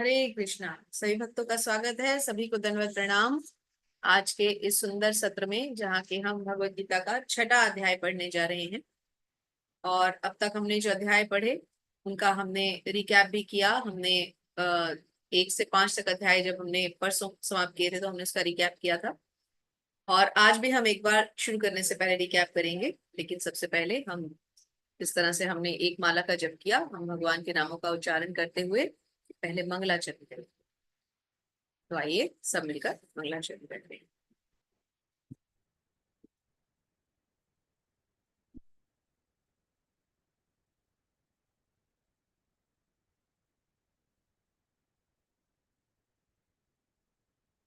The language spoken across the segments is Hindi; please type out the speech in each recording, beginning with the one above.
हरे कृष्णा। सभी भक्तों का स्वागत है। सभी को दंडवत प्रणाम। आज के इस सुंदर सत्र में जहाँ के हम भगवत गीता का छठा अध्याय पढ़ने जा रहे हैं और अब तक हमने जो अध्याय पढ़े उनका हमने रिकैप भी किया। हमने 1 से 5 तक अध्याय जब हमने परसों समाप्त किए थे तो हमने उसका रिकैप किया था और आज भी हम एक बार शुरू करने से पहले रिकैप करेंगे। लेकिन सबसे पहले हम इस तरह से हमने एक माला का जप किया। हम भगवान के नामों का उच्चारण करते हुए पहले मंगलाचरण करें। तो आइए सब मिलकर मंगलाचरण करते हैं।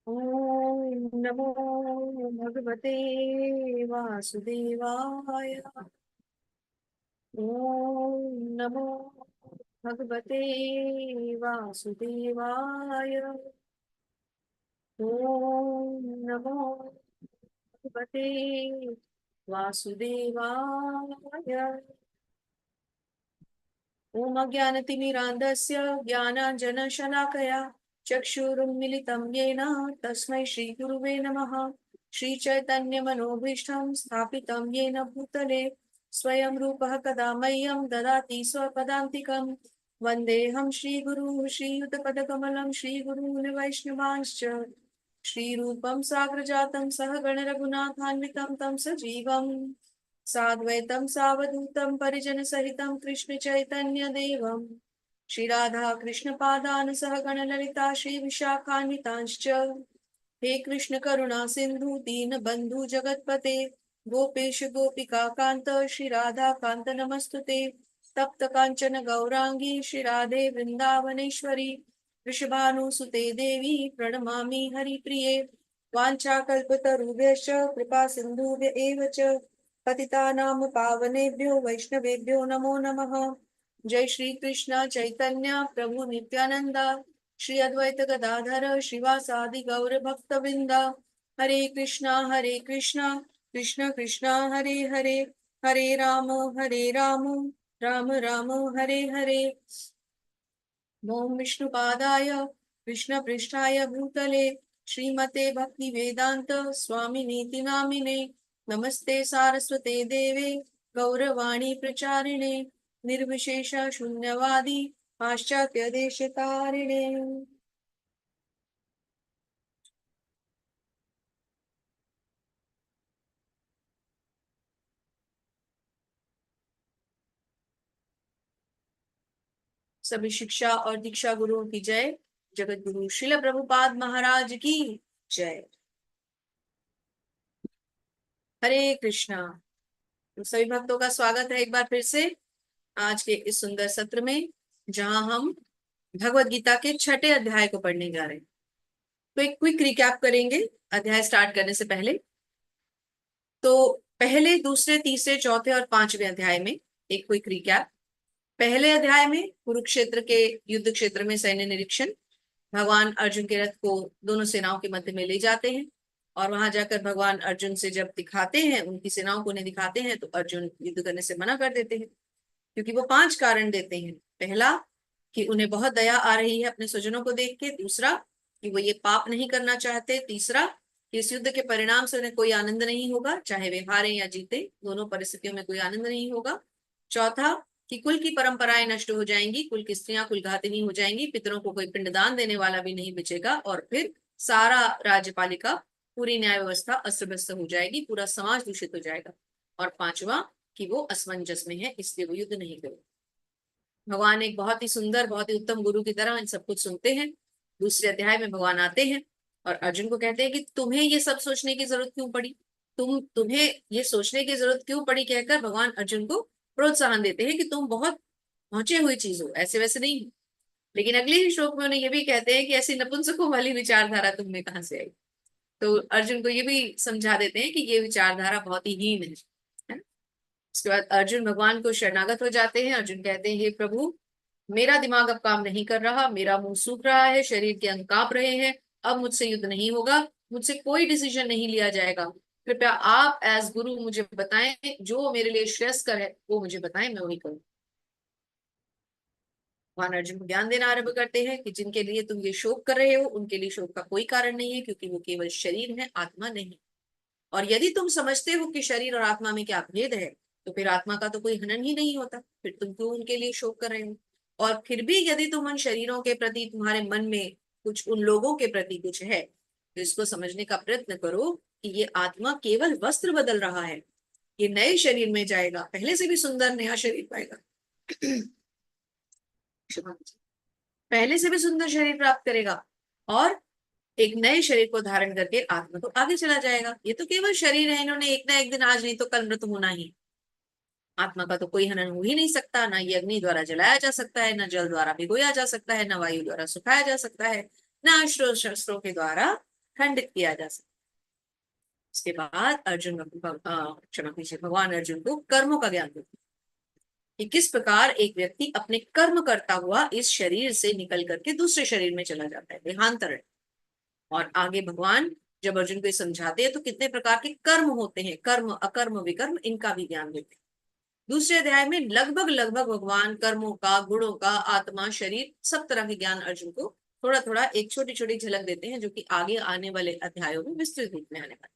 ओम नमो भगवते वासुदेवाय। ओम नमो भगवते वासुदेवाय। ओम नमो भगवते वासुदेवाय। ओम अज्ञानतिमिरान्धस्य ज्ञानाञ्जनशलाकया चक्षुरुन्मिलितं येन तस्मै श्रीगुरुवे नमः। श्रीचैतन्यमनोभीष्टं स्थापितं येन भूतले स्वयं रूपः कदा मह्यं ददाति स्वपदान्तिकं। वन्देऽहं श्रीगुरुः श्रीयुतपदकमलं श्रीगुरून् वैष्णवांश्च श्रीरूपं साग्रजातं सहगण रघुनाथान्वितं तं सजीवम् साद्वैतं सावधूतं परिजनसहितं कृष्ण चैतन्य देवं श्री राधा कृष्ण पादान सहगण ललिता श्री विशाखान्वितांश्च। हे कृष्ण करुणा सिंधु दीन बंधु जगतपते गोपेश गोपिका कांत श्री राधा कांत नमस्तुते। तप्त कांचन गौरांगी श्री राधे वृंदावनेश्वरी वृषभानुसुते देवी प्रणमामि हरिप्रिये। वाञ्छाकल्पतरुभ्यश्च कृपा सिन्धुभ्य एव च पतितानां पावनेभ्यो वैष्णवेभ्यो नमो नमः। जय श्री कृष्ण चैतन्य प्रभु नित्यानंद श्री अद्वैत गदाधर श्रीवासादि गौर भक्तवृंद। हरे कृष्णा कृष्ण कृष्ण हरे हरे हरे राम राम राम हरे हरे। ओम विष्णुपादाय कृष्ण पृष्ठाय भूतले श्रीमते भक्ति वेदांत स्वामिनीति नामिने नमस्ते सारस्वते देवे गौरवाणी प्रचारिणे निर्विशेष शून्यवादी पाश्चात्य देश तारिणे। सभी शिक्षा और दीक्षा गुरुओं की जय। जगत गुरु श्रील प्रभुपाद महाराज की जय। हरे कृष्णा। सभी भक्तों का स्वागत है एक बार फिर से आज के इस सुंदर सत्र में जहां हम भगवत गीता के छठे अध्याय को पढ़ने जा रहे हैं। तो एक क्विक रिकैप करेंगे अध्याय स्टार्ट करने से पहले। तो पहले दूसरे तीसरे चौथे और पांचवें अध्याय में एक क्विक रिकैप। पहले अध्याय में कुरुक्षेत्र के युद्ध क्षेत्र में सैन्य निरीक्षण। भगवान अर्जुन के रथ को दोनों सेनाओं के मध्य में ले जाते हैं और वहां जाकर भगवान अर्जुन से जब दिखाते हैं, उनकी सेनाओं को उन्हें दिखाते हैं तो अर्जुन युद्ध करने से मना कर देते हैं क्योंकि वो 5 कारण देते हैं। पहला कि उन्हें बहुत दया आ रही है अपने स्वजनों को देख के। दूसरा कि वो ये पाप नहीं करना चाहते। तीसरा कि इस युद्ध के परिणाम से उन्हें कोई आनंद नहीं होगा, चाहे वे हारे या जीते, दोनों परिस्थितियों में कोई आनंद नहीं होगा। चौथा कि कुल की परंपराएं नष्ट हो जाएंगी, कुल की स्त्रियां कुलघातिनी हो जाएंगी, पितरों को कोई पिंडदान देने वाला भी नहीं बचेगा और फिर सारा राज्यपालिका, पूरी न्याय व्यवस्था अस्त व्यस्त हो जाएगी, पूरा समाज दूषित हो जाएगा। और पांचवा कि वो असमंजस में है, इसलिए वो युद्ध नहीं करेगा। भगवान एक बहुत ही सुंदर, बहुत ही उत्तम गुरु की तरह इन सब कुछ सुनते हैं। दूसरे अध्याय में भगवान आते हैं और अर्जुन को कहते हैं कि तुम्हें ये सब सोचने की जरूरत क्यों पड़ी, तुम्हें ये सोचने की जरूरत क्यों पड़ी, कहकर भगवान अर्जुन को प्रोत्साहन देते हैं कि तुम बहुत पहुंचे हुई चीज हो, ऐसे वैसे नहीं हो। लेकिन अगले ही श्लोक में उन्हें ये भी कहते हैं कि ऐसी नपुंसकों वाली विचारधारा तुम में कहाँ से आई। तो अर्जुन को ये भी समझा देते हैं कि ये विचारधारा बहुत ही हीन है ना। उसके बाद अर्जुन भगवान को शरणागत हो जाते हैं। अर्जुन कहते हैं हे प्रभु, मेरा दिमाग अब काम नहीं कर रहा, मेरा मुंह सूख रहा है, शरीर के अंग कांप रहे हैं, अब मुझसे युद्ध नहीं होगा, मुझसे कोई डिसीजन नहीं लिया जाएगा। कृपया आप एज गुरु मुझे बताएं, जो मेरे लिए श्रेयस्कर है वो मुझे बताएं, मैं वही करूं। भगवान अर्जुन को ज्ञान देना आरंभ करते हैं कि जिनके लिए तुम ये शोक कर रहे हो उनके लिए शोक का कोई कारण नहीं है, क्योंकि वो केवल शरीर है, आत्मा नहीं। और यदि तुम समझते हो कि शरीर और आत्मा में क्या भेद है, तो फिर आत्मा का तो कोई हनन ही नहीं होता, फिर तुम क्यों उनके लिए शोक कर रहे हो। और फिर भी यदि तुम उन शरीरों के प्रति, तुम्हारे मन में कुछ उन लोगों के प्रति कुछ है, तो इसको समझने का प्रयत्न करो कि ये आत्मा केवल वस्त्र बदल रहा है। ये नए शरीर में जाएगा, पहले से भी सुंदर नया शरीर पाएगा। पहले से भी सुंदर शरीर प्राप्त करेगा और एक नए शरीर को धारण करके आत्मा तो आगे चला जाएगा। ये तो केवल शरीर है, इन्होंने एक ना एक दिन, आज नहीं तो कल मृत्यु होना ही। आत्मा का तो कोई हनन हो ही नहीं सकता, ना ये अग्नि द्वारा जलाया जा सकता है, ना जल द्वारा भिगोया जा सकता है, ना वायु द्वारा सुखाया जा सकता है, ना अस्त्रों शस्त्रों के द्वारा खंडित किया जा सकता है। उसके बाद अर्जुन क्षमा कीजिए, भगवान अर्जुन को कर्मों का ज्ञान देते हैं कि किस प्रकार एक व्यक्ति अपने कर्म करता हुआ इस शरीर से निकल करके दूसरे शरीर में चला जाता है, देहांतरण। और आगे भगवान जब अर्जुन को ये समझाते हैं तो कितने प्रकार के कर्म होते हैं, कर्म अकर्म विकर्म, इनका भी ज्ञान देते हैं। दूसरे अध्याय में लगभग लगभग भगवान कर्मों का, गुणों का, आत्मा, शरीर, सब तरह के ज्ञान अर्जुन को थोड़ा थोड़ा एक छोटी छोटी झलक देते हैं, जो कि आगे आने वाले अध्यायों में विस्तृत रूप में आने वाले।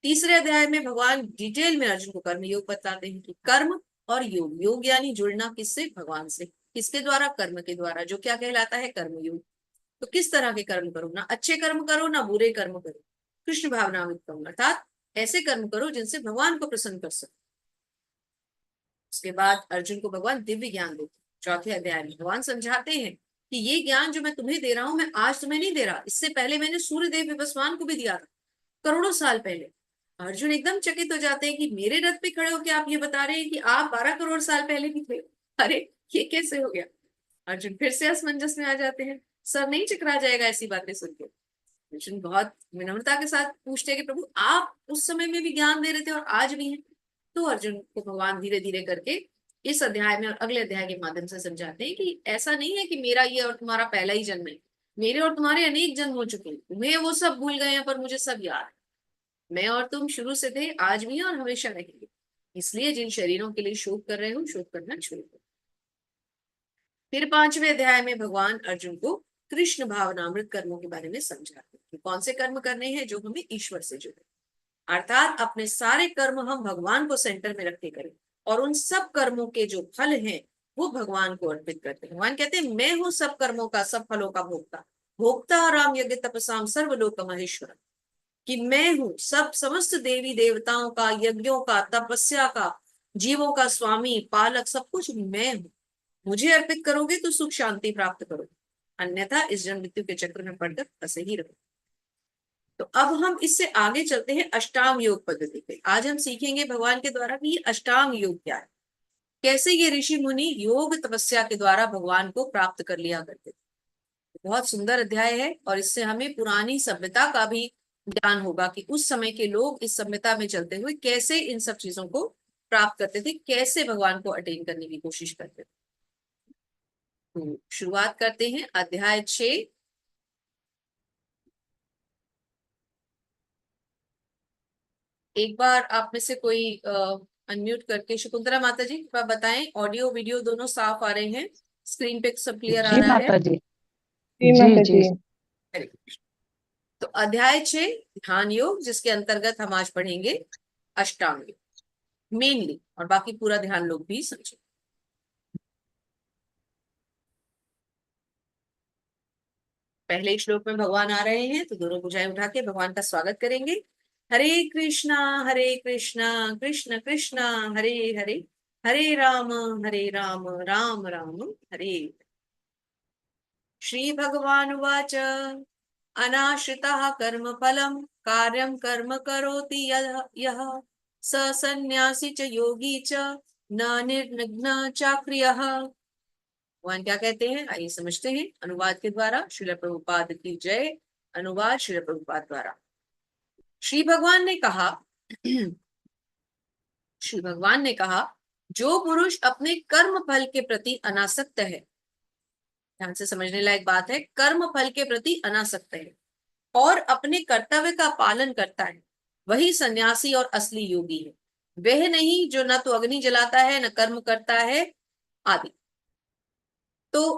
तीसरे अध्याय में भगवान डिटेल में अर्जुन को कर्म योग बताते हैं कि कर्म और योग, योग यानी जुड़ना किससे, भगवान से। किसके द्वारा, कर्म के द्वारा, जो क्या कहलाता है कर्म योग। तो किस तरह के कर्म करो, ना अच्छे कर्म करो ना बुरे कर्म करो, कृष्ण भावनामृत करो, अर्थात ऐसे कर्म करो जिनसे भगवान को प्रसन्न कर सको। उसके बाद अर्जुन को भगवान दिव्य ज्ञान देते हैं। चौथे अध्याय में भगवान समझाते हैं कि ये ज्ञान जो मैं तुम्हें दे रहा हूं, मैं आज तुम्हें नहीं दे रहा, इससे पहले मैंने सूर्य देव विवस्वान को भी दिया था, करोड़ों साल पहले। अर्जुन एकदम चकित हो जाते हैं कि मेरे रथ पे खड़े होकर आप ये बता रहे हैं कि आप 12 करोड़ साल पहले भी थे। अरे ये कैसे हो गया। अर्जुन फिर से असमंजस में आ जाते हैं, सर नहीं चकरा जाएगा ऐसी बातें सुनकर। अर्जुन बहुत विनम्रता के साथ पूछते हैं कि प्रभु आप उस समय में भी ज्ञान दे रहे थे और आज भी हैं। तो अर्जुन को भगवान धीरे धीरे करके इस अध्याय में और अगले अध्याय के माध्यम से समझाते हैं कि ऐसा नहीं है कि मेरा ये और तुम्हारा पहला ही जन्म है, मेरे और तुम्हारे अनेक जन्म हो चुके हैं, तुम्हें वो सब भूल गए हैं पर मुझे सब याद है। मैं और तुम शुरू से थे, आज भी हैं और हमेशा रहेंगे। इसलिए जिन शरीरों के लिए शोक कर रहे हो, शोक करना छोड़ दो। फिर पांचवें अध्याय में भगवान अर्जुन को कृष्ण भावनामृत कर्मों के बारे में समझाते हैं कि कौन से कर्म करने हैं जो हमें ईश्वर से जुड़े, अर्थात अपने सारे कर्म हम भगवान को सेंटर में रख के करें और उन सब कर्मों के जो फल हैं वो भगवान को अर्पित करते हैं। भगवान कहते हैं मैं हूं सब कर्मों का, सब फलों का भोक्ता, भोक्ता राम यज्ञ तपसाम सर्वलोक महेश्वर। कि मैं हूं सब समस्त देवी देवताओं का, यज्ञों का, तपस्या का, जीवों का स्वामी, पालक, सब कुछ मैं हूं। मुझे अर्पित करोगे तो सुख शांति प्राप्त करोगे, अन्यथा इस जन्म मृत्यु के चक्र में पड़कर फंसे ही रहो। तो अब हम इससे आगे चलते हैं अष्टांग योग पद्धति पे। आज हम सीखेंगे भगवान के द्वारा कि ये अष्टांग योग क्या है, कैसे ये ऋषि मुनि योग तपस्या के द्वारा भगवान को प्राप्त कर लिया करते थे। बहुत सुंदर अध्याय है और इससे हमें पुरानी सभ्यता का भी ज्ञान होगा कि उस समय के लोग इस सभ्यता में चलते हुए कैसे इन सब चीजों को प्राप्त करते थे, कैसे भगवान को अटेन करने की कोशिश करते थे। तो शुरुआत करते हैं अध्याय 6। एक बार आप में से कोई अनम्यूट करके, शकुंतला माता जी आप बताएं, ऑडियो वीडियो दोनों साफ आ रहे हैं, स्क्रीन पे सब क्लियर आ जी रहा है। माता जी। जी जी माता जी। जी। हरे कृष्ण। तो अध्याय 6 ध्यान योग, जिसके अंतर्गत हम आज पढ़ेंगे अष्टांग योग मेनली, और बाकी पूरा ध्यान लोग भी समझे। पहले श्लोक में भगवान आ रहे हैं तो दोनों भुजाएं उठा के भगवान का स्वागत करेंगे। हरे कृष्णा कृष्ण कृष्ण हरे हरे, हरे राम राम राम हरे। श्री भगवान उवाच अनाश्रितः कर्म फलम कार्यं कर्म करोति यः स सन्यासी च योगी च न निर्विघ्न चाक्रियः। भगवान क्या कहते हैं आइए समझते हैं अनुवाद के द्वारा। श्रील प्रभुपाद की जय। अनुवाद श्रील प्रभुपाद द्वारा। श्री भगवान ने कहा श्री भगवान ने कहा, जो पुरुष अपने कर्म फल के प्रति अनासक्त है, ध्यान से समझने लायक बात है, कर्म फल के प्रति अनासक्त है और अपने कर्तव्य का पालन करता है, वही सन्यासी और असली योगी है। वह नहीं जो न तो अग्नि जलाता है, न कर्म करता है आदि। तो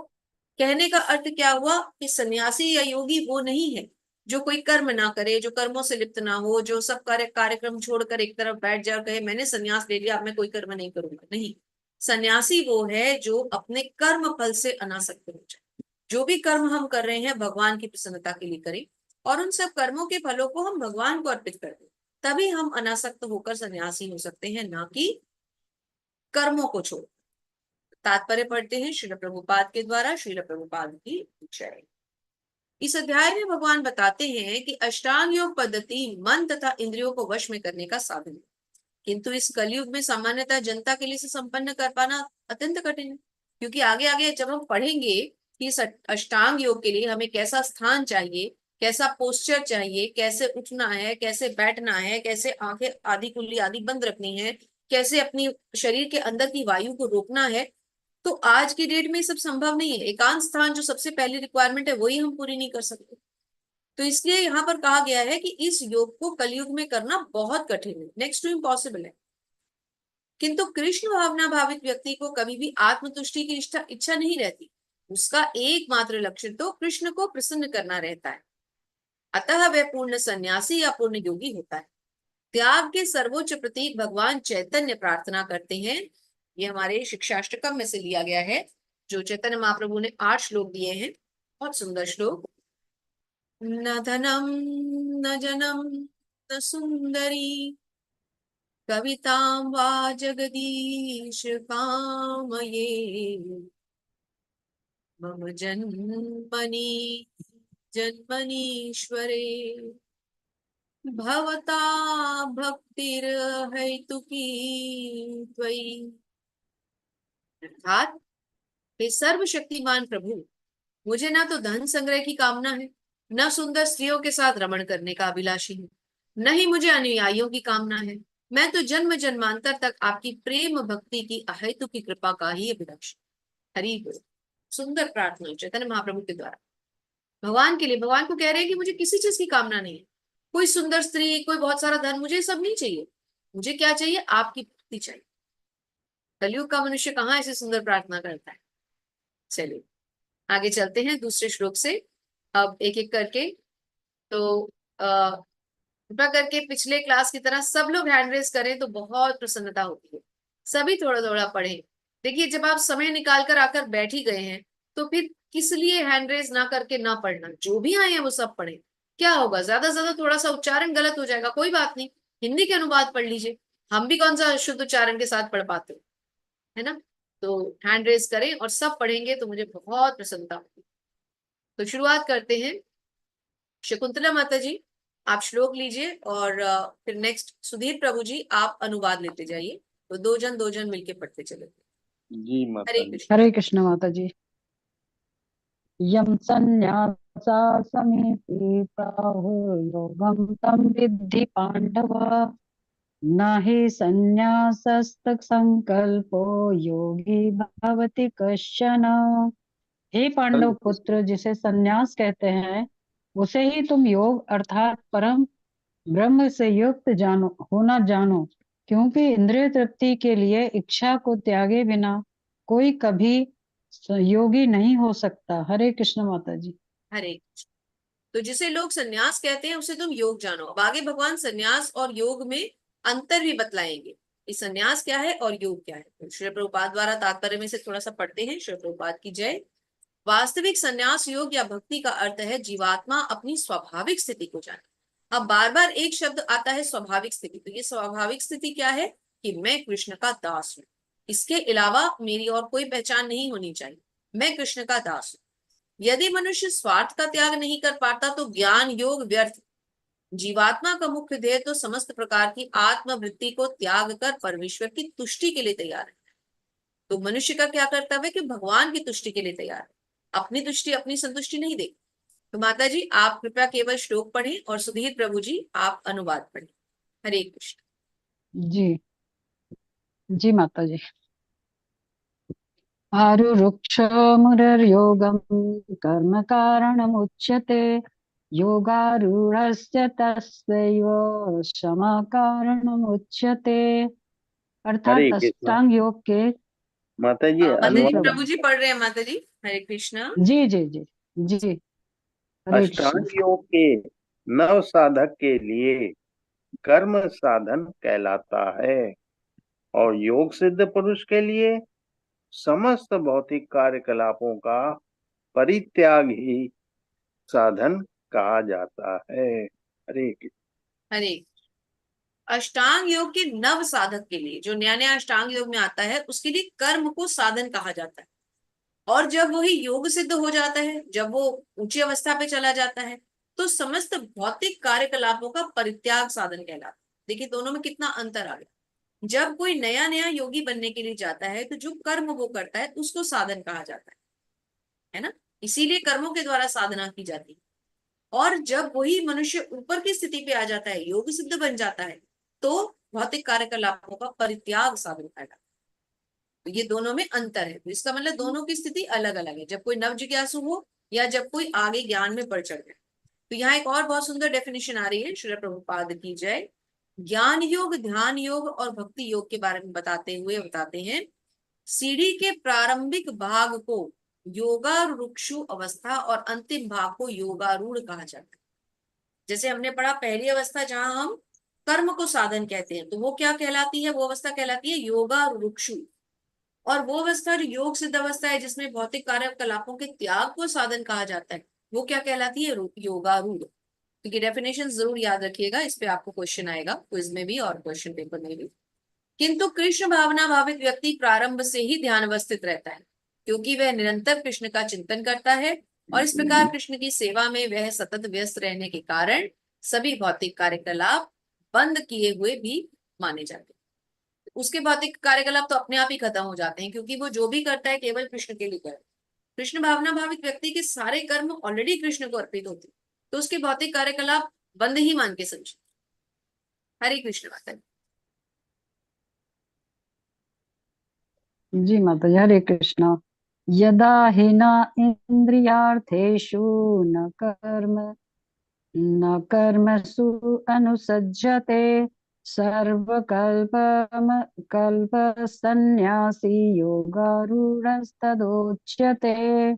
कहने का अर्थ क्या हुआ कि सन्यासी या योगी वो नहीं है जो कोई कर्म ना करे, जो कर्मों से लिप्त ना हो, जो सब कार्यक्रम छोड़कर एक तरफ बैठ जाए और कहे मैंने सन्यास ले लिया, अब मैं कोई कर्म नहीं करूंगा। नहीं, सन्यासी वो है जो अपने कर्म फल से अनासक्त हो जाए। जो भी कर्म हम कर रहे हैं भगवान की प्रसन्नता के लिए करें, और उन सब कर्मों के फलों को हम भगवान को अर्पित कर दें, तभी हम अनासक्त होकर सन्यासी हो सकते हैं, ना कि कर्मों को छोड़। तात्पर्य पढ़ते हैं श्रील प्रभुपाद के द्वारा। श्रील प्रभुपाद की जय। इस अध्याय में भगवान बताते हैं कि अष्टांग योग पद्धति मन तथा इंद्रियों को वश में करने का साधन है, किंतु इस कलयुग में सामान्यतः जनता के लिए इसे संपन्न कर पाना अत्यंत कठिन है। क्योंकि आगे आगे जब हम पढ़ेंगे कि इस अष्टांग योग के लिए हमें कैसा स्थान चाहिए, कैसा पोस्चर चाहिए, कैसे उठना है, कैसे बैठना है, कैसे आंखें आधी खुली आधी बंद रखनी है, कैसे अपनी शरीर के अंदर की वायु को रोकना है, तो आज की डेट में ये सब संभव नहीं है। एकांत स्थान जो सबसे पहली रिक्वायरमेंट है वही हम पूरी नहीं कर सकते। तो इसलिए यहाँ पर कहा गया है कि इस योग को कलयुग में करना बहुत कठिन है, नेक्स्ट टू इम्पॉसिबल है। किंतु कृष्ण भावना भावित व्यक्ति को कभी भी आत्मतुष्टि की इच्छा नहीं रहती। उसका एकमात्र लक्ष्य तो कृष्ण को प्रसन्न करना रहता है। अतः वह पूर्ण सन्यासी या पूर्ण योगी होता है। त्याग के सर्वोच्च प्रतीक भगवान चैतन्य प्रार्थना करते हैं। ये हमारे शिक्षाष्टकम में से लिया गया है, जो चैतन्य महाप्रभु ने 8 श्लोक दिए हैं। बहुत सुंदर श्लोक। न धनम न जनम न सुंदरी कवितां वा जगदीश कामये मम जन्मनि जन्मनीश्वरे भवता भक्तिर्हेतुकी त्वयि। अर्थात, हे सर्वशक्तिमान प्रभु, मुझे ना तो धन संग्रह की कामना है, न सुंदर स्त्रियों के साथ रमण करने का अभिलाषी हूँ, न ही मुझे अनुयायियों की कामना है। मैं तो जन्म जन्मांतर तक आपकी प्रेम भक्ति की अहेतु की कृपा का ही अभिलाषी। हरि बोल। सुंदर प्रार्थना चैतन्य महाप्रभु के द्वारा भगवान के लिए। भगवान को कह रहे हैं कि मुझे किसी चीज की कामना नहीं है, कोई सुंदर स्त्री, कोई बहुत सारा धन, मुझे सब नहीं चाहिए। मुझे क्या चाहिए? आपकी भक्ति चाहिए। कलयुग का मनुष्य कहाँ ऐसी सुंदर प्रार्थना करता है। चलिए आगे चलते हैं दूसरे श्लोक से, अब एक एक करके। तो कृपा करके पिछले क्लास की तरह सब लोग हैंड रेस करें तो बहुत प्रसन्नता होती है। सभी थोड़ा थोड़ा पढ़ें। देखिए, जब आप समय निकाल कर आकर बैठ ही गए हैं तो फिर किस लिए हैंड रेस ना करके ना पढ़ना। जो भी आए हैं वो सब पढ़ें। क्या होगा, ज्यादा से ज्यादा थोड़ा सा उच्चारण गलत हो जाएगा, कोई बात नहीं, हिंदी के अनुवाद पढ़ लीजिए। हम भी कौन सा शुद्ध उच्चारण के साथ पढ़ पाते हैं, है ना। तो हैंड रेस करें और सब पढ़ेंगे तो मुझे बहुत प्रसन्नता होगी। तो शुरुआत करते हैं। शकुंतला माता जी आप श्लोक लीजिए, और फिर नेक्स्ट सुधीर प्रभु जी आप अनुवाद लेते जाइए। तो दो जन मिलके पढ़ते चले। जी माता हरे जी। कृष्ण। हरे कृष्ण माता जी। यम संन्यासा समीपे प्राहुर्योगं तं विद्धि पांडव न हि संन्यासस्तक संकल्पो योगी भवति कश्चन। हे पांडव पुत्र, जिसे संन्यास कहते हैं उसे ही तुम योग अर्थात परम ब्रह्म से युक्त जानो, क्योंकि इंद्रिय तृप्ति के लिए इच्छा को त्यागे बिना कोई कभी योगी नहीं हो सकता। हरे कृष्ण माता जी। हरे कृष्ण। तो जिसे लोग सन्यास कहते हैं उसे तुम योग जानो। अब आगे भगवान सन्यास और योग में अंतर भी बतलाएंगे कि सन्यास क्या है और योग क्या है। तो श्री प्रभुपाद द्वारा तात्पर्य में से थोड़ा सा पढ़ते हैं। श्री प्रभुपाद की जय। वास्तविक सन्यास योग या भक्ति का अर्थ है जीवात्मा अपनी स्वाभाविक स्थिति को जाने। अब बार बार एक शब्द आता है स्वाभाविक स्थिति। तो ये स्वाभाविक स्थिति क्या है कि मैं कृष्ण का दास हूं, इसके अलावा मेरी और कोई पहचान नहीं होनी चाहिए, मैं कृष्ण का दास हूं। यदि मनुष्य स्वार्थ का त्याग नहीं कर पाता तो ज्ञान योग व्यर्थ। जीवात्मा का मुख्य ध्येय तो समस्त प्रकार की आत्मवृत्ति को त्याग कर परमेश्वर की तुष्टि के लिए तैयार है। तो मनुष्य का क्या कर्तव्य है कि भगवान की तुष्टि के लिए तैयार है, अपनी तुष्टि अपनी संतुष्टि नहीं दे। तो माता जी आप कृपया केवल श्लोक पढ़ें और सुधीर प्रभु जी आप अनुवाद पढ़ें। हरे कृष्ण। जी जी माता जी। आरुरुक्षमुरर्योगं कर्म कारणमुच्यते योगारूढ़स्य तस्यैव क्षमा कारणमुच्यते। हरे अर्थात कृष्णा अष्टांग योग के माता जी। माता जी अनुवाद प्रभु जी पढ़ रहे हैं। माता जी हरे कृष्णा। जी जी जी जी। हरे कृष्णा। अष्टांग योग के नव साधक के लिए कर्म साधन कहलाता है और योग सिद्ध पुरुष के लिए समस्त भौतिक कार्यकलापों का परित्याग ही साधन कहा जाता है। हरे कृष्ण। हरे। अष्टांग योग के नव साधक के लिए, जो नया नया अष्टांग योग में आता है, उसके लिए कर्म को साधन कहा जाता है। और जब वही योग सिद्ध हो जाता है, जब वो ऊंची अवस्था पे चला जाता है, तो समस्त भौतिक कार्यकलापों का परित्याग साधन कहलाता है। देखिए दोनों में कितना अंतर आ गया। जब कोई नया नया योगी बनने के लिए जाता है, तो जो कर्म वो करता है उसको साधन कहा जाता है ना। इसीलिए कर्मों के द्वारा साधना की जाती है। और जब वही मनुष्य ऊपर की स्थिति पे आ जाता है, योग सिद्ध बन जाता है, तो भौतिक कार्यकलापों का परित्याग साधन कहलाता है। तो ये दोनों में अंतर है। तो इसका मतलब दोनों की स्थिति अलग अलग है, जब कोई नव जिज्ञासु हो या जब कोई आगे ज्ञान में बढ़ चढ़ जाए। तो यहाँ एक और बहुत सुंदर डेफिनेशन आ रही है, श्रील प्रभुपाद की जय। ज्ञान योग, ध्यान योग और भक्ति योग के बारे में बताते हुए बताते हैं, सीढ़ी के प्रारंभिक भाग को योगारूढ़ अवस्था और अंतिम भाग को योगारूढ़ कहा जाता है। जैसे हमने पढ़ा, पहली अवस्था जहां हम कर्म को साधन कहते हैं, तो वो क्या कहलाती है? वो अवस्था कहलाती है योगारूढ़। और वो अवस्था जो योग सिद्ध अवस्था है, जिसमें भौतिक कार्यकलापों के त्याग को साधन कहा जाता है, वो क्या कहलाती है? योगारूढ़। क्योंकि डेफिनेशन जरूर याद रखिएगा, इस पे आपको क्वेश्चन आएगा क्विज में भी और क्वेश्चन पेपर में भी। किंतु कृष्ण भावना भावित व्यक्ति प्रारंभ से ही ध्यान अवस्थित रहता है, क्योंकि वह निरंतर कृष्ण का चिंतन करता है, और इस प्रकार कृष्ण की सेवा में वह सतत व्यस्त रहने के कारण सभी भौतिक कार्यकलाप बंद किए हुए भी माने जाते हैं। उसके भौतिक कार्यकलाप तो अपने आप ही खत्म हो जाते हैं, क्योंकि वो जो भी करता है केवल कृष्ण के लिए करता है। कृष्ण भावना भावित व्यक्ति के सारे कर्म ऑलरेडी कृष्ण को अर्पित होते हैं, तो उसके भौतिक कार्यकलाप बंद ही मान के समझे। हरे कृष्ण माता जी। जी माता जी। हरे कृष्णा। यदा हि न इन्द्रियार्थेषु न कर्मसु अनुसज्जते सर्वकल्पम कल्प सन्यासी योगारूढस्तदोच्यते। हरे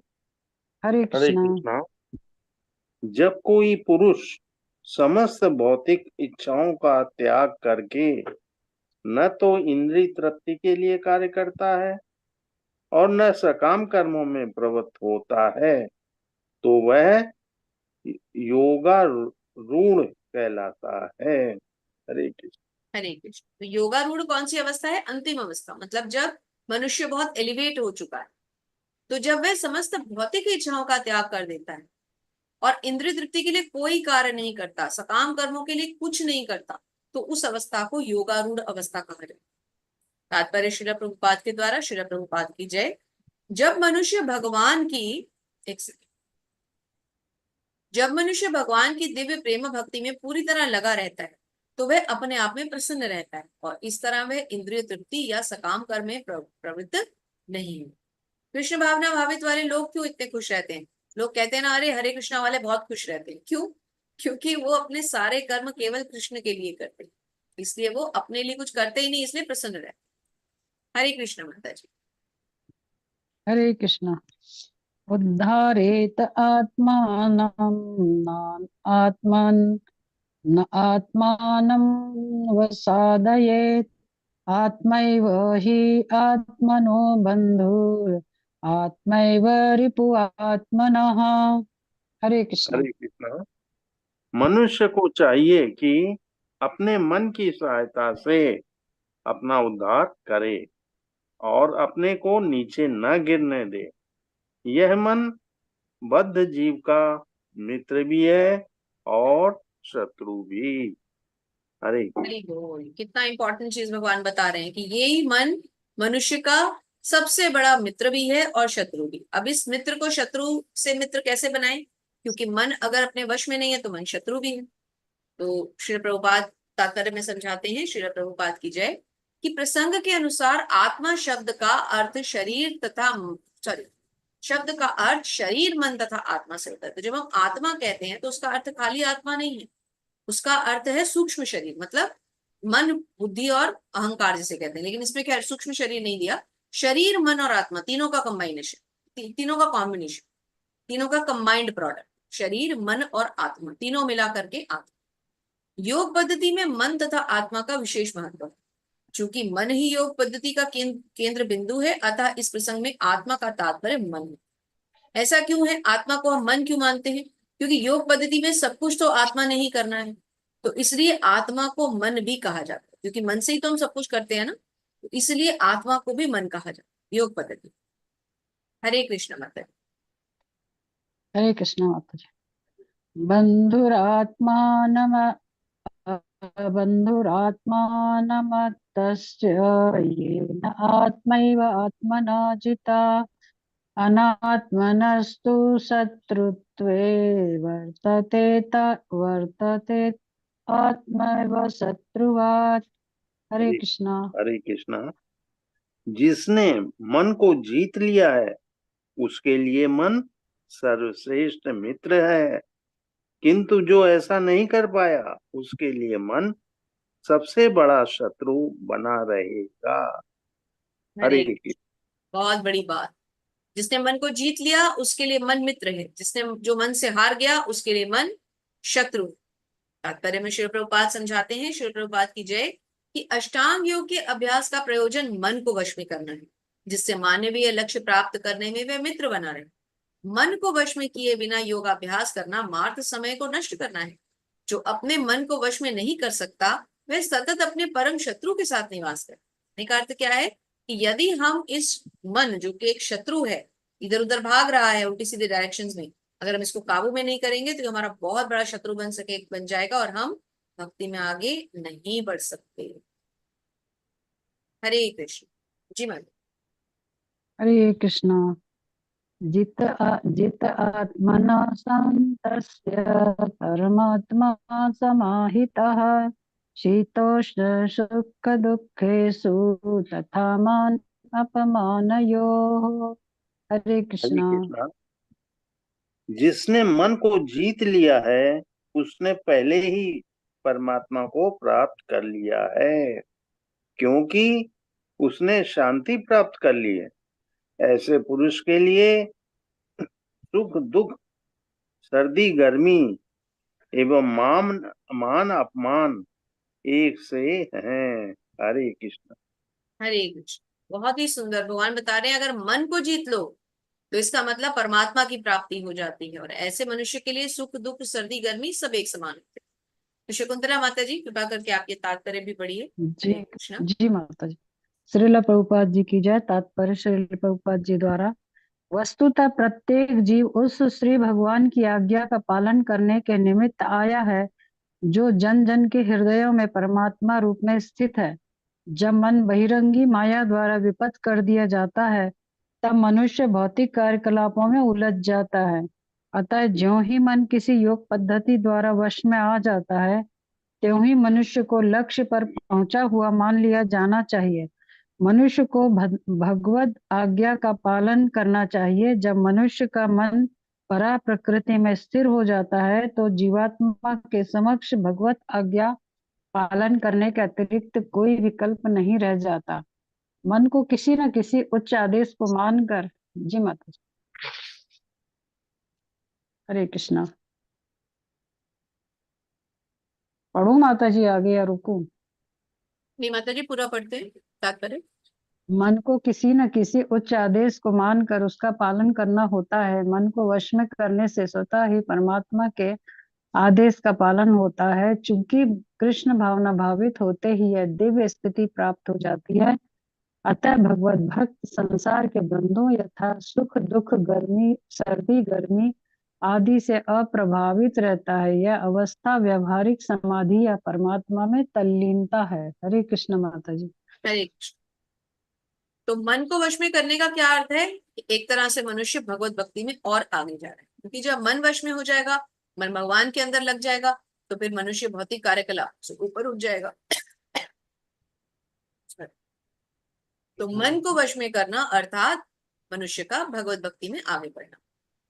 हरे कृष्णा। कृष्णा। जब कोई पुरुष समस्त भौतिक इच्छाओं का त्याग करके न तो इंद्रिय तृप्ति के लिए कार्य करता है और न सकाम कर्मों में प्रवृत्त होता है, तो वह योगारूढ़ कहलाता है। हरे कृष्ण। हरे कृष्ण। तो योगारूढ़ कौन सी अवस्था है? अंतिम अवस्था। मतलब जब मनुष्य बहुत एलिवेट हो चुका है, तो जब वह समस्त भौतिक इच्छाओं का त्याग कर देता है और इंद्रिय तृप्ति के लिए कोई कार्य नहीं करता, सकाम कर्मों के लिए कुछ नहीं करता, तो उस अवस्था को योगारूढ़ अवस्था कहा जाता है। तात्पर्य श्रील प्रभुपाद के द्वारा, श्रील प्रभुपाद की जय। जब मनुष्य भगवान की एक सेकंड जब मनुष्य भगवान की दिव्य प्रेम भक्ति में पूरी तरह लगा रहता है, तो वह अपने आप में प्रसन्न रहता है, और इस तरह वह इंद्रिय तृप्ति या सकाम कर्म में प्रवृत्त नहीं है। कृष्ण भावना भावित वाले लोग क्यों इतने खुश रहते हैं? लोग कहते हैं ना, अरे हरे कृष्णा वाले बहुत खुश रहते हैं। क्यों? क्योंकि वो अपने सारे कर्म केवल कृष्ण के लिए करते हैं, इसलिए वो अपने लिए कुछ करते ही नहीं, इसलिए प्रसन्न रहते हैं। हरे कृष्ण माता जी। हरे कृष्णा। उद्धारेत आत्मानं आत्मन् न आत्मानं वसादयेत् आत्मैव हि आत्मनो बन्धुर् आत्मैव रिपु आत्मनः। हरे कृष्णा। हरे कृष्ण। मनुष्य को चाहिए कि अपने मन की सहायता से अपना उद्धार करे और अपने को नीचे न गिरने दे। यह मन बद्ध जीव का मित्र भी है और शत्रु भी। हरे हरि बोल। कितना इंपॉर्टेंट चीज भगवान बता रहे हैं कि यही मन मनुष्य का सबसे बड़ा मित्र भी है और शत्रु भी। अब इस मित्र को शत्रु से मित्र कैसे बनाए? क्योंकि मन अगर अपने वश में नहीं है, तो मन शत्रु भी है। तो श्री प्रभुपाद तात्पर्य में समझाते हैं, श्री प्रभुपाद की जय, कि प्रसंग के अनुसार आत्मा शब्द का अर्थ शरीर तथा सॉरी शब्द का अर्थ शरीर, मन तथा आत्मा से होता है। तो जब हम आत्मा कहते हैं, तो उसका अर्थ खाली आत्मा नहीं है, उसका अर्थ है सूक्ष्म शरीर। मतलब मन, बुद्धि और अहंकार जिसे कहते हैं, लेकिन इसमें क्या सूक्ष्म शरीर नहीं दिया, शरीर मन और आत्मा तीनों का कंबाइनेशन। तीनों का कॉम्बिनेशन, तीनों का कंबाइंड प्रोडक्ट, शरीर मन और आत्मा, तीनों मिला करके आत्मा। योग पद्धति में मन तथा आत्मा का विशेष महत्व है। चूंकि मन ही योग पद्धति का केंद्र बिंदु है, अतः इस प्रसंग में आत्मा का तात्पर्य मन है। ऐसा क्यों है? आत्मा को हम मन क्यों मानते हैं? क्योंकि योग पद्धति में सब कुछ तो आत्मा ने ही करना है, तो इसलिए आत्मा को मन भी कहा जाता है, क्योंकि मन से ही तो हम सब कुछ करते हैं ना, तो इसलिए आत्मा को भी मन कहा जाता है योग पद्धति। हरे कृष्ण माता। हरे कृष्ण माता जी। बंधुरात्मानम बंधुरात्मानमतस्य येन आत्मैव आत्मना जिता अनात्मनस्तु शत्रुत्वे वर्तते आत्मैव शत्रुवात्। हरे हरे कृष्णा। हरे कृष्णा। जिसने मन को जीत लिया है उसके लिए मन सर्वश्रेष्ठ मित्र है, किंतु जो ऐसा नहीं कर पाया उसके लिए मन सबसे बड़ा शत्रु बना रहेगा। हरे हरे, कृष्ण। बहुत बड़ी बात। जिसने मन को जीत लिया उसके लिए मन मित्र है, जिसने जो मन से हार गया उसके लिए मन शत्रु। तात्पर्य में श्री प्रभुपाद समझाते हैं, श्री प्रभुपाद की जय, कि अष्टांग योग के अभ्यास का प्रयोजन मन को वश में करना है, जिससे मानवीय लक्ष्य प्राप्त करने में वे मित्र बना रहे। मन को वश में किए बिना योगाभ्यास करना मार्थ समय को नष्ट करना है। जो अपने मन को वश में नहीं कर सकता वह सतत अपने परम शत्रु के साथ निवास करे। का अर्थ क्या है कि यदि हम इस मन, जो कि एक शत्रु है, इधर उधर भाग रहा है उल्टी सीधी डायरेक्शंस में, अगर हम इसको काबू में नहीं करेंगे तो हमारा बहुत बड़ा शत्रु बन जाएगा और हम भक्ति में आगे नहीं बढ़ सकते। हरे कृष्ण। जी मन। हरे कृष्णा। जित आत्मना शान्तस्य परमात्मा समाहितः शीतोष्ण सुख दुःखेषु तथा मान अपमानयोः। हरे हरे कृष्णा। कृष्णा। जिसने मन को जीत लिया है उसने पहले ही परमात्मा को प्राप्त कर लिया है, क्योंकि उसने शांति प्राप्त कर ली है। ऐसे पुरुष के लिए सुख दुख, सर्दी गर्मी एवं मान अपमान एक से हैं। हरे कृष्ण। हरे कृष्ण। बहुत ही सुंदर भगवान बता रहे हैं, अगर मन को जीत लो तो इसका मतलब परमात्मा की प्राप्ति हो जाती है, और ऐसे मनुष्य के लिए सुख दुख सर्दी गर्मी सब एक समान होते हैं। तो शकुंतला माता जी कृपा करके आप ये तात्पर्य भी पढ़िए। जी हरे कृष्ण। जी माता जी। श्रील प्रभुपाद जी की जय। तात्पर्य श्रील प्रभुपाद जी द्वारा। वस्तुतः प्रत्येक जीव उस श्री भगवान की आज्ञा का पालन करने के निमित्त आया है जो जन जन के हृदयों में परमात्मा रूप में स्थित है। जब मन बहिरंगी माया द्वारा विपथ कर दिया जाता है तब मनुष्य भौतिक कार्यकलापों में उलझ जाता है। अतः ज्यों ही मन किसी योग पद्धति द्वारा वश में आ जाता है त्यों ही मनुष्य को लक्ष्य पर पहुंचा हुआ मान लिया जाना चाहिए। मनुष्य को भगवद आज्ञा का पालन करना चाहिए। जब मनुष्य का मन परा प्रकृति में स्थिर हो जाता है तो जीवात्मा के समक्ष भगवत आज्ञा पालन करने के अतिरिक्त कोई विकल्प नहीं रह जाता। मन को किसी न किसी उच्च आदेश को मानकर। जी माता जी। हरे कृष्णा। पढ़ू माता जी आगे या रुकू? नहीं माता जी, पूरा पढ़ते हैं तात्पर्य। मन को किसी न किसी उच्च आदेश को मानकर उसका पालन करना होता है। मन को वश में करने से स्वतः ही परमात्मा के आदेश का पालन होता है। चूंकि कृष्ण भावना भावित होते ही यह दिव्य स्थिति प्राप्त हो जाती है। अतः भगवत भक्त संसार के बंधुओं यथा सुख दुख गर्मी सर्दी गर्मी आदि से अप्रभावित रहता है। यह अवस्था व्यवहारिक समाधि या परमात्मा में तल्लीनता है। हरे कृष्ण माता जी। हरे कृष्ण। तो मन को वश में करने का क्या अर्थ है कि एक तरह से मनुष्य भगवत भक्ति में और आगे जा रहा है, क्योंकि जब मन वश में हो जाएगा, मन भगवान के अंदर लग जाएगा, तो फिर मनुष्य भौतिक कार्यकलाप से ऊपर उठ जाएगा। तो मन को वश में करना अर्थात मनुष्य का भगवत भक्ति में आगे बढ़ना।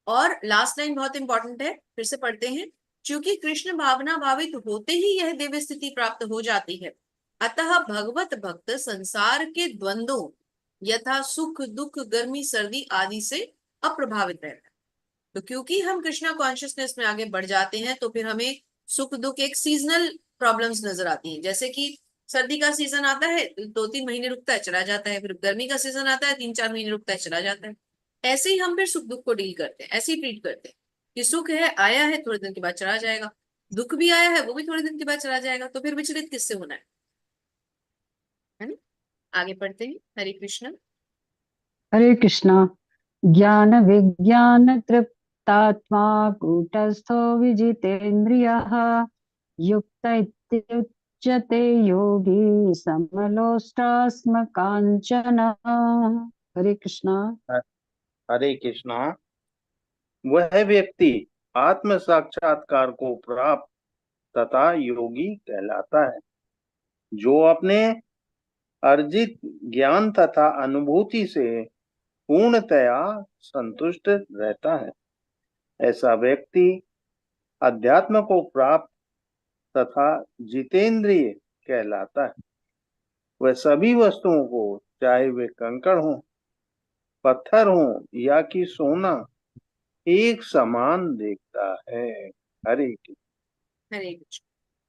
और लास्ट लाइन बहुत इंपॉर्टेंट है, फिर से पढ़ते हैं। क्योंकि कृष्ण भावना भावित होते ही यह दिव्य स्थिति प्राप्त हो जाती है, अतः भगवत भक्त संसार के द्वंद्वों यथा सुख दुख गर्मी सर्दी आदि से अप्रभावित रहता है। तो क्योंकि हम कृष्णा कॉन्शियसनेस में आगे बढ़ जाते हैं तो फिर हमें सुख दुख एक सीजनल प्रॉब्लम्स नजर आती हैं। जैसे कि सर्दी का सीजन आता है तो 2-3 महीने रुकता है चला जाता है, फिर गर्मी का सीजन आता है 3-4 महीने रुकता है चला जाता है। ऐसे ही हम फिर सुख दुख को डील करते हैं, ऐसे ही ट्रीट करते हैं कि सुख है, आया है, थोड़े दिन के बाद चला जाएगा, दुख भी आया है, वो भी थोड़े दिन के बाद चला जाएगा। तो फिर विचलित किससे होना है ना। आगे पढ़ते हैं। हरे कृष्ण। हरे कृष्णा। ज्ञान विज्ञान तृप्तात्मा कूटस्थो विजितेन्द्रियः युक्त इत्युच्यते योगी समलोष्टास्म काञ्चन। हरे कृष्णा। हरे कृष्णा। वह व्यक्ति आत्म साक्षात्कार को प्राप्त तथा योगी कहलाता है जो अपने अर्जित ज्ञान तथा अनुभूति से पूर्णतया संतुष्ट रहता है। ऐसा व्यक्ति अध्यात्म को प्राप्त तथा जितेंद्रिय कहलाता है। वह सभी वस्तुओं को, चाहे वे कंकड़ हों, पत्थर हों या कि सोना, एक समान देखता है। हरे कृष्ण। हरे कृष्ण।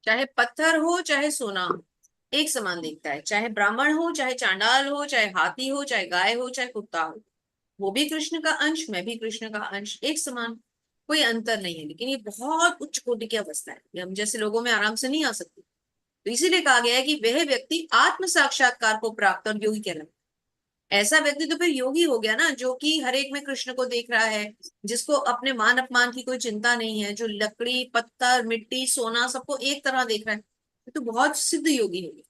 चाहे पत्थर हो चाहे सोना हो, एक समान दिखता है। चाहे ब्राह्मण हो, चाहे चांडाल हो, चाहे हाथी हो, चाहे गाय हो, चाहे कुत्ता हो, वो भी कृष्ण का अंश, मैं भी कृष्ण का अंश, एक समान, कोई अंतर नहीं है। लेकिन ये बहुत उच्च कोटि की अवस्था है, ये हम जैसे लोगों में आराम से नहीं आ सकती। तो इसीलिए कहा गया है कि वह व्यक्ति आत्म साक्षात्कार को प्राप्त और योगी कहलाता है। ऐसा व्यक्ति तो फिर योगी हो गया ना, जो कि हर एक में कृष्ण को देख रहा है, जिसको अपने मान अपमान की कोई चिंता नहीं है, जो लकड़ी पत्थर मिट्टी सोना सबको एक तरह देख रहा है, ये तो बहुत सिद्ध योगी हो गया।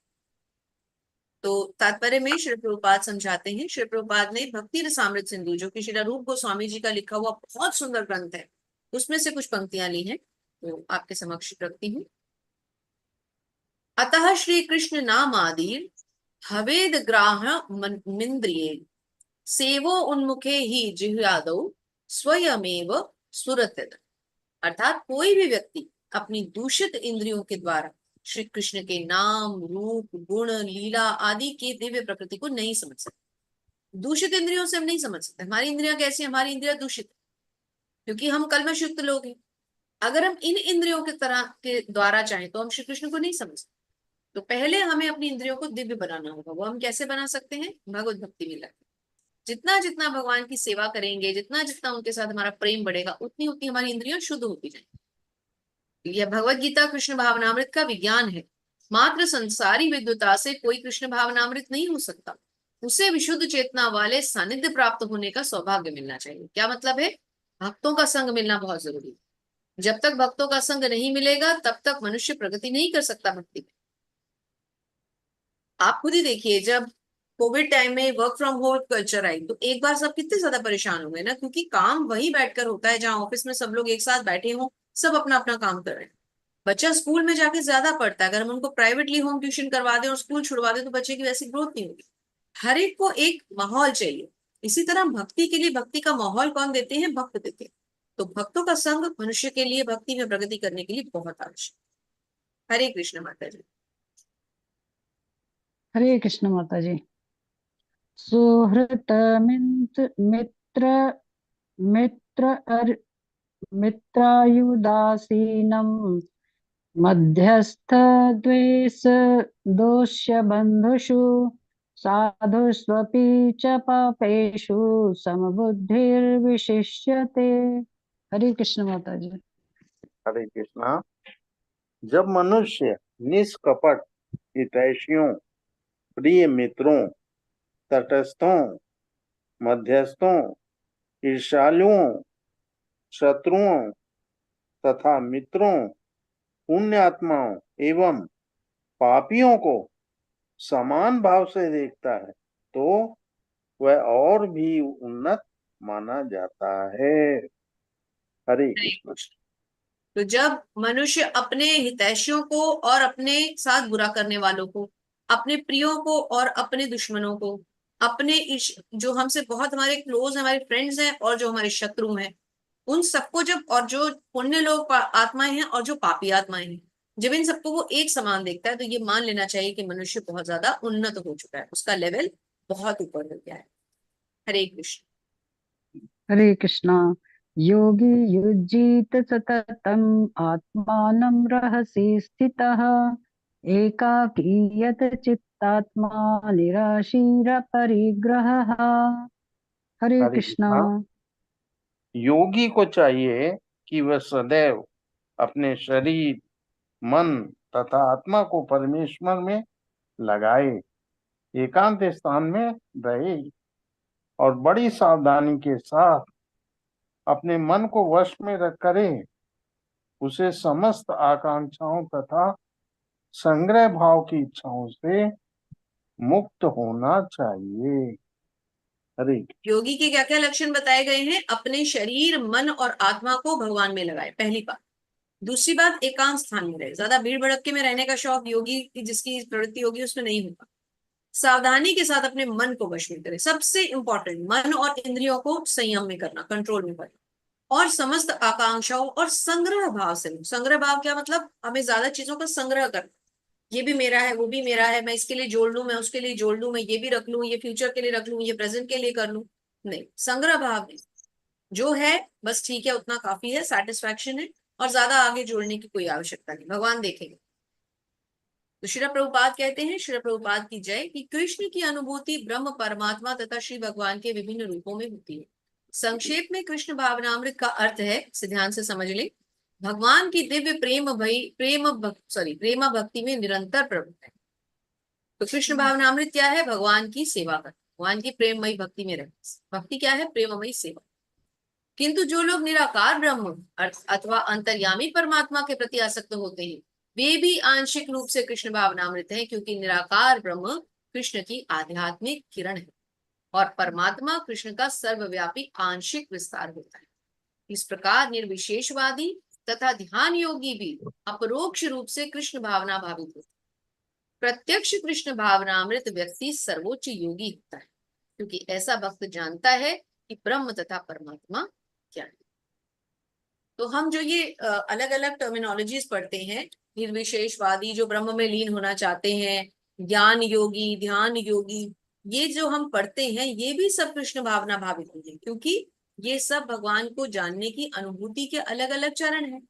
तो तात्पर्य में श्री प्रभुपाद समझाते हैं, श्री प्रभुपाद ने भक्ति रसामृत सिंधु, जो कि श्री रूप गोस्वामी जी का लिखा हुआ बहुत सुंदर ग्रंथ है, उसमें से कुछ पंक्तियां ली हैं, तो आपके समक्ष रखती हूँ। अतः श्री कृष्ण नाम आदि हवेद ग्राह मिंद्रिये सेवो उन्मुखे ही जिह्वादौ स्वयमेव सुरतत। अर्थात कोई भी व्यक्ति अपनी दूषित इंद्रियों के द्वारा श्री कृष्ण के नाम रूप गुण लीला आदि के दिव्य प्रकृति को नहीं समझ सकते। दूषित इंद्रियों से हम नहीं समझ सकते। हमारी इंद्रियां कैसी, हमारी इंद्रियां दूषित, क्योंकि हम कलमश युक्त लोग हैं। अगर हम इन इंद्रियों के तरह के द्वारा चाहें तो हम श्री कृष्ण को नहीं समझ सकते। तो पहले हमें अपनी इंद्रियों को दिव्य बनाना होगा। वो हम कैसे बना सकते हैं? भगवत भक्ति में लगे। जितना जितना भगवान की सेवा करेंगे, जितना जितना उनके साथ हमारा प्रेम बढ़ेगा, उतनी उतनी हमारी इंद्रियां शुद्ध होती जाएंगी। यह भगवत गीता कृष्ण भावनामृत का विज्ञान है। मात्र संसारी विद्वता से कोई कृष्ण भावनामृत नहीं हो सकता। उसे विशुद्ध चेतना वाले सानिध्य प्राप्त होने का सौभाग्य मिलना चाहिए। क्या मतलब है? भक्तों का संग मिलना बहुत जरूरी है। जब तक भक्तों का संग नहीं मिलेगा तब तक मनुष्य प्रगति नहीं कर सकता भक्ति में। आप खुद ही देखिए, जब कोविड टाइम में work from home culture I तो एक बार सब कितने ज्यादा परेशान हो गए ना, क्योंकि काम वही बैठकर होता है जहां ऑफिस में सब लोग एक साथ बैठे हों, सब अपना अपना काम कर रहे हैं। बच्चा स्कूल में जाके ज्यादा पढ़ता है। अगर हम उनको प्राइवेटली होम ट्यूशन करवा दें और स्कूल छुड़वा दें तो बच्चे की वैसी ग्रोथ नहीं होगी। हर एक को एक माहौल चाहिए। इसी तरह भक्ति के लिए भक्ति का माहौल कौन देते हैं? भक्त देते हैं। तो भक्तों का संग मनुष्य के लिए भक्ति में प्रगति करने के लिए बहुत आवश्यक। हरे कृष्ण माता जी। हरे कृष्ण माता जी। सुहृत मित्र मित्र अर मित्रायुदासीनं मध्यस्थ द्वेष दोष्य बंधुषु साधुष्वपि च पापेषु समबुद्धिर्विशिष्यते। हरे कृष्ण माता जी। हरे कृष्णा। जब मनुष्य निष्कपट हितैषियों, प्रिय मित्रों, तटस्थों, मध्यस्थों, ईर्ष्यालुओं, शत्रुओं तथा मित्रों, पुण्यात्माओं एवं पापियों को समान भाव से देखता है तो वह और भी उन्नत माना जाता है। हरे हरे कृष्ण। कृष्ण। तो जब मनुष्य अपने हितैषियों को और अपने साथ बुरा करने वालों को, अपने प्रियों को और अपने दुश्मनों को, अपने जो हमसे बहुत हमारे क्लोज हमारे फ्रेंड्स हैं और जो हमारे शत्रु हैं, उन सबको जब, और जो पुण्य लोग आत्माएं हैं और जो पापी आत्माएं हैं, जब इन सबको वो एक समान देखता है तो ये मान लेना चाहिए कि मनुष्य बहुत ज्यादा उन्नत हो चुका है, उसका लेवल बहुत ऊपर हो गया है। हरे कृष्ण। हरे कृष्णा। योगी युज्येत सततम् आत्मानं रहसि स्थितः एकाकीयत चित्तात्मा निराशीर परिग्रहः। हरे हरे कृष्णा। कृष्णा। योगी को चाहिए कि वह सदैव अपने शरीर, मन तथा आत्मा को परमेश्वर में लगाए, एकांत स्थान में रहे और बड़ी सावधानी के साथ अपने मन को वश में रख करे। उसे समस्त आकांक्षाओं तथा संग्रह भाव की इच्छाओं से मुक्त होना चाहिए। हरे। योगी के क्या क्या लक्षण बताए गए हैं? अपने शरीर, मन और आत्मा को भगवान में लगाए, पहली बात। दूसरी बात, एकांत स्थान में रहे। ज्यादा भीड़ भड़के में रहने का शौक योगी की जिसकी प्रवृत्ति होगी उसमें नहीं होगा। सावधानी के साथ अपने मन को वश में करे, सबसे इंपॉर्टेंट, मन और इंद्रियों को संयम में करना, कंट्रोल में करना। और समस्त आकांक्षाओं और संग्रह भाव से, संग्रह भाव क्या मतलब? हमें ज्यादा चीजों का संग्रह करना, ये भी मेरा है, वो भी मेरा है, मैं इसके लिए जोड़ लूं, मैं उसके लिए जोड़ लूं, मैं ये भी रख लूं, ये फ्यूचर के लिए रख लूं, ये प्रेजेंट के लिए कर लूं। नहीं, संग्रह भाव नहीं। जो है बस ठीक है, उतना काफी है, सेटिस्फैक्शन है, और ज्यादा आगे जोड़ने की कोई आवश्यकता नहीं, भगवान देखेंगे। तो श्रील प्रभुपाद कहते हैं, श्रील प्रभुपाद की जय, कि कृष्ण की अनुभूति ब्रह्म परमात्मा तथा श्री भगवान के विभिन्न रूपों में होती है। संक्षेप में कृष्ण भावनामृत का अर्थ है, इसे ध्यान से समझ ले, भगवान की दिव्य प्रेम भक्ति में निरंतर प्रवृत्त है। तो कृष्ण भावनामृत क्या है? भगवान की सेवा कर, भगवान की प्रेममयी भक्ति में रहना। भक्ति क्या है? प्रेममयी सेवा। किंतु जो लोग निराकार ब्रह्म अथवा अंतर्यामी परमात्मा के प्रति आसक्त होते हैं, वे भी आंशिक रूप से कृष्ण भावनामृत हैं, क्योंकि निराकार ब्रह्म कृष्ण की आध्यात्मिक किरण है और परमात्मा कृष्ण का सर्वव्यापी आंशिक विस्तार होता है। इस प्रकार निर्विशेषवादी तथा ध्यान योगी भी अपरोक्ष रूप से कृष्ण भावना भावित होते हैं। प्रत्यक्ष कृष्ण भावनामृत व्यक्ति सर्वोच्च योगी होता है, क्योंकि ऐसा भक्त जानता है कि ब्रह्म तथा परमात्मा क्या है। तो हम जो ये अलग अलग टर्मिनोलॉजीज पढ़ते हैं, निर्विशेषवादी जो ब्रह्म में लीन होना चाहते हैं, ज्ञान योगी, ध्यान योगी, ये जो हम पढ़ते हैं ये भी सब कृष्ण भावना भावित होंगे, क्योंकि ये सब भगवान को जानने की अनुभूति के अलग अलग चरण हैं,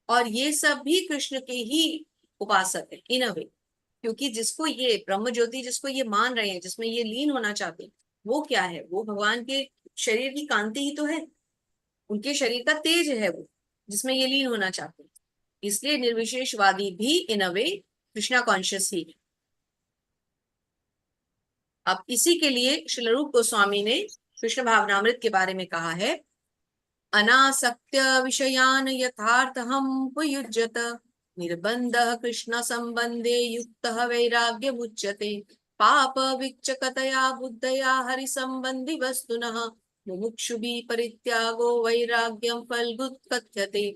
और ये सब भी कृष्ण के ही उपासक है इन अ वे। क्योंकि जिसको ये ब्रह्म ज्योति, जिसको ये मान रहे हैं, जिसमें ये लीन होना चाहते हैं, वो क्या है? वो भगवान के शरीर की कांति ही तो है, उनके शरीर का तेज है वो, जिसमें ये लीन होना चाहते हैं। इसलिए निर्विशेषवादी भी इन अ वे कृष्णा कॉन्शियस ही है। अब इसी के लिए श्रील रूप गोस्वामी ने कृष्ण भावनामृत के बारे में कहा है, अनासक्त्य विषयान यथार्थ हम उपयुज्यत निर्बंध कृष्ण संबंधे युक्त वैराग्य मुच्यते पाप विच्चकतया बुद्धया हरि संबंधी वस्तुनः मुमुक्षुभि परित्यागो वैराग्यम फलभूत कथ्यते।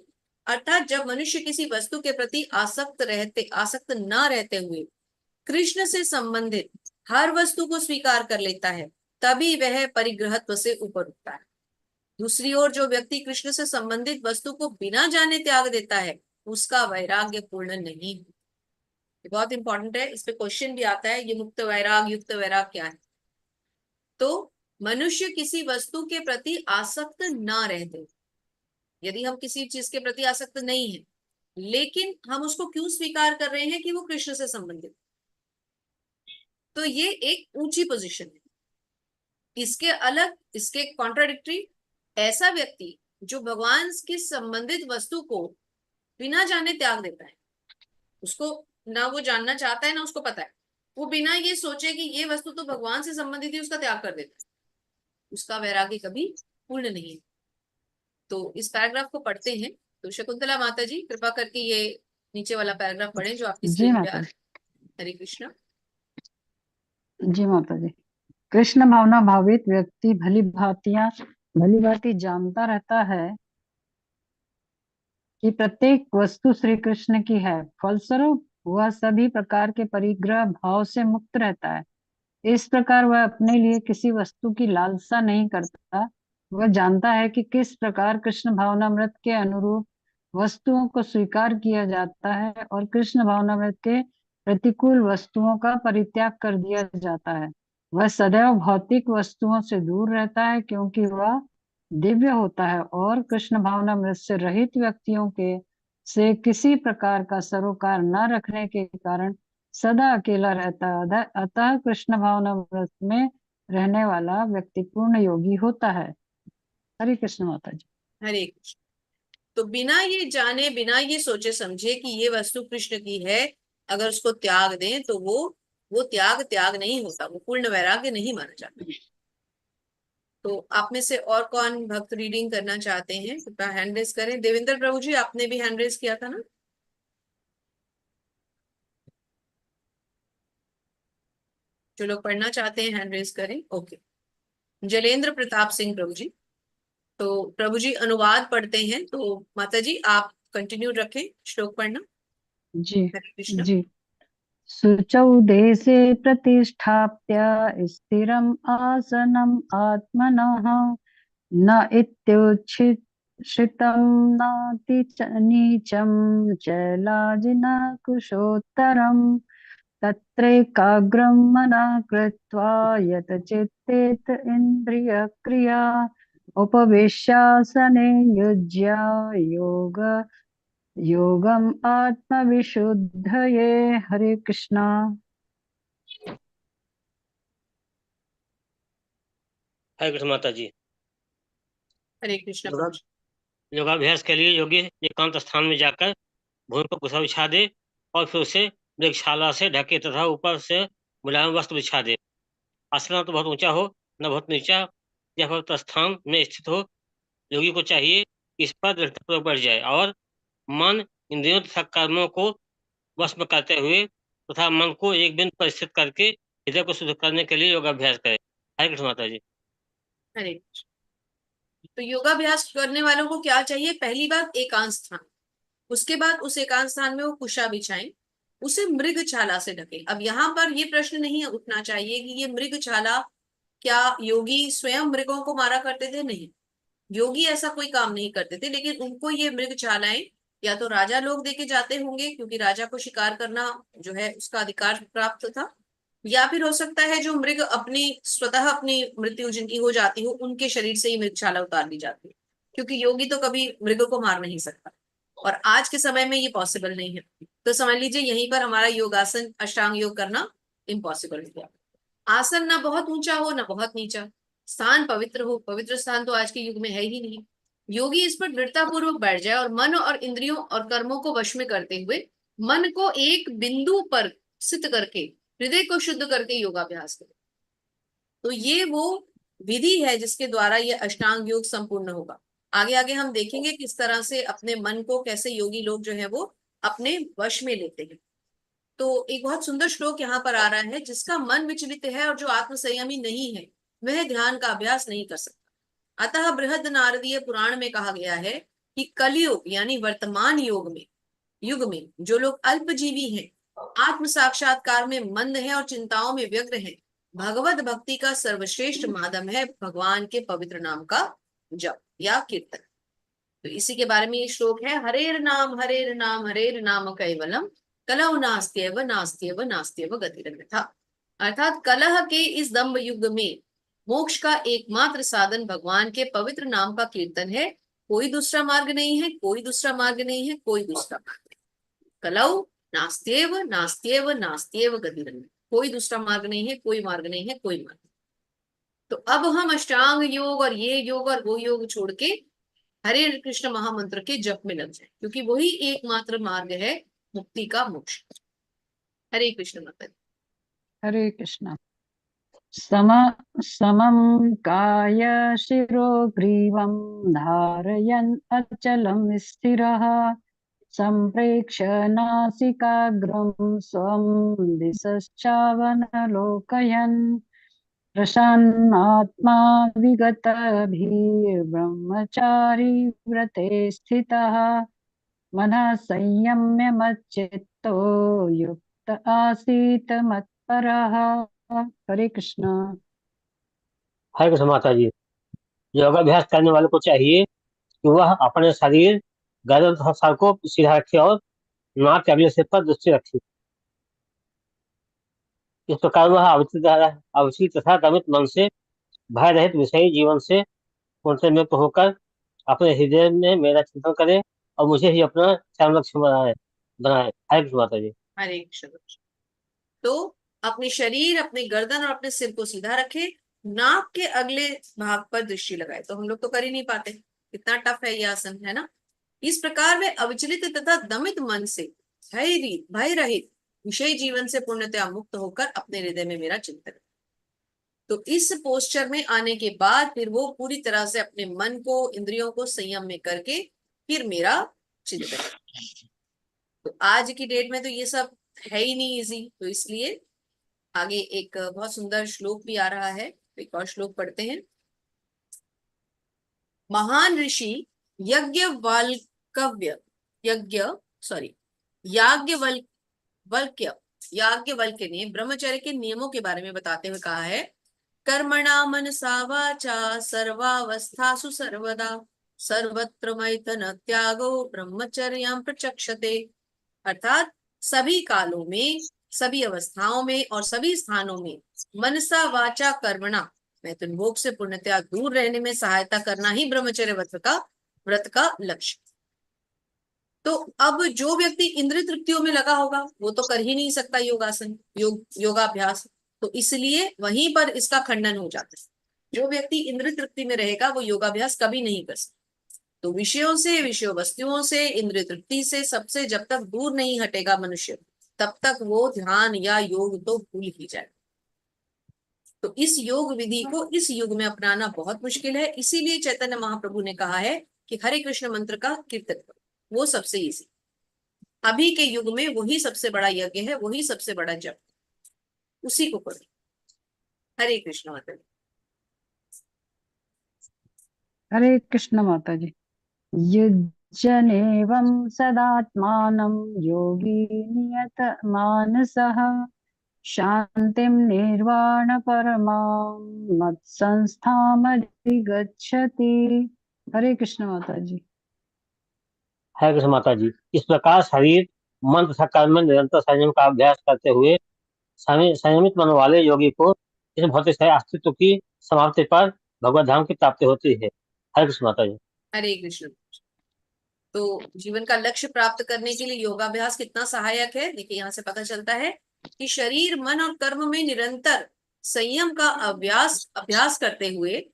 अर्थात जब मनुष्य किसी वस्तु के प्रति आसक्त न रहते हुए कृष्ण से संबंधित हर वस्तु को स्वीकार कर लेता है, तभी वह परिग्रहत्व से ऊपर उठता है। दूसरी ओर जो व्यक्ति कृष्ण से संबंधित वस्तु को बिना जाने त्याग देता है, उसका वैराग्य पूर्ण नहीं। ये बहुत इंपॉर्टेंट है, इस पे क्वेश्चन भी आता है, ये मुक्त वैराग, युक्त वैराग क्या है? तो मनुष्य किसी वस्तु के प्रति आसक्त ना रहते, यदि हम किसी चीज के प्रति आसक्त नहीं है, लेकिन हम उसको क्यों स्वीकार कर रहे हैं कि वो कृष्ण से संबंधित, तो ये एक ऊंची पोजीशन है। इसके अलग, इसके कॉन्ट्राडिक्टरी, ऐसा व्यक्ति जो भगवान के संबंधित वस्तु को बिना जाने त्याग देता है, उसको ना वो जानना चाहता है ना उसको पता है, वो बिना ये सोचे कि ये वस्तु तो भगवान से संबंधित है, उसका त्याग कर देता है, उसका वैराग्य कभी पूर्ण नहीं है। तो इस पैराग्राफ को पढ़ते हैं। तो शकुंतला माता जी कृपा करके ये नीचे वाला पैराग्राफ पढ़ें जो आपकी जी स्क्रीन पे आ माता रहा है। हरे कृष्ण। जी। जी माता जी। कृष्ण भावना भावित व्यक्ति भली भांति जानता रहता है कि प्रत्येक वस्तु श्री कृष्ण की है, फलस्वरूप वह सभी प्रकार के परिग्रह भाव से मुक्त रहता है। इस प्रकार वह अपने लिए किसी वस्तु की लालसा नहीं करता। वह जानता है कि किस प्रकार कृष्ण भावनामृत के अनुरूप वस्तुओं को स्वीकार किया जाता है और कृष्ण भावनामृत के प्रतिकूल वस्तुओं का परित्याग कर दिया जाता है। वह सदैव भौतिक वस्तुओं से दूर रहता है, क्योंकि वह दिव्य होता है और कृष्ण भावना मृत से रहित व्यक्तियों के से किसी प्रकार का सरोकार न रखने के कारण सदा अकेला रहता है। अतः कृष्ण भावना मृत में रहने वाला व्यक्ति पूर्ण योगी होता है। हरे कृष्ण माता जी। हरे कृष्ण। तो बिना ये जाने, बिना ये सोचे समझे कि ये वस्तु कृष्ण की है, अगर उसको त्याग दें तो वो त्याग त्याग नहीं होता, वो पूर्ण वैराग्य नहीं माना जाता। तो आप में से और कौन भक्त रीडिंग करना चाहते हैं, कृपया हैंड रेज करें। देवेंद्र प्रभु जी, आपने भी हैंड रेज किया था ना? जो लोग पढ़ना चाहते हैं हैंड रेज करें। ओके। जलेंद्र प्रताप सिंह प्रभु जी, तो प्रभु जी अनुवाद पढ़ते हैं, तो माता जी आप कंटिन्यू रखें श्लोक पढ़ना। जी हरे कृष्ण। जी। शुचौ देशे प्रतिष्ठाप्य स्थिरम् आसनम् आत्मनः न इत्युच्छ्रितं नाति नीचं चैलाजिन कुशोत्तरम् तत्रैकाग्रं मनः कृत्वा यत चित्तेत इन्द्रियक्रिया उपवेश्यासने युज्य योग योगम आत्मविशुद्धये। हरे कृष्णा। हरे कृष्ण माता जी। हरे कृष्ण योगा प्रभु जी। योगाभ्यास के लिए योगी एकांत स्थान में जाकर भूमि पर कुशा बिछा दे और फिर उसे मृगशाला से ढके तथा ऊपर से मुलायम वस्त्र बिछा दे। आसन न तो बहुत ऊंचा हो न बहुत नीचा, यह पवित्र स्थान में स्थित हो। योगी को चाहिए कि इस पर दृढ़तापूर्वक बैठ जाए और मन, इंद्रियों तथा कर्मों को वश में करते हुए तथा मन को एक बिंदु पर स्थित करके हृदय को शुद्ध करने के लिए योगाभ्यास करे। हरे कृष्ण माता जी। हरे कृष्ण। तो योगाभ्यास करने वालों को क्या चाहिए? पहली बात एकांत स्थान, उसके बाद उस एकांत स्थान में वो कुशा बिछाएं, उसे मृगछाला से ढके। अब यहाँ पर ये प्रश्न नहीं उठना चाहिए कि ये मृगछाला, क्या योगी स्वयं मृगों को मारा करते थे? नहीं, योगी ऐसा कोई काम नहीं करते थे, लेकिन उनको ये मृगशालाएं या तो राजा लोग देके जाते होंगे, क्योंकि राजा को शिकार करना जो है उसका अधिकार प्राप्त था, या फिर हो सकता है जो मृग अपनी स्वतः अपनी मृत्यु जिनकी हो जाती हो, उनके शरीर से ही मृगशाला उतार दी जाती है, क्योंकि योगी तो कभी मृग को मार नहीं सकता और आज के समय में ये पॉसिबल नहीं है। तो समझ लीजिए यहीं पर हमारा योगासन, अष्टांग योग करना इम्पॉसिबल हो गया। आसन ना बहुत ऊंचा हो ना बहुत नीचा, स्थान पवित्र हो। पवित्र स्थान तो आज के युग में है ही नहीं। योगी इस पर दृढ़ता पूर्वक बैठ जाए और मन और इंद्रियों और कर्मों को वश में करते हुए मन को एक बिंदु पर स्थित करके हृदय को शुद्ध करके योगाभ्यास करे। तो ये वो विधि है जिसके द्वारा ये अष्टांग योग संपूर्ण होगा। आगे आगे हम देखेंगे किस तरह से अपने मन को कैसे योगी लोग जो है वो अपने वश में लेते हैं। तो एक बहुत सुंदर श्लोक यहाँ पर आ रहा है, जिसका मन विचलित है और जो आत्म संयमी नहीं है वह ध्यान का अभ्यास नहीं कर सकता। अतः बृहद नारदीय पुराण में कहा गया है कि कलयुग यानी वर्तमान युग में जो लोग अल्पजीवी हैं, आत्म साक्षात्कार में मंद है और चिंताओं में व्यग्र है, भगवत भक्ति का सर्वश्रेष्ठ माध्यम है भगवान के पवित्र नाम का जप या कीर्तन। तो इसी के बारे में ये श्लोक है, हरेर नाम हरेर नाम कैवलम कलह नास्त्यव नास्त्यव नास्त्यव गतिरन्यथा। अर्थात कलह के इस दंभ युग में मोक्ष का एकमात्र साधन भगवान के पवित्र नाम का कीर्तन है। कोई दूसरा मार्ग नहीं है, कोई दूसरा मार्ग नहीं है, कोई दूसरा मार्ग नहीं। कलौ नास्त्येव नास्त्येव नास्त्येव गतिरन्यथा, कोई दूसरा मार्ग नहीं है, कोई मार्ग नहीं है, कोई मार्ग। तो अब हम अष्टांग योग और ये योग और वो योग छोड़ के हरे कृष्ण महामंत्र के जप में लग जाए, क्योंकि वही एकमात्र मार्ग है मुक्ति का, मोक्ष। हरे कृष्ण माता जी। हरे कृष्णा। सम समं काय शिरो ग्रीवं धारयन् अचलं स्थिरः सम्प्रेक्ष्य नासिकाग्रं स्वं दिशश्चावलोकयन् प्रसन्नात्मा विगतभिर्ब्रह्मचारी व्रते स्थितः मनः संयम्य मच्चित्तो युक्त आसीत मत्परः। हरे कृष्णा। हरे कृष्ण माता जी। योगाभ्यास करने वाले को चाहिए कि वह अपने शरीर, गर्दन तथा सर को सीधा रखे और नाक के अगले सिर पर दृष्टि रखे। इस प्रकार वह अवचलित तथा दमित मन से, भय रहित विषयी जीवन से पूर्णतः मुक्त होकर अपने हृदय में मेरा चिंतन करे और मुझे ही अपना चरम लक्ष्य बनाए बनाए। हरे कृष्ण माता जी। हरे कृष्ण। तो अपने शरीर, अपने गर्दन और अपने सिर को सीधा रखे, नाक के अगले भाग पर दृष्टि लगाए। तो हम लोग तो कर ही नहीं पाते, कितना टफ है ये आसन, है ना। इस प्रकार वे अविचलित तथा दमित मन से भय रहित विषय जीवन से पूर्णतया मुक्त होकर अपने हृदय में मेरा चिंतन। तो इस पोस्चर में आने के बाद फिर वो पूरी तरह से अपने मन को, इंद्रियों को संयम में करके फिर मेरा चिंतन। तो आज की डेट में तो ये सब है ही नहीं इजी, तो इसलिए आगे एक बहुत सुंदर श्लोक भी आ रहा है, एक और श्लोक पढ़ते हैं। महान ऋषि याज्ञवल्क्य याज्ञवल्क्य ने ब्रह्मचर्य के नियमों के बारे में बताते हुए कहा है, कर्मणा मनसा वाचा सर्वावस्थासु सर्वदा सर्वत्र मैथुन त्यागो ब्रह्मचर्यं प्रचक्षते। अर्थात सभी कालों में, सभी अवस्थाओं में और सभी स्थानों में मनसा वाचा कर्मणा मैथुन भोग से पूर्णतया दूर रहने में सहायता करना ही ब्रह्मचर्य व्रत का लक्ष्य। तो अब जो व्यक्ति इंद्रिय तृप्तियों में लगा होगा वो तो कर ही नहीं सकता योगासन, योगाभ्यास, तो इसलिए वहीं पर इसका खंडन हो जाता है। जो व्यक्ति इंद्रिय तृप्ति में रहेगा वो योगाभ्यास कभी नहीं कर सकता। तो विषयों से, विषय वस्तुओं से, इंद्रिय तृप्ति से, सबसे जब तक दूर नहीं हटेगा मनुष्य, तब तक वो ध्यान या योग तो भूल ही जाए। तो इस योग विधि को इस युग में अपनाना बहुत मुश्किल है। इसीलिए चैतन्य महाप्रभु ने कहा है कि हरे कृष्ण मंत्र का कीर्तन करो, वो सबसे इजी। अभी के युग में वही सबसे बड़ा यज्ञ है, वही सबसे बड़ा जप, उसी को करो। हरे कृष्ण माता जी। हरे कृष्ण माता जी। युज्यनेवं सदात्मानं योगी नियत मानसः शांतिं निर्वाण परमां मत्संस्थामधिगच्छति। हरे कृष्ण माता जी। हरे कृष्ण माता जी। इस प्रकार शरीर, मन तथा कर्म में निरंतर संयम का अभ्यास करते हुए संयमित मन वाले योगी को इस भौतिक शरीर अस्तित्व की समाप्ति पर भगवत धाम की प्राप्ति होती है। हरे कृष्ण माता जी। हरे कृष्ण। तो जीवन का लक्ष्य प्राप्त करने के लिए योगाभ्यास कितना सहायक है, देखिए यहाँ से पता चलता है कि शरीर, मन और कर्म में निरंतर संयम का अभ्यास करते हुए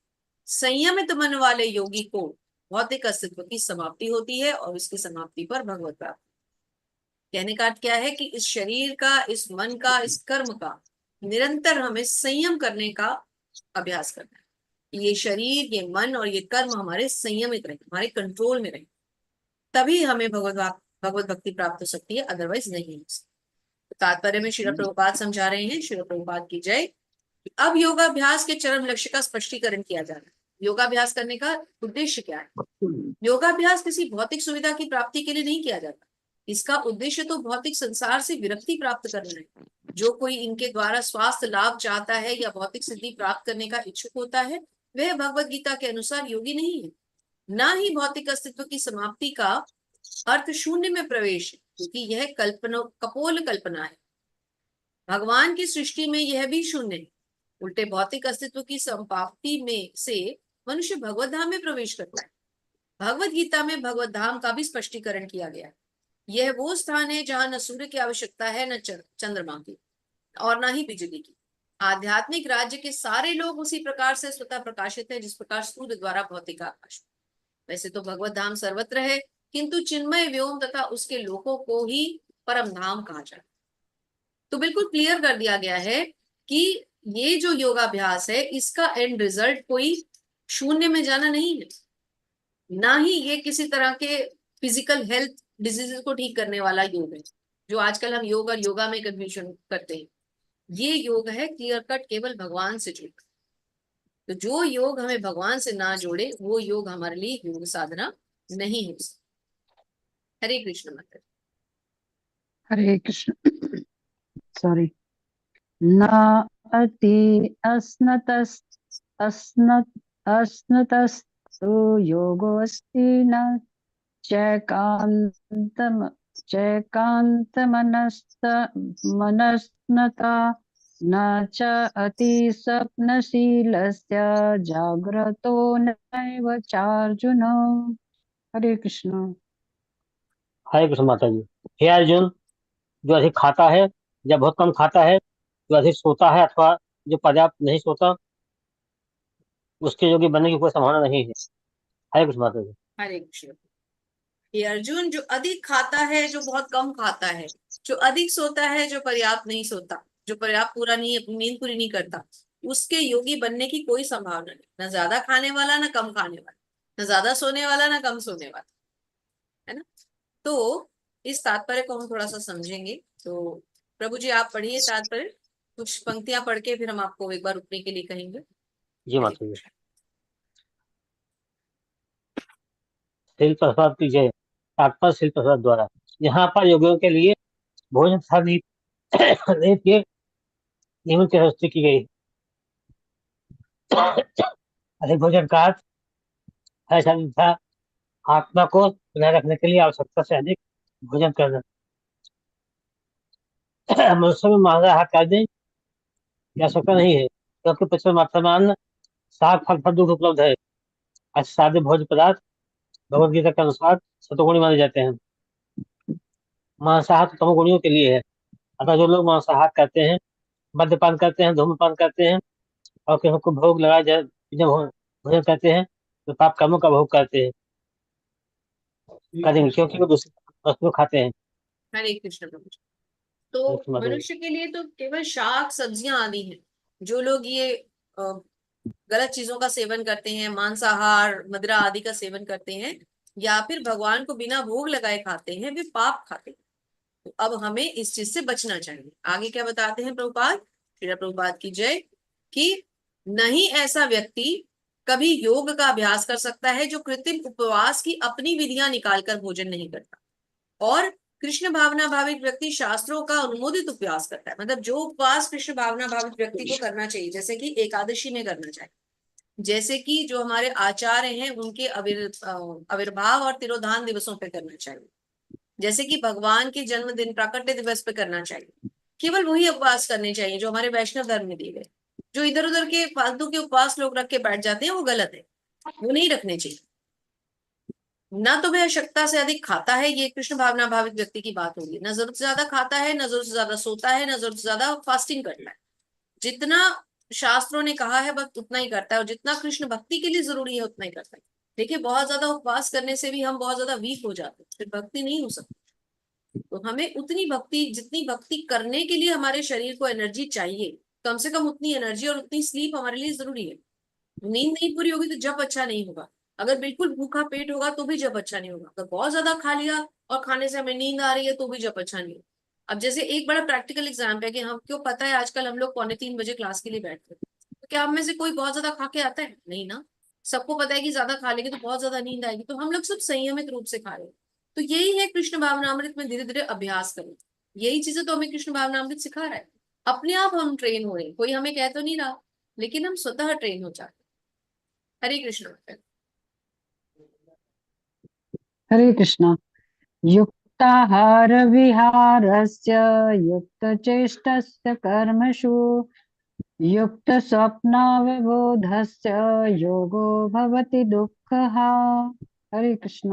संयमित मन वाले योगी को भौतिक अस्तित्व की समाप्ति होती है और इसकी समाप्ति पर भगवत प्राप्ति। कहने का अर्थ क्या है कि इस शरीर का, इस मन का, इस कर्म का निरंतर हमें संयम करने का अभ्यास करना है। ये शरीर, ये मन और ये कर्म हमारे संयमित रहे, हमारे कंट्रोल में रहे, तभी हमें भगवत भक्ति प्राप्त हो सकती है, अदरवाइज नहीं हो सकती। तात्पर्य में श्रील प्रभुपाद समझा रहे हैं, श्रील प्रभुपाद की जय। अब योगाभ्यास के चरम लक्ष्य का स्पष्टीकरण किया जा रहा है। योगाभ्यास करने का उद्देश्य क्या है? योगाभ्यास किसी भौतिक सुविधा की प्राप्ति के लिए नहीं किया जाता। इसका उद्देश्य तो भौतिक संसार से विरक्ति प्राप्त करना है। जो कोई इनके द्वारा स्वास्थ्य लाभ चाहता है या भौतिक सिद्धि प्राप्त करने का इच्छुक होता है, वह भगवत गीता के अनुसार योगी नहीं है। न ही भौतिक अस्तित्व की समाप्ति का अर्थ शून्य में प्रवेश है, क्योंकि यह कपोल कल्पना है। भगवान की सृष्टि में यह भी शून्य है। उल्टे भौतिक अस्तित्व की समाप्ति में से मनुष्य भगवत धाम में प्रवेश करता है। भगवत गीता में भगवत धाम का भी स्पष्टीकरण किया गया है। यह वो स्थान है जहां न सूर्य की आवश्यकता है, न चंद्रमा की, और न ही बिजली की। आध्यात्मिक राज्य के सारे लोग उसी प्रकार से स्वतः प्रकाशित है जिस प्रकार सूर्य द्वारा भौतिक आकाश। वैसे तो भगवत धाम सर्वत्र है, किंतु चिन्मय व्योम तथा उसके लोकों को ही परम धाम कहा जाता है। तो बिल्कुल क्लियर कर दिया गया है कि ये जो योगाभ्यास है, इसका एंड रिजल्ट कोई शून्य में जाना नहीं है, ना ही ये किसी तरह के फिजिकल हेल्थ डिजीजेस को ठीक करने वाला योग है, जो आजकल हम योग और योगा में कंफ्यूजन करते हैं। ये योग है क्लियर कट, केवल भगवान से जुड़ा। तो जो योग हमें भगवान से ना जोड़े, वो योग हमारे लिए योग साधना नहीं हो सकती। हरे कृष्ण माता। हरे कृष्ण। सॉरी। न अति अस्नतस् अस्नत अस्नतस्तु योगोऽस्ति न चैकान्तमनस्त मनस्नता न च अतिस्वप्नशीलस्य जाग्रतो नैव चार्जुन। हरे कृष्ण। हरे कृष्ण माता जी। हे अर्जुन, जो अधिक खाता है या बहुत कम खाता है, जो अधिक सोता है अथवा जो पर्याप्त नहीं सोता, उसके योगी बनने की कोई संभावना नहीं है। हरे कृष्ण माता जी। हरे कृष्ण। ये अर्जुन, जो अधिक खाता है, जो बहुत कम खाता है, जो अधिक सोता है, जो पर्याप्त नहीं सोता, जो पर्याप्त पूरा नहीं, अपनी नींद पूरी नहीं करता, उसके योगी बनने की कोई संभावना नहीं। न ज्यादा खाने वाला, न कम खाने वाला, न ज्यादा सोने वाला, न कम सोने वाला, है ना। तो इस तात्पर्य को हम थोड़ा सा समझेंगे। तो प्रभु जी आप पढ़िए तात्पर्य, कुछ पंक्तियां पढ़ के फिर हम आपको एक बार रुकने के लिए कहेंगे। जी हरे माता जी। कृष्ण। शिल प्रसाद की जय। तात्पर्य शिल प्रसाद द्वारा यहाँ पर योगियों के लिए भोजन तथा नींद नींद की नियमित व्यवस्था की गई है। अधिक भोजन का अर्थ है शरीर तथा आत्मा को बनाए रखने के लिए आवश्यकता से अधिक भोजन करना। मनुष्य में मांसाहार करने की आवश्यकता नहीं है, क्योंकि प्रचुर मात्रा में अन्न, साग, फल, फल, दूध उपलब्ध है। ऐसे सादे भोज्य पदार्थ भगवद गीता के अनुसार सतोगुणी माने जाते हैं। मांसाहार तो तमोगुणियों के लिए है। अतः जो लोग मांसाहार करते हैं, मद्यपान करते हैं, धूम्रपान करते हैं और किसी को भोग लगाए जब भोजन करते हैं, तो पाप कर्मों का भोग करते हैं करेंगे, क्योंकि वो दूसरी वस्तु खाते हैं। हरे कृष्ण प्रभु जी। तो माता जी। मनुष्य के लिए तो केवल शाक सब्जियां आदि हैं। जो लोग ये गलत चीजों का सेवन करते हैं, मांसाहार मदिरा आदि का सेवन करते हैं, या फिर भगवान को बिना भोग लगाए खाते हैं, वे पाप खाते हैं। तो अब हमें इस चीज से बचना चाहिए। आगे क्या बताते हैं प्रभुपाद, श्रील प्रभुपाद की जय, कि नहीं ऐसा व्यक्ति कभी योग का अभ्यास कर सकता है जो कृत्रिम उपवास की अपनी विधियां निकालकर भोजन नहीं करता। और कृष्ण भावना भावित व्यक्ति शास्त्रों का अनुमोदित उपवास करता है। मतलब जो उपवास कृष्ण भावना भावित व्यक्ति को करना चाहिए, जैसे कि एकादशी में करना चाहिए, जैसे कि जो हमारे आचार्य हैं उनके आविर्भाव और तिरोधान दिवसों पे करना चाहिए, जैसे कि भगवान के जन्मदिन प्राकट्य दिवस पे करना चाहिए। केवल वही उपवास करने चाहिए जो हमारे वैष्णव धर्म में दिए गए। जो इधर उधर के फालतू के उपवास लोग रख के बैठ जाते हैं, वो गलत है, वो नहीं रखने चाहिए। ना तो वह आवश्यकता से अधिक खाता है, ये कृष्ण भावना भावित व्यक्ति की बात होगी। न जरूरत से ज्यादा खाता है, न जरूरत से ज्यादा सोता है, न जरूरत से ज्यादा फास्टिंग करता है। जितना शास्त्रों ने कहा है बस उतना ही करता है, और जितना कृष्ण भक्ति के लिए जरूरी है उतना ही करता है। देखिए, बहुत ज्यादा उपवास करने से भी हम बहुत ज्यादा वीक हो जाते हैं, फिर भक्ति नहीं हो सकती। तो हमें उतनी भक्ति, जितनी भक्ति करने के लिए हमारे शरीर को एनर्जी चाहिए, कम से कम उतनी एनर्जी और उतनी स्लीप हमारे लिए जरूरी है। नींद नहीं पूरी होगी तो जप अच्छा नहीं होगा। अगर बिल्कुल भूखा पेट होगा तो भी जप अच्छा नहीं होगा। अगर बहुत ज्यादा खा लिया और खाने से हमें नींद आ रही है तो भी जप अच्छा नहीं होगा। अब जैसे एक बड़ा प्रैक्टिकल एग्जाम्पल है कि हम क्यों, पता है आजकल हम लोग 2:45 बजे क्लास के लिए बैठते हैं, तो क्या हम में से कोई बहुत ज्यादा खा के आता है? नहीं ना। सबको पता है कि ज्यादा खा लेंगे तो बहुत ज्यादा नींद आएगी, तो हम लोग सब संयमित रूप से खा रहे हैं। तो यही है कृष्ण भावनामृत में धीरे धीरे अभ्यास करें। यही चीजें तो हमें कृष्ण भावनामृत सिखा रहा है। अपने आप हम ट्रेन हो रहे हैं, कोई हमें कह तो नहीं रहा, लेकिन हम स्वतः ट्रेन हो जाते हैं। हरे कृष्ण। हरे कृष्ण। युक्ताहार विहारस्य युक्तचेष्टस्य कर्मसु युक्त स्वप्नावबोधस्य योगो भवति दुःखः। हरे कृष्ण।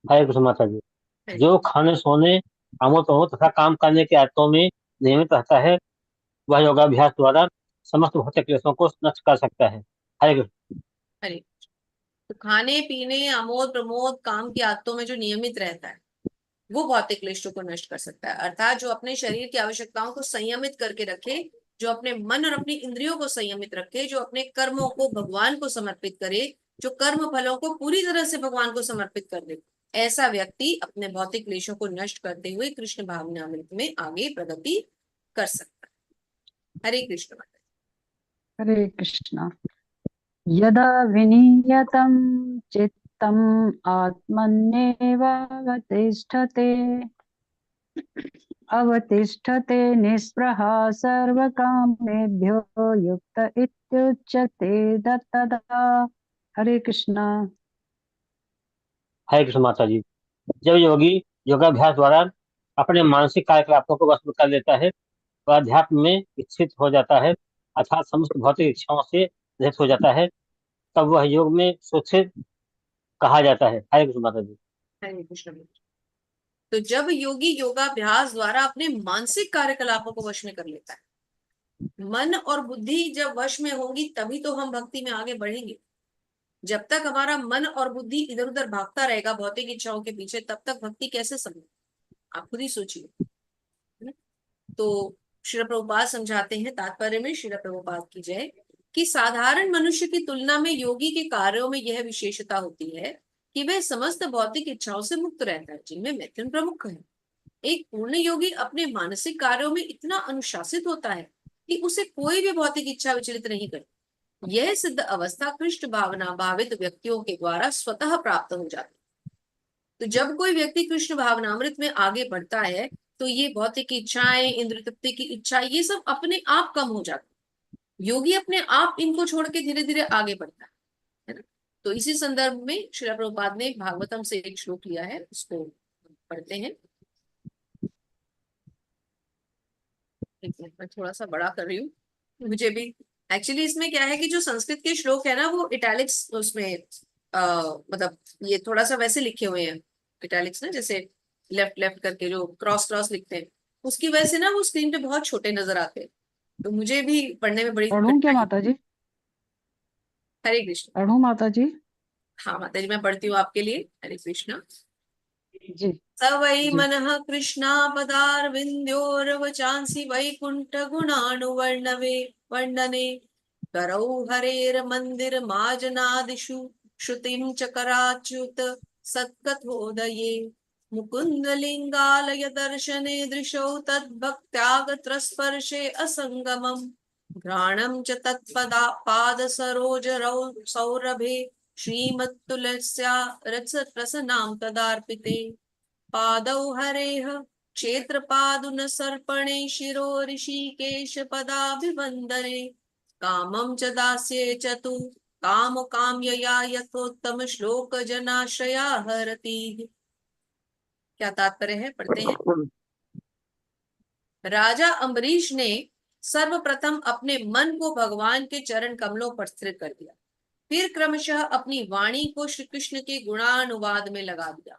हरे कृष्ण माता जी। जो खाने, सोने, आमोद प्रमोद तथा काम करने के आदतों में नियमित रहता है, वह योगाभ्यास द्वारा समस्त भौतिक क्लेशों को नष्ट कर सकता है। हरे कृष्ण। हरे। तो खाने पीने आमोद प्रमोद काम की आदतों में जो नियमित रहता है, वो भौतिक क्लेशों को नष्ट कर सकता है। अर्थात जो अपने शरीर की आवश्यकताओं को संयमित करके रखे, जो अपने मन और अपनी इंद्रियों को संयमित रखे, जो अपने कर्मों को भगवान को समर्पित करे, जो कर्म फलों को पूरी तरह से भगवान को समर्पित कर दे, ऐसा व्यक्ति अपने भौतिक क्लेशों को नष्ट करते हुए कृष्ण भावनामृत में आगे प्रगति कर सकता है। हरे कृष्ण। हरे कृष्ण। यदा विनियतं चित्तम् आत्मन्येव अवतिष्ठते निःस्पृहा सर्वकामेभ्यो युक्त इत्युच्यते तदा। हरे कृष्णा। हरे कृष्ण माता जी। जब योगी योगाभ्यास द्वारा अपने मानसिक कार्यकलापों को वश में कर लेता है, वह अध्यात्म में इच्छित हो जाता है, अर्थात समस्त भौतिक इच्छाओं से रहित हो जाता है, तब वह योग में सुस्थिर कहा जाता है। हरे कृष्ण माता जी। हरे कृष्ण। तो जब योगी योगाभ्यास द्वारा अपने मानसिक कार्यकलापों को वश में कर लेता है, मन और बुद्धि जब वश में होगी तभी तो हम भक्ति में आगे बढ़ेंगे। जब तक हमारा मन और बुद्धि इधर उधर भागता रहेगा भौतिक इच्छाओं के पीछे, तब तक भक्ति कैसे संभव? आप खुद ही सोचिए, है ना? तो श्रील प्रभुपाद समझाते हैं तात्पर्य में, श्रील प्रभुपाद की जय, कि साधारण मनुष्य की तुलना में योगी के कार्यों में यह विशेषता होती है कि वह समस्त भौतिक इच्छाओं से मुक्त रहता है, जिनमें मैथुन प्रमुख है। एक पूर्ण योगी अपने मानसिक कार्यों में इतना अनुशासित होता है कि उसे कोई भी भौतिक इच्छा विचलित नहीं करती। यह सिद्ध अवस्था कृष्ण भावना भावित व्यक्तियों के द्वारा स्वतः प्राप्त हो जाती है। तो जब कोई व्यक्ति कृष्ण भावनामृत में आगे बढ़ता है तो ये भौतिक इच्छाएं, इंद्रिय तृप्ति की इच्छा, ये सब अपने आप कम हो जाती है। योगी अपने आप इनको छोड़ के धीरे धीरे आगे बढ़ता है ना? तो इसी संदर्भ में श्रील प्रभुपाद ने भागवतम से एक श्लोक लिया है, उसको पढ़ते हैं। एक मिनट, मैं थोड़ा सा बड़ा कर रही हूँ, मुझे भी एक्चुअली इसमें क्या है कि जो संस्कृत के श्लोक है ना वो इटैलिक्स उसमें मतलब ये थोड़ा सा वैसे लिखे हुए हैं इटैलिक्स ना, जैसे लेफ्ट लेफ्ट करके जो क्रॉस क्रॉस लिखते हैं, उसकी वजह से ना वो स्क्रीन पे बहुत छोटे नजर आते हैं, तो मुझे भी पढ़ने में बड़ी पढ़ूं क्या कठिनाई। माता जी? हरे कृष्ण। पढ़ूं माता जी? हाँ माता जी, मैं पढ़ती हूँ आपके लिए। हरे कृष्ण। जी स वै जी। मनः कृष्णापदारविन्द्योर्वचांसि वैकुण्ठ गुणानुवर्णवे वर्णने करौ हरेर्मन्दिरमाजनादिषु श्रुतिं च कराच्युत सत्कथोदये मुकुन्दलिङ्गालय दर्शने दृशौ तद्भक्त्यागत्रस्पर्शे असङ्गमम् घ्राणं च तत्पदा पादसरोजरौ सौरभे श्रीमत्तुलस्या रसनां तदार्पिते पादौ हरेः क्षेत्रपादुन सर्पणे शिरो ऋषिकेश पदाभिवन्दने कामं च दास्ये च तु काम काम्यया यथोत्तम श्लोक जनाश्रया हरति। क्या तात्पर्य है, पढ़ते हैं। राजा अम्बरीश ने सर्वप्रथम अपने मन को भगवान के चरण कमलों पर स्थिर कर दिया, फिर क्रमशः अपनी वाणी को श्री कृष्ण के गुणानुवाद में लगा दिया।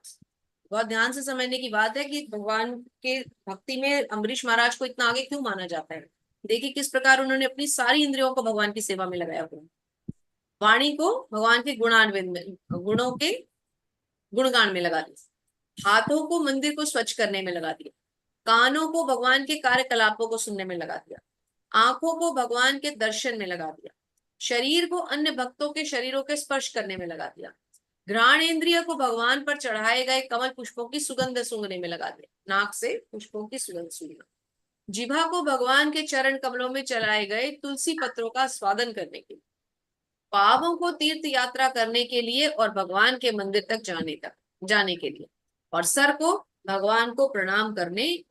बहुत ध्यान से समझने की बात है कि भगवान के भक्ति में अम्बरीश महाराज को इतना आगे क्यों माना जाता है। देखिए किस प्रकार उन्होंने अपनी सारी इंद्रियों को भगवान की सेवा में लगाया हुआ, वाणी को भगवान के गुणान्वित में, गुणों के गुणगान में लगा दिया, हाथों को मंदिर को स्वच्छ करने में लगा दिया, कानों को भगवान के कार्यकलापों को सुनने में लगा दिया, आंखों को भगवान के दर्शन में लगा दिया, शरीर को अन्य भक्तों के शरीरों के स्पर्श करने में लगा दिया, घ्राणेन्द्रिय को भगवान पर चढ़ाए गए कमल पुष्पों की सुगंध सूंघने में लगा दिया, नाक से पुष्पों की सुगंध सूंघना, जिभा को भगवान के चरण कमलों में चलाए गए तुलसी पत्रों का स्वादन करने के लिए, पावों को तीर्थ यात्रा करने के लिए और भगवान के मंदिर तक जाने के लिए, और सर को भगवान को प्रणाम करने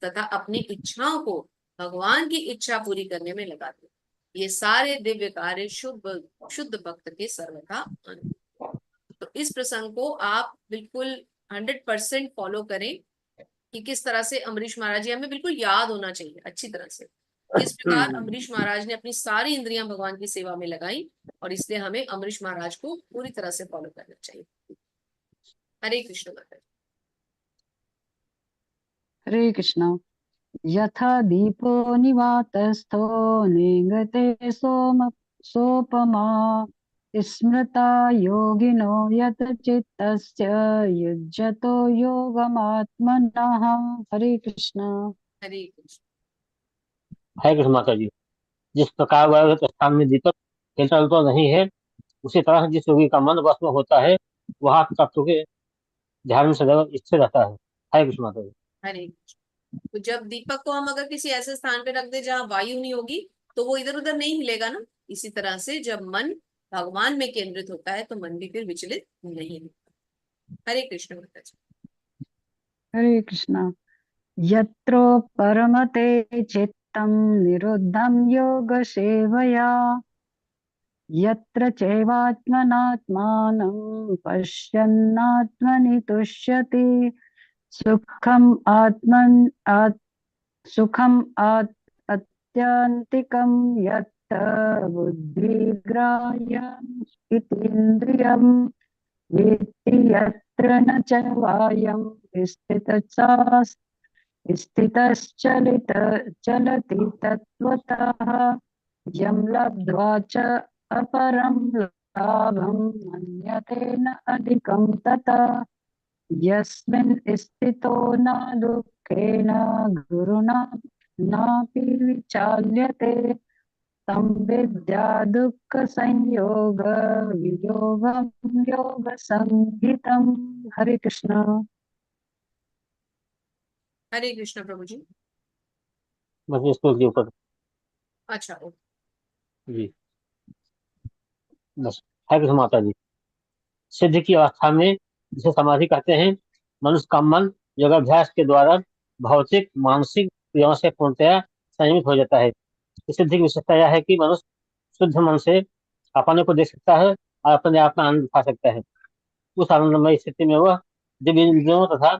तथा अपनी इच्छाओं को भगवान की इच्छा पूरी करने में लगा दिया। ये सारे दिव्य कार्य शुद्ध भक्त के सर्वथा अनुकूल। तो इस प्रसंग को आप बिल्कुल 100% फॉलो करें कि किस तरह से अम्बरीश महाराज जी, हमें बिल्कुल याद होना चाहिए अच्छी तरह से किस प्रकार अम्बरीश महाराज ने अपनी सारी इंद्रियां भगवान की सेवा में लगाई, और इसलिए हमें अम्बरीश महाराज को पूरी तरह से फॉलो करना चाहिए। हरे कृष्ण माता। हरे कृष्णा। यथा दीपो निवातस्थो निगते सोपमा स्मृता योगिनो यत चित्तस्य युज्यतो योगमात्मनः। हरे कृष्णा। हरे कृष्ण। हरे कृष्ण माता जी। जिस प्रकार वह स्थान में दीपक जलता तो नहीं है, उसी तरह जिस योगी का मन वश में होता है वह तत्व के ध्यान में सदैव स्थिर रहता है। हरे कृष्ण माता जी। हरे कृष्ण। तो जब दीपक को हम अगर किसी ऐसे स्थान पे रख दे जहाँ वायु नहीं होगी तो वो इधर उधर नहीं हिलेगा ना, इसी तरह से जब मन भगवान में केंद्रित होता है तो मन भी फिर विचलित नहीं होता। हरे कृष्ण माता जी। हरे कृष्णा। यत्रो परमते चित्तं निरुद्धं योग सेवया यत्र चैवात्मनात्मानं पश्यन्नात्मनि तुष्यति सुखम् आत्यान्तिकं यत् बुद्धिग्राह्यम् इतीन्द्रियम् वेत्ति यत्र न च वायं स्थितश्चलित चलति तत्त्वतः यं लब्ध्वा च अपरं लाभं मन्यते न अधिकं ततः यस्मिन् स्थितो न दुःखेन गुरुणा नापि विचाल्यते तं विद्या दुःख संयोग वियोगं योग संहितम। हरे कृष्ण। हरे कृष्ण प्रभु जी। बस इस के ऊपर अच्छा जी बस। हरे कृष्ण माता जी। सिद्ध की अवस्था में जिसे समाधि कहते हैं, मनुष्य का मन योगाभ्यास के द्वारा भौतिक मानसिक क्रियाओं से पूर्णतया संयमित हो जाता है। इस सिद्धि की विशेषता यह है कि मनुष्य शुद्ध मन से अपने को देख सकता है और अपने आप में आनंद उठा सकता है। उस आनंदमय स्थिति में वह दिव्य इंद्रियों तथा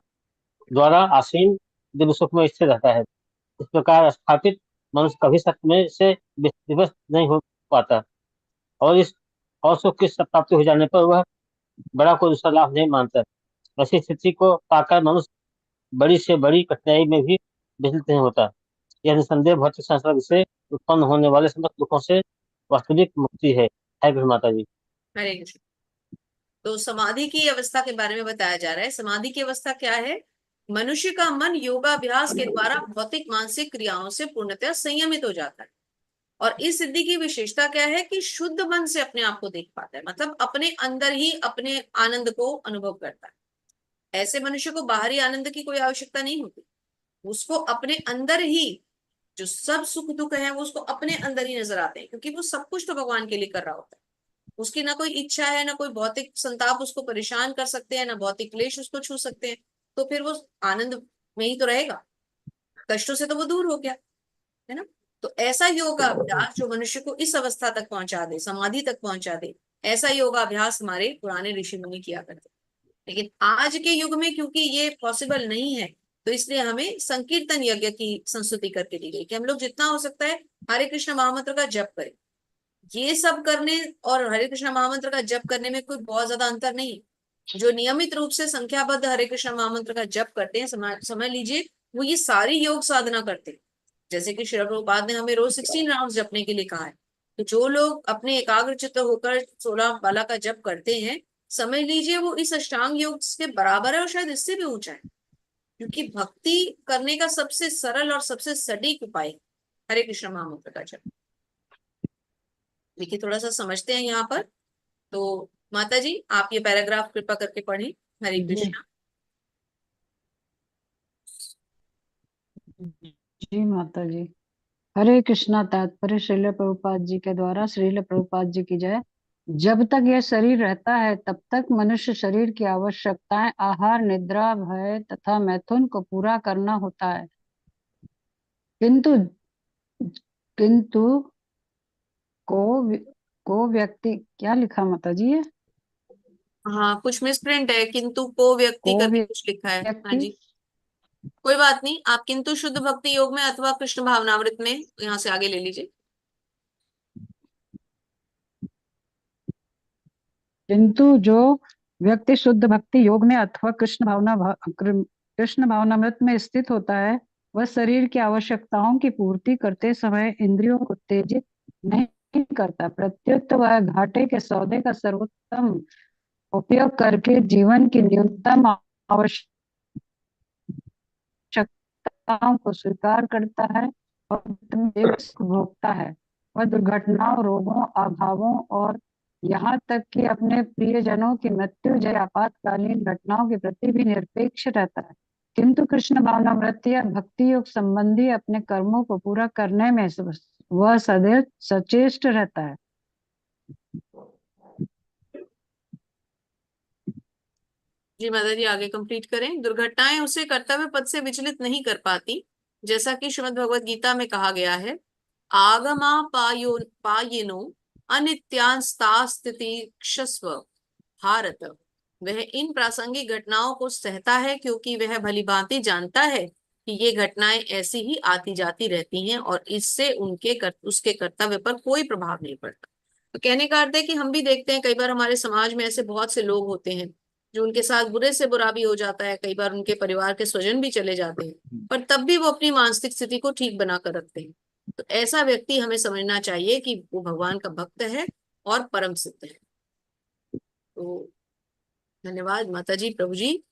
द्वारा आसीन दिव्य सुख में स्थिर रहता है। इस प्रकार स्थापित मनुष्य कभी सत्य में से विवश नहीं हो पाता और इस और सुख की प्राप्ति हो जाने पर वह बड़ा कोई दूसरा लाभ नहीं मानता। ऐसी स्थिति को पाकर मनुष्य बड़ी से बड़ी कठिनाई में भी विचलित नहीं होता। यह निसंदेह भौतिक संसर्ग से उत्पन्न होने वाले समस्त दुखों से वास्तविक मुक्ति है। है कृष्ण माता जी। हरे कृष्ण। तो समाधि की अवस्था के बारे में बताया जा रहा है। समाधि की अवस्था क्या है? मनुष्य का मन योगाभ्यास के द्वारा भौतिक मानसिक क्रियाओं से पूर्णतः संयमित हो जाता है। और इस सिद्धि की विशेषता क्या है कि शुद्ध मन से अपने आप को देख पाता है, मतलब अपने अंदर ही अपने आनंद को अनुभव करता है। ऐसे मनुष्य को बाहरी आनंद की कोई आवश्यकता नहीं होती। उसको अपने अंदर ही जो सब सुख दुख है वो उसको अपने अंदर ही नजर आते हैं, क्योंकि वो सब कुछ तो भगवान के लिए कर रहा होता है। उसकी ना कोई इच्छा है, ना कोई भौतिक संताप उसको परेशान कर सकते हैं, ना भौतिक क्लेश उसको छू सकते हैं। तो फिर वो आनंद में ही तो रहेगा, कष्टों से तो वो दूर हो गया, है ना। तो ऐसा योगाभ्यास जो मनुष्य को इस अवस्था तक पहुंचा दे, समाधि तक पहुंचा दे, ऐसा योगाभ्यास हमारे पुराने ऋषि मुनि किया करते। लेकिन आज के युग में क्योंकि ये पॉसिबल नहीं है, तो इसलिए हमें संकीर्तन यज्ञ की संस्तुति करके दी गई कि हम लोग जितना हो सकता है हरे कृष्ण महामंत्र का जप करें। ये सब करने और हरे कृष्ण महामंत्र का जप करने में कोई बहुत ज्यादा अंतर नहीं है। जो नियमित रूप से संख्याबद्ध हरे कृष्ण महामंत्र का जप करते हैं, समझ लीजिए वो ये सारी योग साधना करते हैं। जैसे कि श्री प्रभुपाद ने हमें रोज 16 राउंड जपने के लिए कहा है। तो जो लोग अपने एकाग्रचित्त होकर 16 माला का जप करते हैं, समझ लीजिए वो इस अष्टांग योग के बराबर है और शायद इससे भी ऊंचा है। क्योंकि भक्ति करने का सबसे सरल और सबसे सटीक उपाय हरे कृष्ण महामंत्र का जप। देखिए थोड़ा सा समझते हैं यहाँ पर। तो माता जी आप ये पैराग्राफ कृपा करके पढ़ें। हरे जी कृष्ण। जी माता जी। हरे कृष्णा। तात्पर्य श्रील प्रभुपाद जी के द्वारा। श्रील प्रभुपाद जी की जय। जब तक यह शरीर रहता है तब तक मनुष्य शरीर की आवश्यकताएं आहार निद्रा भय तथा मैथुन को पूरा करना होता है। किंतु किंतु को को व्यक्ति क्या लिखा माता जी है? हाँ कुछ मिसप्रिंट है, किंतु को व्यक्ति को करके कुछ लिखा है। हाँ व्यक्ति जी कोई बात नहीं, आप किंतु शुद्ध भक्ति योग में अथवा कृष्ण भावनामृत में यहाँ से आगे ले लीजिए। किंतु जो व्यक्ति शुद्ध भक्ति योग में अथवा कृष्ण भावनामृत में स्थित होता है वह शरीर की आवश्यकताओं की पूर्ति करते समय इंद्रियों को उत्तेजित नहीं करता। प्रत्युत वह घाटे के सौदे का सर्वोत्तम उपयोग करके जीवन की न्यूनतम आवश्यकताओं को स्वीकार करता है और भोगता है। वह दुर्घटनाओं रोगों अभावों और यहाँ तक कि अपने प्रियजनों की मृत्यु जैसी आपातकालीन घटनाओं के प्रति भी निरपेक्ष रहता है। किंतु कृष्ण भावनामृत या भक्ति योग संबंधी अपने कर्मों को पूरा करने में वह सदैव सचेष्ट रहता है। जी माता जी आगे कंप्लीट करें। दुर्घटनाएं उसे कर्तव्य पद से विचलित नहीं कर पाती, जैसा कि श्रीमद् भगवद गीता में कहा गया है, आगमा पायिनो अनित्यांस्तास्तिति क्षस्व भारत। वह इन प्रासंगिक घटनाओं को सहता है क्योंकि वह भली भांति जानता है कि ये घटनाएं ऐसी ही आती जाती रहती हैं और इससे उसके कर्तव्य पर कोई प्रभाव नहीं पड़ता। तो कहने का अर्थ है कि हम भी देखते हैं कई बार हमारे समाज में ऐसे बहुत से लोग होते हैं जो उनके साथ बुरे से बुरा भी हो जाता है, कई बार उनके परिवार के स्वजन भी चले जाते हैं, पर तब भी वो अपनी मानसिक स्थिति को ठीक बना कर रखते हैं। तो ऐसा व्यक्ति हमें समझना चाहिए कि वो भगवान का भक्त है और परम सिद्ध है। तो धन्यवाद माता जी, प्रभु जी।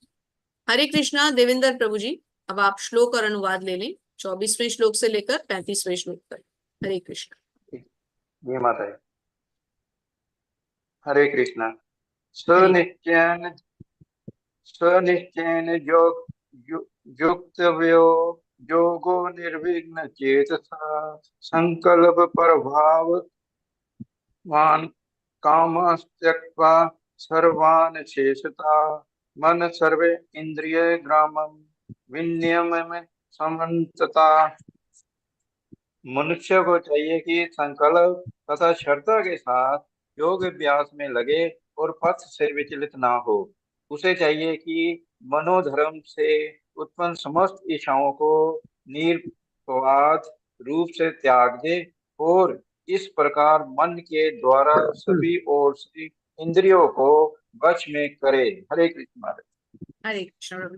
हरे कृष्णा। देवेंद्र प्रभु जी, अब आप श्लोक और अनुवाद ले लें, 24वें श्लोक से लेकर 35वें श्लोक तक। हरे कृष्णा। जी माता जी। हरे कृष्णा। हरे स्वनिश्चयन युक्तव्यो योगो निर्विघ्न चेतसा संकल्प प्रभावान कामस्त्यक्त्वा सर्वान् शेषता मन सर्वे इंद्रिय ग्रामं विनियम्य समन्तता। मनुष्य को चाहिए कि संकल्प तथा श्रद्धा के साथ योग अभ्यास में लगे और पथ से विचलित ना हो। उसे चाहिए कि मनोधर्म से उत्पन्न समस्त इच्छाओं को निर्विवाद रूप से त्याग दे और इस प्रकार मन के द्वारा सभी ओर से इंद्रियों को वश में करे। हरे कृष्ण महाराज। हरे कृष्ण।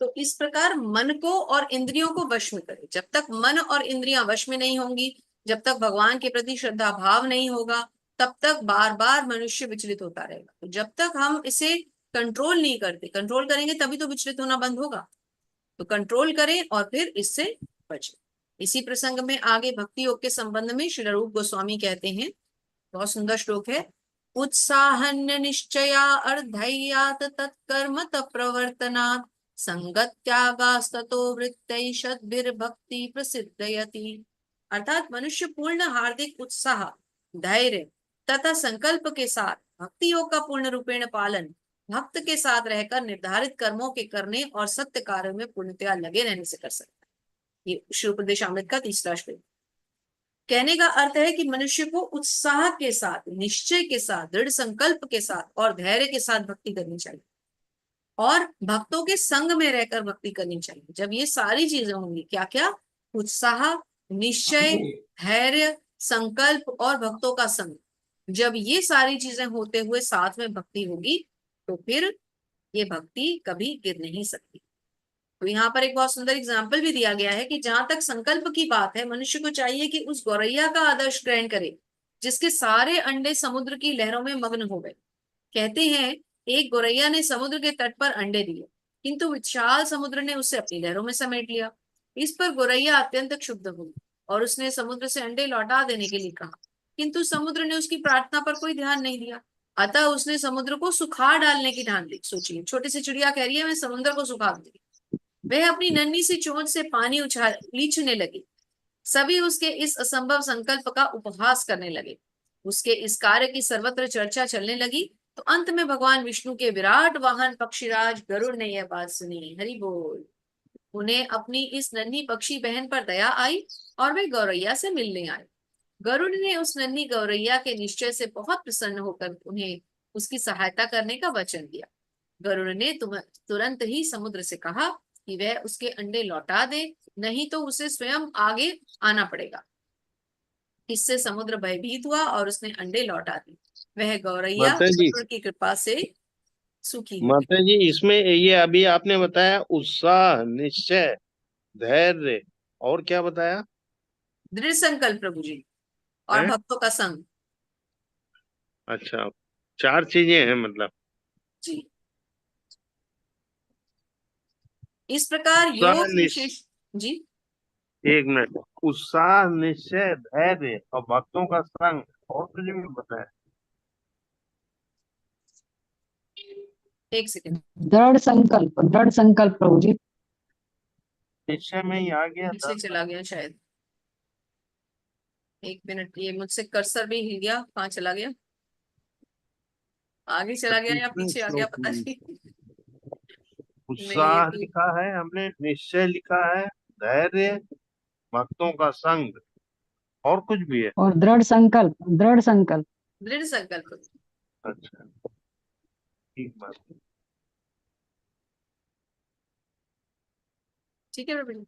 तो इस प्रकार मन को और इंद्रियों को वश में करे। जब तक मन और इंद्रियां वश में नहीं होंगी, जब तक भगवान के प्रति श्रद्धा भाव नहीं होगा, तब तक बार बार मनुष्य विचलित होता रहेगा। तो जब तक हम इसे कंट्रोल नहीं करते, कंट्रोल करेंगे तभी तो विचलित होना बंद होगा। तो कंट्रोल करें और फिर इससे बचें। इसी प्रसंग में आगे भक्ति योग के संबंध में श्री रूप गोस्वामी कहते हैं, बहुत सुंदर श्लोक है। उत्साहन्य निश्चया अर्धय्यात तत्कर्म प्रवर्तनात् संगत्यागास्ततो वृत्तैषद्भिर्भक्ति प्रसिद्धयति। अर्थात मनुष्य पूर्ण हार्दिक उत्साह, धैर्य तथा संकल्प के साथ भक्ति योग का पूर्ण रूपेण पालन, भक्त के साथ रहकर निर्धारित कर्मों के करने और सत्य कार्यों में पूर्णतया लगे रहने से कर सकता है। ये श्री उपदेशामृत का 3रा श्लोक। कहने का अर्थ है कि मनुष्य को उत्साह के साथ, निश्चय के साथ, दृढ़ संकल्प के साथ और धैर्य के साथ भक्ति करनी चाहिए और भक्तों के संग में रहकर भक्ति करनी चाहिए। जब ये सारी चीजें होंगी, क्या क्या? उत्साह, निश्चय, धैर्य, संकल्प और भक्तों का संग, जब ये सारी चीजें होते हुए साथ में भक्ति होगी तो फिर ये भक्ति कभी गिर नहीं सकती। तो यहाँ पर एक बहुत सुंदर एग्जाम्पल भी दिया गया है कि जहां तक संकल्प की बात है, मनुष्य को चाहिए कि उस गौरैया का आदर्श ग्रहण करे जिसके सारे अंडे समुद्र की लहरों में मग्न हो गए। कहते हैं एक गौरैया ने समुद्र के तट पर अंडे दिए, किंतु विशाल समुद्र ने उसे अपनी लहरों में समेट लिया। इस पर गौरैया अत्यंत क्षुब्ध हुई और उसने समुद्र से अंडे लौटा देने के लिए कहा, किंतु समुद्र ने उसकी प्रार्थना पर कोई ध्यान नहीं दिया। अतः उसने समुद्र को सुखा डालने की ठान ली। सोचिए, छोटी सी चिड़िया कह रही है मैं समुद्र को सुखा दूंगी। वह अपनी नन्ही सी चोंच से पानी उलीचने लगी। सभी उसके इस असंभव संकल्प का उपहास करने लगे। उसके इस कार्य की सर्वत्र चर्चा चलने लगी। तो अंत में भगवान विष्णु के विराट वाहन पक्षीराज गरुड़ ने यह बात सुनी। हरि बोल। उन्हें अपनी इस नन्ही पक्षी बहन पर दया आई और वे गौरैया से मिलने आए। गरुड़ ने उस नन्ही गौरैया के निश्चय से बहुत प्रसन्न होकर उन्हें उसकी सहायता करने का वचन दिया। गरुड़ ने तुरंत ही समुद्र से कहा कि वह उसके अंडे लौटा दे, नहीं तो उसे स्वयं आगे आना पड़ेगा। इससे समुद्र भयभीत हुआ और उसने अंडे लौटा दिए। वह गौरैया माता जी, गरुड़ की कृपा से सुखी हुई। माता जी, इसमें ये अभी आपने बताया उत्साह, निश्चय, धैर्य और क्या बताया? दृढ़ संकल्प प्रभु जी, और है? भक्तों का संग। अच्छा, 4 चीजें हैं मतलब। जी, इस प्रकार उत्साह, योग विशेष। जी, 1 मिनट। उत्साह, निश्चय, धैर्य और भक्तों का संग और कुछ भी बताया? एक सेकंड, दृढ़ संकल्प प्रभु जी। निश्चय में ही आ गया पीछे था। चला गया शायद। 1 मिनट, ये मुझसे कर्सर भी हिल गया, कहाँ चला गया? आगे चला गया या 25वें पीछे आ गया, श्लोक पता में नहीं। नहीं, ये उत्साह तो लिखा है हमने, निश्चय लिखा है, धैर्य, भक्तों का संग और कुछ भी है? और दृढ़ संकल्प। दृढ़ संकल्प। अच्छा, ठीक बात। ठीक है प्रभु जी।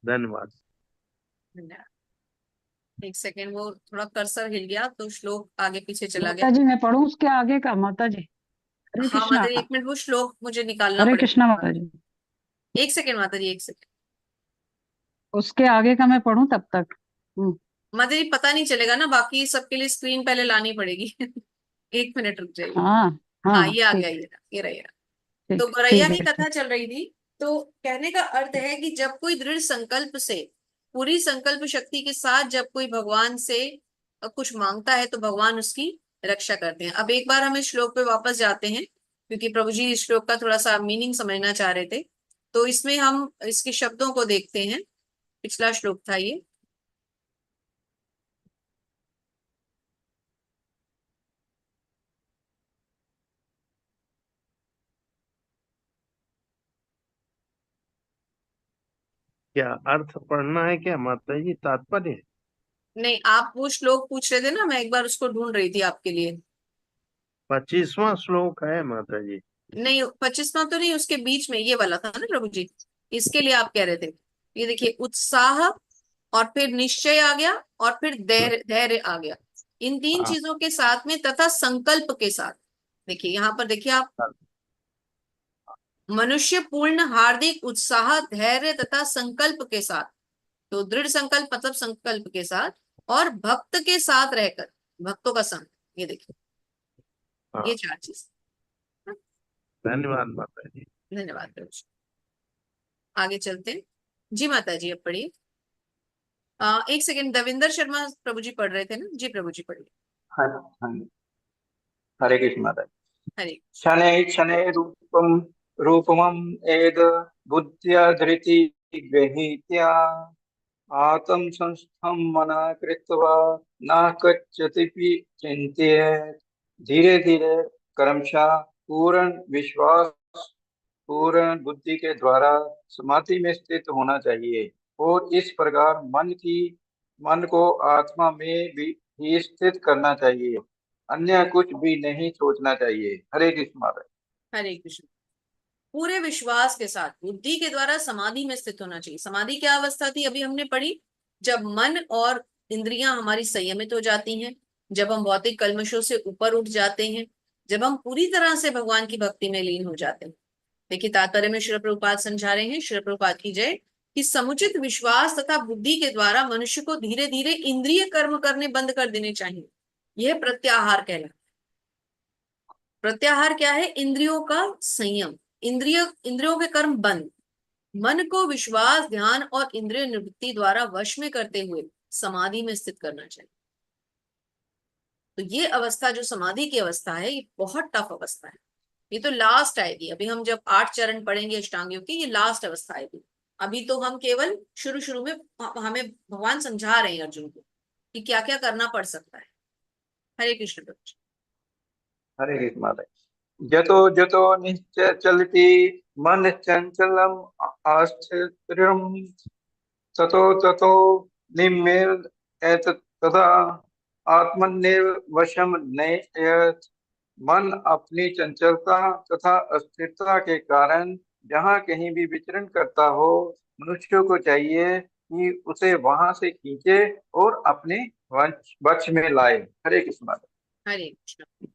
धन्यवाद। धन्यवाद। एक सेकेंड, वो थोड़ा कर्सर हिल गया तो श्लोक आगे पीछे चला गया। माता जी मैं पढ़ूं उसके आगे का? माता जी हरे हाँ कृष्णा। माता जी, 1 मिनट, वो श्लोक मुझे निकालना हरे कृष्णा पड़ेगा। माता जी। 1 सेकेंड माता जी, 1 सेकेंड। उसके आगे का मैं पढ़ूं तब तक? माता जी पता नहीं चलेगा ना, बाकी सबके लिए स्क्रीन पहले लानी पड़ेगी। 1 मिनट रुक जाइए। हाँ हाँ हाँ ये आ गया, ठीक ये रहा, ये रहा। तो ठीक गौरैया ठीक की है कथा ठीक। चल रही थी। तो कहने का अर्थ है कि जब कोई दृढ़ संकल्प से, पूरी संकल्प शक्ति के साथ जब कोई भगवान से कुछ मांगता है तो भगवान उसकी रक्षा करते हैं। अब एक बार हम इस श्लोक पे वापस जाते हैं, क्योंकि प्रभु जी इस श्लोक का थोड़ा सा मीनिंग समझना चाह रहे थे। तो इसमें हम इसके शब्दों को देखते हैं। पिछला श्लोक था ये। क्या अर्थ पढ़ना है क्या माता जी, तात्पर्य? नहीं, आप वो श्लोक पूछ रहे थे ना, मैं एक बार उसको ढूंढ रही थी आपके लिए। 25वां श्लोक है माता जी। नहीं 25वां तो नहीं, उसके बीच में ये वाला था ना प्रभु जी, इसके लिए आप कह रहे थे। ये देखिए, उत्साह और फिर निश्चय आ गया और फिर धैर्य, धैर्य आ गया। इन 3 हाँ, चीजों के साथ में तथा संकल्प के साथ। देखिए यहाँ पर देखिए आप, मनुष्य पूर्ण हार्दिक उत्साह धैर्य तथा संकल्प के साथ। तो दृढ़ संकल्प मतलब संकल्प के साथ, और भक्त के साथ रहकर, भक्तों का संग। ये देखिए, ये हाँ। 4 चीज। धन्यवाद माता जी। धन्यवाद प्रभु जी। आगे चलते हैं। जी माता जी अब पढ़िए। 1 सेकेंड, दविंदर शर्मा प्रभु जी पढ़ रहे थे ना? जी प्रभु जी पढ़िए। हाँ हाँ। हरे कृष्ण माता। हरे। शनै शनै रूपमम् एद बुद्ध्या धृति गृहीत्या आत्म संस्थं मना कृत्वा न कच्चिदपि चिन्तयेत्। धीरे धीरे क्रमशः पूर्ण विश्वास पूर्ण बुद्धि के द्वारा समाधि में स्थित होना चाहिए, और इस प्रकार मन को आत्मा में भी ही स्थित करना चाहिए। अन्य कुछ भी नहीं सोचना चाहिए। हरे कृष्ण महाराज। हरे कृष्ण। पूरे विश्वास के साथ बुद्धि के द्वारा समाधि में स्थित होना चाहिए। समाधि क्या अवस्था थी अभी हमने पढ़ी? जब मन और इंद्रियां हमारी संयमित हो जाती हैं, जब हम भौतिक कल्मशों से ऊपर उठ जाते हैं, जब हम पूरी तरह से भगवान की भक्ति में लीन हो जाते हैं। देखिए तात्पर्य में श्रील प्रभुपाद समझा रहे हैं, श्रील प्रभुपाद की जय, कि समुचित विश्वास तथा बुद्धि के द्वारा मनुष्य को धीरे धीरे इंद्रिय कर्म करने बंद कर देने चाहिए। यह प्रत्याहार कहलाता है। प्रत्याहार क्या है? इंद्रियों का संयम, इंद्रियों के कर्म बंद। मन को विश्वास, ध्यान और इंद्रिय निवृत्ति द्वारा वश में करते हुए समाधि में स्थित करना चाहिए। तो ये अवस्था जो समाधि की अवस्था है, ये बहुत टफ अवस्था है। ये तो लास्ट आएगी। अभी हम जब 8 चरण पढ़ेंगे अष्टांगियों की, ये लास्ट अवस्था आएगी। अभी तो हम केवल शुरू शुरू में हमें भगवान समझा रहे हैं अर्जुन को कि क्या क्या करना पड़ सकता है। हरे कृष्ण प्रभु। हरे कृष्ण महाराज। जतो जतो निश्चलति मन चंचलम आस्थिरम ततो ततो निम्मेल तथा आत्मनिर् वशम नयेत्। मन अपनी चंचलता तथा अस्थिरता के कारण जहाँ कहीं भी विचरण करता हो, मनुष्य को चाहिए कि उसे वहां से खींचे और अपने वश में लाए। हरे कृष्ण महाराज। हरे कृष्ण।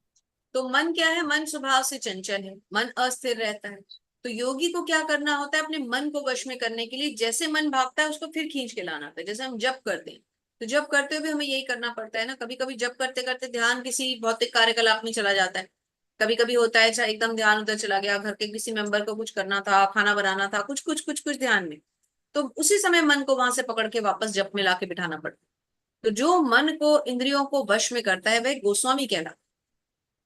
तो मन क्या है? मन स्वभाव से चंचल है, मन अस्थिर रहता है। तो योगी को क्या करना होता है? अपने मन को वश में करने के लिए जैसे मन भागता है उसको फिर खींच के लाना होता है। जैसे हम जप करते हैं, तो जप करते हुए भी हमें यही करना पड़ता है ना। कभी कभी जप करते करते ध्यान किसी भौतिक कार्यकलाप में चला जाता है। कभी कभी होता है चाहे एकदम ध्यान उधर चला गया, घर के किसी मेंबर को कुछ करना था, खाना बनाना था, कुछ कुछ कुछ कुछ ध्यान में, तो उसी समय मन को वहां से पकड़ के वापस जप में लाके बिठाना पड़ता है। तो जो मन को, इंद्रियों को वश में करता है वह गोस्वामी कहलाता है।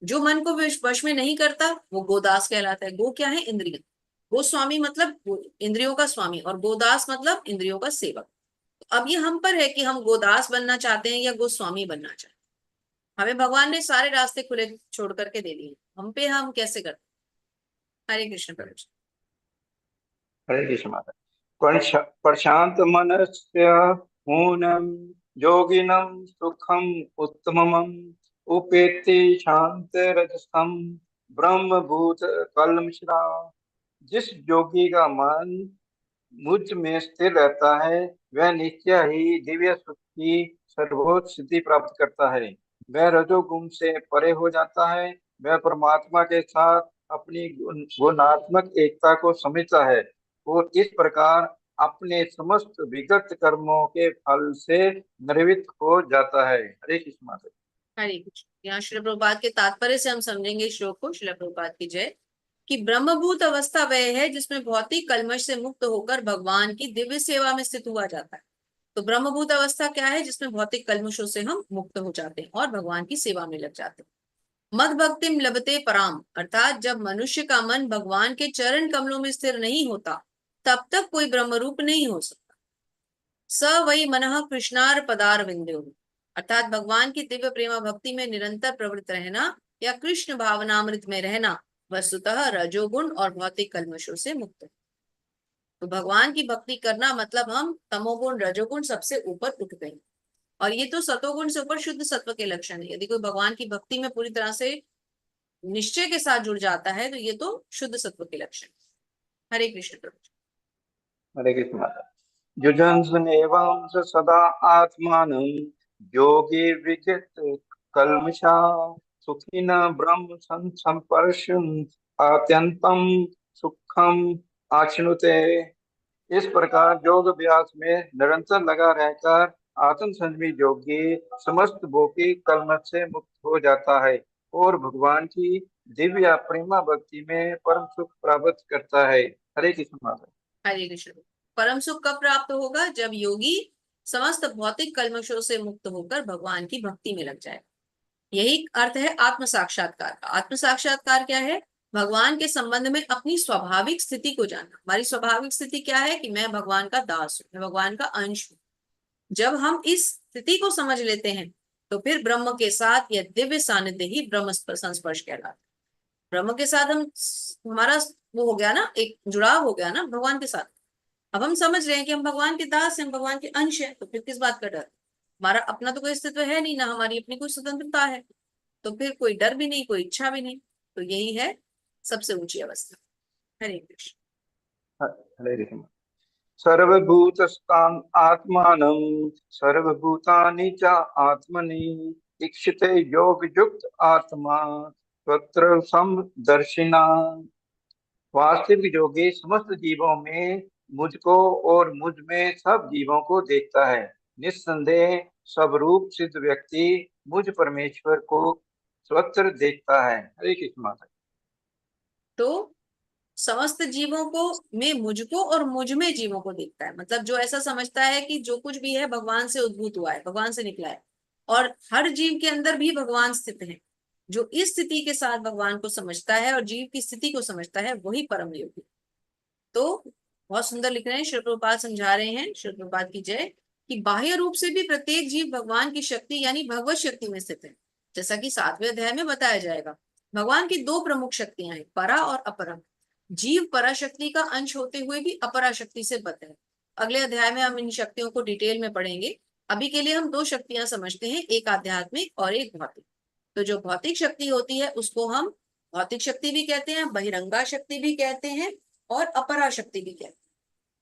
जो मन को वश में नहीं करता वो गोदास कहलाता है। गो क्या है? इंद्रिय। गोस्वामी मतलब इंद्रियों का स्वामी, और गोदास मतलब इंद्रियों का सेवक। तो अब ये हम पर है कि हम गोदास बनना चाहते हैं या गोस्वामी बनना चाहते हैं। हमें भगवान ने सारे रास्ते खुले छोड़ करके दे दिए, हम पे हम कैसे करते हैं। हरे कृष्ण प्रभु जी। हरे कृष्ण महाराज। प्रशांत मनस्य मूनम योगिनम सुखम उत्तमम उपेति शांत रजसम ब्रह्म भूत कलमशरा। जिस योगी का मन मुझ में स्थिर रहता है वह निश्चय ही दिव्य सुख की सर्वोच्च सिद्धि प्राप्त करता है। वह रजोगुण से परे हो जाता है। वह परमात्मा के साथ अपनी गुणात्मक एकता को समझता है और इस प्रकार अपने समस्त विगत कर्मों के फल से निवृत्त हो जाता है। हरे कृष्ण माता। हरे कृष्ण। यहाँ श्री प्रभुपाद के तात्पर्य से हम समझेंगे श्लोक को। श्री प्रभुपाद की जय। कि ब्रह्मभूत अवस्था वह है जिसमें भौतिक कल्मश से मुक्त होकर भगवान की दिव्य सेवा में स्थित हुआ जाता है। तो ब्रह्मभूत अवस्था क्या है? जिसमें भौतिक कल्मशों से हम मुक्त हो जाते हैं और भगवान की सेवा में लग जाते हैं। मद भक्तिम लभते पराम, अर्थात जब मनुष्य का मन भगवान के चरण कमलों में स्थिर नहीं होता तब तक कोई ब्रह्म रूप नहीं हो सकता। स वही मनः कृष्णार पदार विंदो, अर्थात भगवान की दिव्य प्रेमा भक्ति में निरंतर प्रवृत्त रहना या कृष्ण भावनामृत में रहना वस्तुतः रजोगुण और भौतिक कल्मशों से मुक्त है। तो भगवान की भक्ति करना मतलब हम तमोगुण रजोगुण सबसे ऊपर उठ गए। और ये तो सतोगुण से ऊपर शुद्ध सत्व के लक्षण है। यदि कोई भगवान की भक्ति में पूरी तरह से निश्चय के साथ जुड़ जाता है तो ये तो शुद्ध सत्व के लक्षण है। हरे कृष्ण प्रभु। हरे कृष्ण माता। युजन्सुनेवं स सदा आत्मानं योगी विजित कल्मषा सुखिन ब्रह्म संपर्शन अत्यंतम सुखम आश्नुते। इस प्रकार योग अभ्यास में निरंतर लगा रहकर आत्म संयमी योगी समस्त भोगी कल्मष से मुक्त हो जाता है और भगवान की दिव्य प्रेमा भक्ति में परम सुख प्राप्त करता है। हरे कृष्ण माता। हरे कृष्ण। परम सुख कब प्राप्त होगा? जब योगी समस्त भौतिक कल्मशों से मुक्त होकर भगवान की भक्ति में लग जाए। यही अर्थ है आत्म साक्षात्कार का। आत्म साक्षात्कार क्या है? भगवान के संबंध में अपनी स्वाभाविक स्थिति को जानना। हमारी स्वाभाविक स्थिति क्या है? कि मैं भगवान का दास हूं, मैं भगवान का अंश हूं। जब हम इस स्थिति को समझ लेते हैं तो फिर ब्रह्म के साथ यह दिव्य सानिध्य ही ब्रह्म संस्पर्श कहलाता है। ब्रह्म के साथ हमारा वो हो गया ना, एक जुड़ाव हो गया ना भगवान के साथ। अब हम समझ रहे हैं कि हम भगवान के दास हैं, भगवान के अंश हैं, तो फिर किस बात का डर? हमारा अपना तो कोई अस्तित्व है नहीं, ना हमारी अपनी कोई स्वतंत्रता है, तो फिर कोई डर भी नहीं, कोई इच्छा भी नहीं। तो यही है सबसे ऊंची अवस्था। हरे कृष्ण। हरे कृष्ण। सर्वभूतस्थान आत्मानं सर्वभूतानि च आत्मनि इक्षते योग युक्त आत्मा तत्र समदर्शिना। वास्तविक योगी समस्त जीवों में मुझको और मुझ में सब जीवों को देखता है। निस्संदेह सब रूप सिद्ध व्यक्ति मुझ परमेश्वर को स्वतंत्र देखता है। हरे कृष्ण माता। तो समस्त जीवों को में मुझको और मुझ में जीवों को देखता है। मतलब जो ऐसा समझता है कि जो कुछ भी है भगवान से उद्भूत हुआ है, भगवान से निकला है, और हर जीव के अंदर भी भगवान स्थित है। जो इस स्थिति के साथ भगवान को समझता है और जीव की स्थिति को समझता है वही परम योगी। तो बहुत सुंदर लिख रहे हैं श्री प्रभुपाद, समझा रहे हैं श्री प्रभुपाद की जय, कि बाह्य रूप से भी प्रत्येक जीव भगवान की शक्ति यानी भगवत शक्ति में स्थित है। जैसा कि 7वें अध्याय में बताया जाएगा। भगवान की दो प्रमुख शक्तियां हैं, परा और अपरा। जीव पराशक्ति का अंश होते हुए भी अपराशक्ति से बद्ध है। अगले अध्याय में हम इन शक्तियों को डिटेल में पढ़ेंगे। अभी के लिए हम दो शक्तियां समझते हैं, एक आध्यात्मिक और एक भौतिक। तो जो भौतिक शक्ति होती है उसको हम भौतिक शक्ति भी कहते हैं, बहिरंगा शक्ति भी कहते हैं और अपरा शक्ति भी कहते हैं।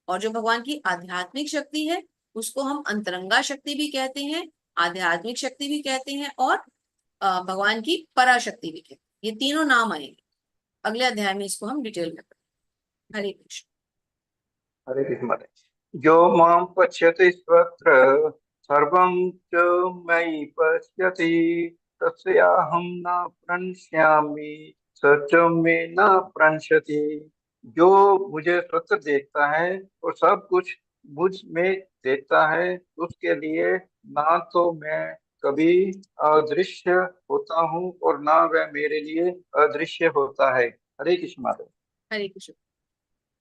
और जो भगवान की आध्यात्मिक शक्ति है उसको हम अंतरंगा शक्ति भी कहते हैं, आध्यात्मिक शक्ति भी कहते हैं और भगवान की पराशक्ति भी कहते हैं। ये तीनों नाम आएंगे अगले अध्याय में, इसको हम डिटेल में पढ़ेंगे। हरे कृष्ण। हरे कृष्ण माता। जो मां पश्यति स्वत्र सर्वं च मयि पश्यति तस्याहं न प्रणश्यामि स च मे न प्रणश्यति। जो मुझे स्वतः देखता है और सब कुछ मुझ में देखता है उसके लिए ना तो मैं कभी अदृश्य होता हूँ और ना वह मेरे लिए अदृश्य होता है। हरे कृष्ण माता। हरे कृष्ण।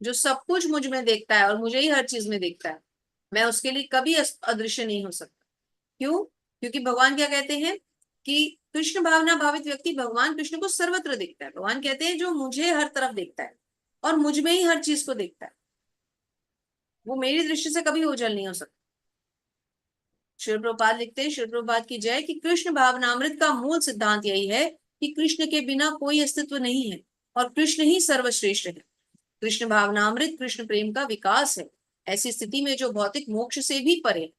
जो सब कुछ मुझ में देखता है और मुझे ही हर चीज में देखता है, मैं उसके लिए कभी अदृश्य नहीं हो सकता। क्यों? क्योंकि भगवान क्या कहते हैं कि कृष्ण भावना भावित व्यक्ति भगवान कृष्ण को सर्वत्र देखता है। भगवान कहते हैं जो मुझे हर तरफ देखता है और मुझ में ही हर चीज को देखता है, वो मेरी दृष्टि से कभी ओझल नहीं हो सकता। श्री प्रभुपाद लिखते हैं, श्री प्रभुपाद की जय, कि कृष्ण भावनामृत का मूल सिद्धांत यही है कि कृष्ण के बिना कोई अस्तित्व नहीं है और कृष्ण ही सर्वश्रेष्ठ है। कृष्ण भावनामृत कृष्ण प्रेम का विकास है। ऐसी स्थिति में जो भौतिक मोक्ष से भी परे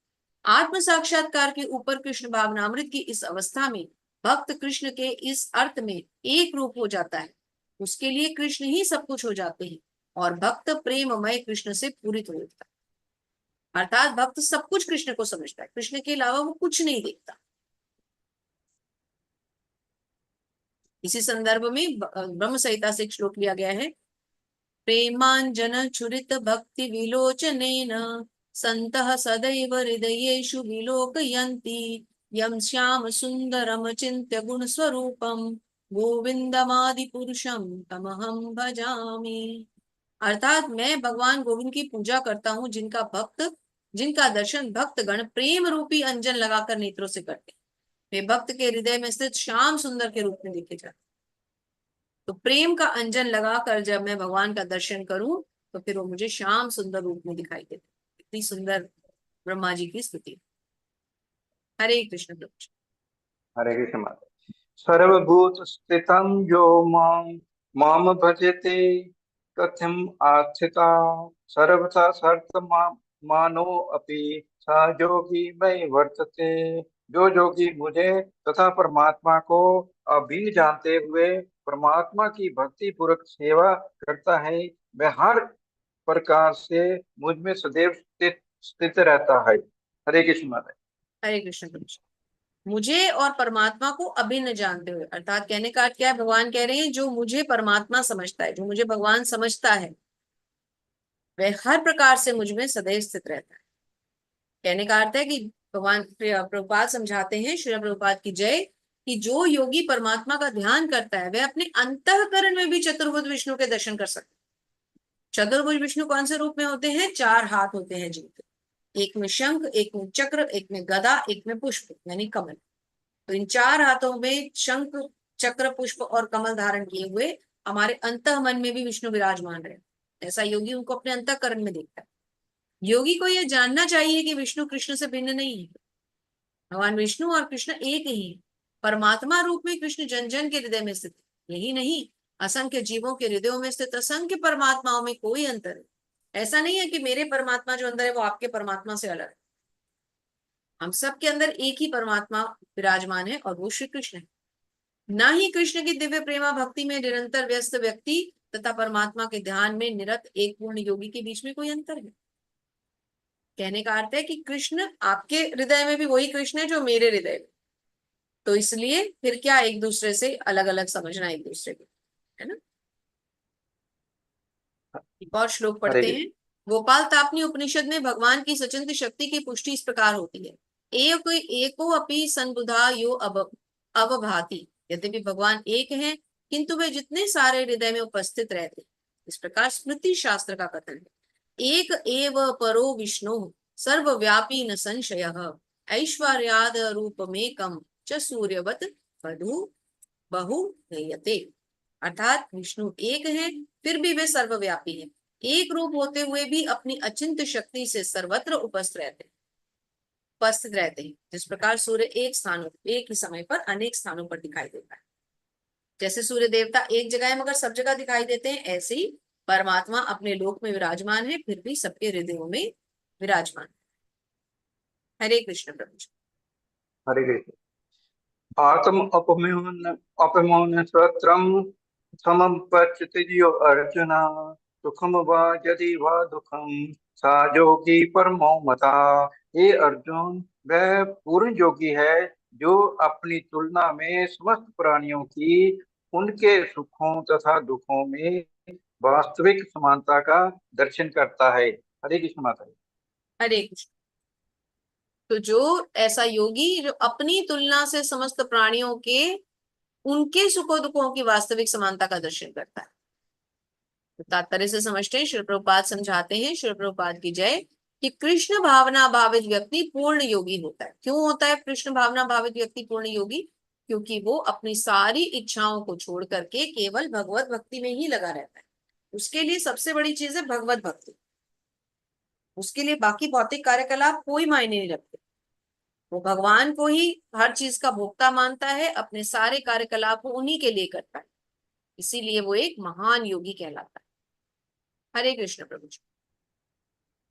आत्म साक्षात्कार के ऊपर कृष्ण भावनामृत की इस अवस्था में भक्त कृष्ण के इस अर्थ में एक रूप हो जाता है। उसके लिए कृष्ण ही सब कुछ हो जाते हैं और भक्त प्रेममय कृष्ण से पूरित हो जाता है। अर्थात भक्त सब कुछ कृष्ण को समझता है, कृष्ण के अलावा वो कुछ नहीं देखता। इसी संदर्भ में ब्रह्म संहिता से एक श्लोक लिया गया है। प्रेमांजन छुरित भक्ति विलोचनेन संतः सदैव हृदयेषु विलोकयन्ति यं श्याम सुंदरम चिन्त्य गुण स्वरूपम गोविंदमादि पुरुषम तमहं भजामि। अर्थात मैं भगवान गोविंद की पूजा करता हूँ जिनका दर्शन भक्त गण प्रेम रूपी अंजन लगाकर नेत्रों से करते हैं। वे भक्त के हृदय में स्थित श्याम सुंदर के रूप में देखे जाते। तो प्रेम का अंजन लगाकर जब मैं भगवान का दर्शन करूं तो फिर वो मुझे श्याम सुंदर रूप में दिखाई देते। इतनी सुंदर ब्रह्मा जी की स्तुति। हरे कृष्ण प्रभु। हरे कृष्ण माता। सर्वभूत स्थितं यो माम भजते कथम आस्थिता सर्वथा सर्त मानो अपि सा योगी मयि वर्तते। जो योगी मुझे तथा परमात्मा को अभिन्न जानते हुए परमात्मा की भक्ति पूर्वक सेवा करता है, वह हर प्रकार से मुझ में सदैव स्थित रहता है। हरे कृष्ण माता। हरे कृष्ण प्रभु। मुझे और परमात्मा को अभिन्न जानते हुए, अर्थात कहने का अर्थ क्या है, भगवान कह रहे हैं जो मुझे परमात्मा समझता है, जो मुझे भगवान समझता है, वह हर प्रकार से मुझ में सदैव स्थित रहता है। कहने का अर्थ है कि भगवान प्रभुपाद समझाते हैं, श्री प्रभुपाद की जय, कि जो योगी परमात्मा का ध्यान करता है वह अपने अंतःकरण में भी चतुर्भुज विष्णु के दर्शन कर सकता है। चतुर्भुज विष्णु कौन से रूप में होते हैं? 4 हाथ होते हैं जिनके, एक में शंख, एक में चक्र, एक में गदा, एक में पुष्प यानी कमल। तो इन 4 हाथों में शंख, चक्र, पुष्प और कमल धारण किए हुए हमारे अंतः मन में भी विष्णु विराजमान रहे। ऐसा योगी उनको अपने अंतःकरण में देखता है। योगी को यह जानना चाहिए कि विष्णु कृष्ण से भिन्न नहीं है। भगवान विष्णु और कृष्ण एक ही है। परमात्मा रूप में कृष्ण जन जन के हृदय में स्थित है। यही नहीं, असंख्य जीवों के हृदयों में स्थित असंख्य परमात्माओं में कोई अंतर है। ऐसा नहीं है कि मेरे परमात्मा जो अंदर है वो आपके परमात्मा से अलग है। हम सब के अंदर एक ही परमात्मा विराजमान है और वो श्री कृष्ण है। ना ही कृष्ण की दिव्य प्रेमा भक्ति में निरंतर व्यस्त व्यक्ति तथा परमात्मा के ध्यान में निरत एक पूर्ण योगी के बीच में कोई अंतर है। कहने का अर्थ है कि कृष्ण आपके हृदय में भी वही कृष्ण है जो मेरे हृदय में। तो इसलिए फिर क्या एक दूसरे से अलग अलग समझना एक दूसरे को, है ना। एक और श्लोक हरे पढ़ते कृष्ण। हैं। गोपाल तापनी उपनिषद में भगवान की सचिंत शक्ति की पुष्टि इस प्रकार होती है। एको अपि संबुधा यो अवभाति। यद्यपि भगवान एक है किंतु वे जितने सारे हृदय में उपस्थित रहते, इस प्रकार स्मृति शास्त्र का कथन है। एक एव परो विष्णु सर्वव्यापी न संशयः ऐश्वर्याद रूपमेकं च सूर्यवत वधु बहु नयते। अर्थात विष्णु एक है फिर भी वे सर्वव्यापी है। एक रूप होते हुए भी अपनी अचिंत्य शक्ति से सर्वत्र उपस्थित रहते हैं। जिस प्रकार सूर्य एक ही समय पर अनेक स्थानों पर दिखाई देता है। जैसे सूर्य देवता एक जगह है मगर सब जगह दिखाई देते हैं, ऐसे ही परमात्मा अपने लोक में विराजमान है फिर भी सबके हृदयों में विराजमान। हरे कृष्ण प्रभु। हरे कृष्ण। आत्म अपमौन स्वत्रम समम पच्यतियो अर्जुन सुखम वा यदि वा दुखम सा योगी परमो मता। हे अर्जुन, वह पूर्ण योगी है जो अपनी तुलना में समस्त प्राणियों की उनके सुखों तथा दुखों में वास्तविक समानता का दर्शन करता है। हरे कृष्ण माता। हरे कृष्ण। तो जो ऐसा योगी जो अपनी तुलना से समस्त प्राणियों के उनके सुखों दुखों की वास्तविक समानता का दर्शन करता है। तो तात्पर्य से समझते हैं, श्री प्रभुपाद समझाते हैं, श्री प्रभुपाद की जय, कि कृष्ण भावना भावित व्यक्ति पूर्ण योगी होता है। क्यों होता है कृष्ण भावना भावित व्यक्ति पूर्ण योगी? क्योंकि वो अपनी सारी इच्छाओं को छोड़ करके केवल भगवत भक्ति में ही लगा रहता है। उसके लिए सबसे बड़ी चीज है भगवत भक्ति। उसके लिए बाकी भौतिक कार्यकलाप कोई मायने नहीं रखते। वो भगवान को ही हर चीज का भोक्ता मानता है, अपने सारे कार्यकलाप उन्हीं के लिए करता है। इसीलिए वो एक महान योगी कहलाता है। हरे कृष्ण प्रभु जी।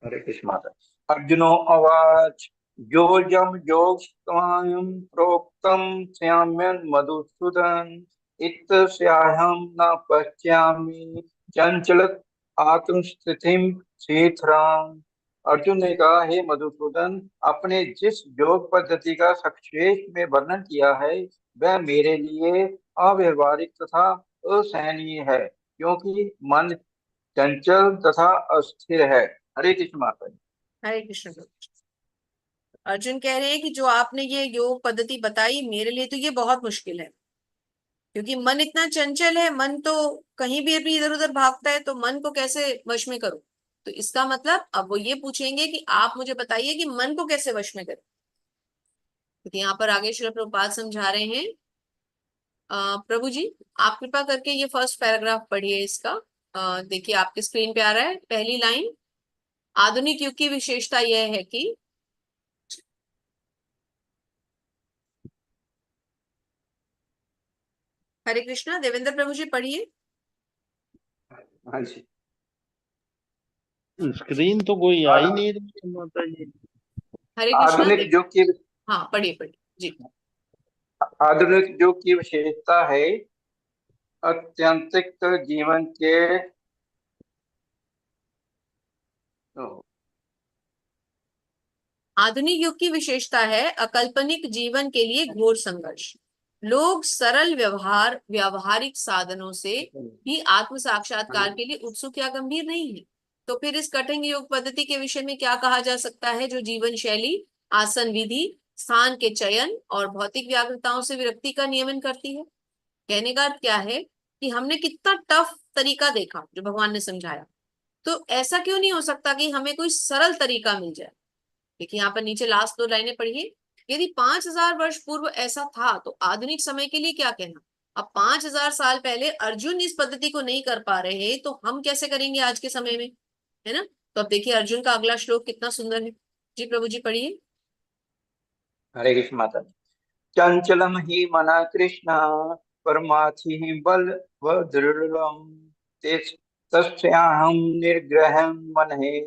हरे कृष्ण माता। अर्जुनो अवाच योजम योगस्त्वं प्रोक्तम श्याम्यन् मधुसूदन इत्स्याहं न पश्यामि चंचल आत्मस्थितिं शीघ्रं। अर्जुन ने कहा, हे मधुसूदन, आपने जिस योग पद्धति का संक्षेप में वर्णन किया है वह मेरे लिए अव्यवहारिक तथा असहनीय है, क्योंकि मन चंचल तथा अस्थिर है। हरे कृष्ण माता जी। हरे कृष्ण प्रभु जी। अर्जुन कह रहे हैं कि जो आपने ये योग पद्धति बताई मेरे लिए तो ये बहुत मुश्किल है, क्योंकि मन इतना चंचल है, मन तो कहीं भी इधर उधर भागता है, तो मन को कैसे वश में करूं। तो इसका मतलब अब वो ये पूछेंगे कि आप मुझे बताइए कि मन को कैसे वश में करें। क्योंकि यहाँ पर आगे श्रील प्रभुपाद समझा रहे हैं। प्रभु जी, आप कृपा करके ये फर्स्ट पैराग्राफ पढ़िए इसका। देखिए आपके स्क्रीन पे आ रहा है, पहली लाइन। आधुनिक युग की विशेषता यह है कि हरे कृष्णा, देवेंद्र प्रभु जी पढ़िए। हाँ जी। स्क्रीन तो कोई आ ही नहीं रही है माता जी। हरे कृष्णा आधुनिक देव। युग की हाँ पढ़िए पढ़िए जी। आधुनिक युग की विशेषता है आत्यंतिक जीवन के आधुनिक युग की विशेषता है अकल्पनिक जीवन के लिए घोर संघर्ष। लोग सरल व्यावहारिक साधनों से ही आत्म साक्षात्कार के लिए उत्सुक या गंभीर नहीं है। तो फिर इस कठिन योग पद्धति के विषय में क्या कहा जा सकता है, जो जीवन शैली, आसन विधि, स्थान के चयन और भौतिक व्याकुलताओं से विरक्ति का नियमन करती है। कहने का अर्थ क्या है कि हमने कितना टफ तरीका देखा जो भगवान ने समझाया, तो ऐसा क्यों नहीं हो सकता कि हमें कोई सरल तरीका मिल जाए। देखिए यहाँ पर नीचे लास्ट दो लाइनें पढ़िए। यदि 5000 वर्ष पूर्व ऐसा था तो आधुनिक समय के लिए क्या कहना। अब 5000 साल पहले अर्जुन इस पद्धति को नहीं कर पा रहे तो हम कैसे करेंगे आज के समय में, है ना। तो अब देखिए अर्जुन का अगला श्लोक कितना सुंदर है। जी प्रभु जी पढ़िए। हरे कृष्ण माता जी। चंचलम ही मना कृष्ण परमाथि बल व दृढ़म तस्याहं निर्ग्रहं मनहे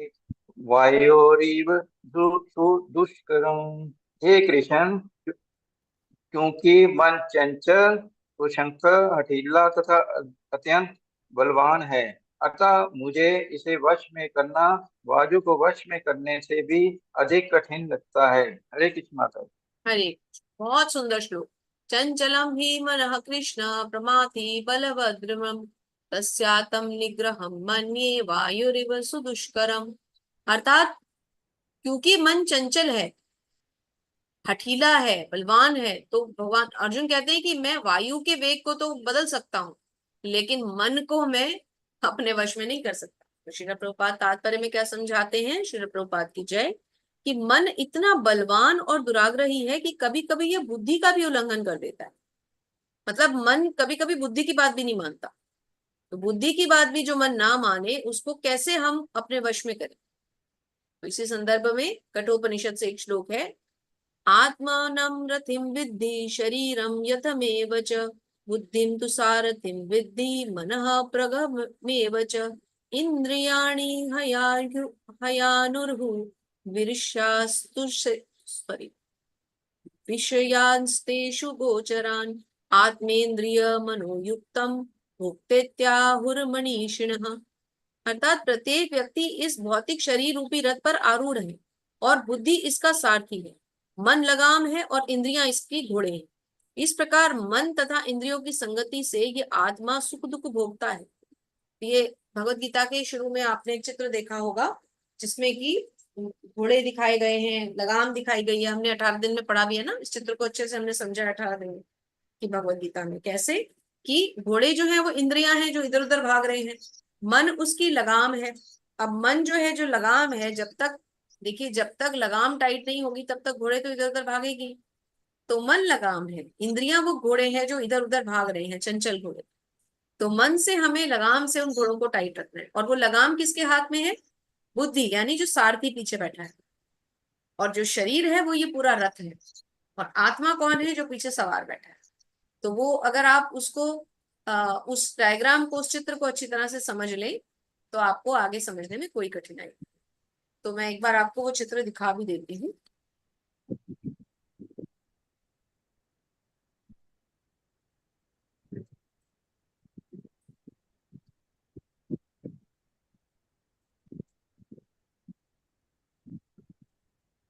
वायोरिव दुष्करम। हे कृष्ण, क्योंकि मन चंचल, कुशंक, हठीला तथा अत्यंत बलवान है, अतः मुझे इसे वश में करना वायु को वश में करने से भी अधिक कठिन लगता है। हरे कृष्ण माता। हरे, बहुत सुंदर श्लोक। चंचलम ही मनः कृष्ण प्रमाथि बलभद्रम तस्यातम निग्रहम मन्ये वायुरिव सुदुष्करम। अर्थात क्योंकि मन चंचल है, हठीला है, बलवान है, तो भगवान अर्जुन कहते हैं कि मैं वायु के वेग को तो बदल सकता हूँ, लेकिन मन को मैं अपने वश में नहीं कर सकता। तो श्रील प्रभुपाद तात्पर्य में क्या समझाते हैं, श्रील प्रभुपाद की जय, कि मन इतना बलवान और दुराग्रही है कि कभी कभी यह बुद्धि का भी उल्लंघन कर देता है। मतलब मन कभी कभी बुद्धि की बात भी नहीं मानता। तो बुद्धि की बात भी जो मन ना माने उसको कैसे हम अपने वश में करें। तो इसी संदर्भ में कठोपनिषद से एक श्लोक है। आत्मानं रथिं विद्धि शरीरं यथमेव च बुद्धिं तु सारथिं विद्धि मनः प्रगमेव च इन्द्रियाणि हयानुर्हु विषयांस्तेषु गोचरान् आत्मेन्द्रिय मनोयुक्तं भुक्तेत्याहुर्मनीषिणः। अर्थात प्रत्येक व्यक्ति इस भौतिक शरीर रूपी रथ पर आरूढ़ है और बुद्धि इसका सारथी है, मन लगाम है और इंद्रियां इसकी घोड़े हैं। इस प्रकार मन तथा इंद्रियों की संगति से ये आत्मा सुख दुख भोगता है। ये भगवत गीता के शुरू में आपने एक चित्र देखा होगा जिसमें कि घोड़े दिखाए गए हैं, लगाम दिखाई गई है। हमने 18 दिन में पढ़ा भी है ना, इस चित्र को अच्छे से हमने समझा 18 दिन में कि भगवत गीता में कैसे कि घोड़े जो है वो इंद्रियां हैं जो इधर उधर भाग रहे हैं, मन उसकी लगाम है। अब मन जो है, जो लगाम है, जब तक देखिए जब तक लगाम टाइट नहीं होगी तब तक घोड़े तो इधर उधर भागेगी। तो मन लगाम है, इंद्रियां वो घोड़े हैं जो इधर उधर भाग रहे हैं, चंचल घोड़े। तो मन से हमें लगाम से उन घोड़ों को टाइट रखना है, और वो लगाम किसके हाथ में है, बुद्धि, यानी जो सारथी पीछे बैठा है। और जो शरीर है वो ये पूरा रथ है, और आत्मा कौन है, जो पीछे सवार बैठा है। तो वो अगर आप उसको उस डायग्राम को, उस चित्र को अच्छी तरह से समझ लें तो आपको आगे समझने में कोई कठिनाई नहीं। तो मैं एक बार आपको वो चित्र दिखा भी देती हूँ।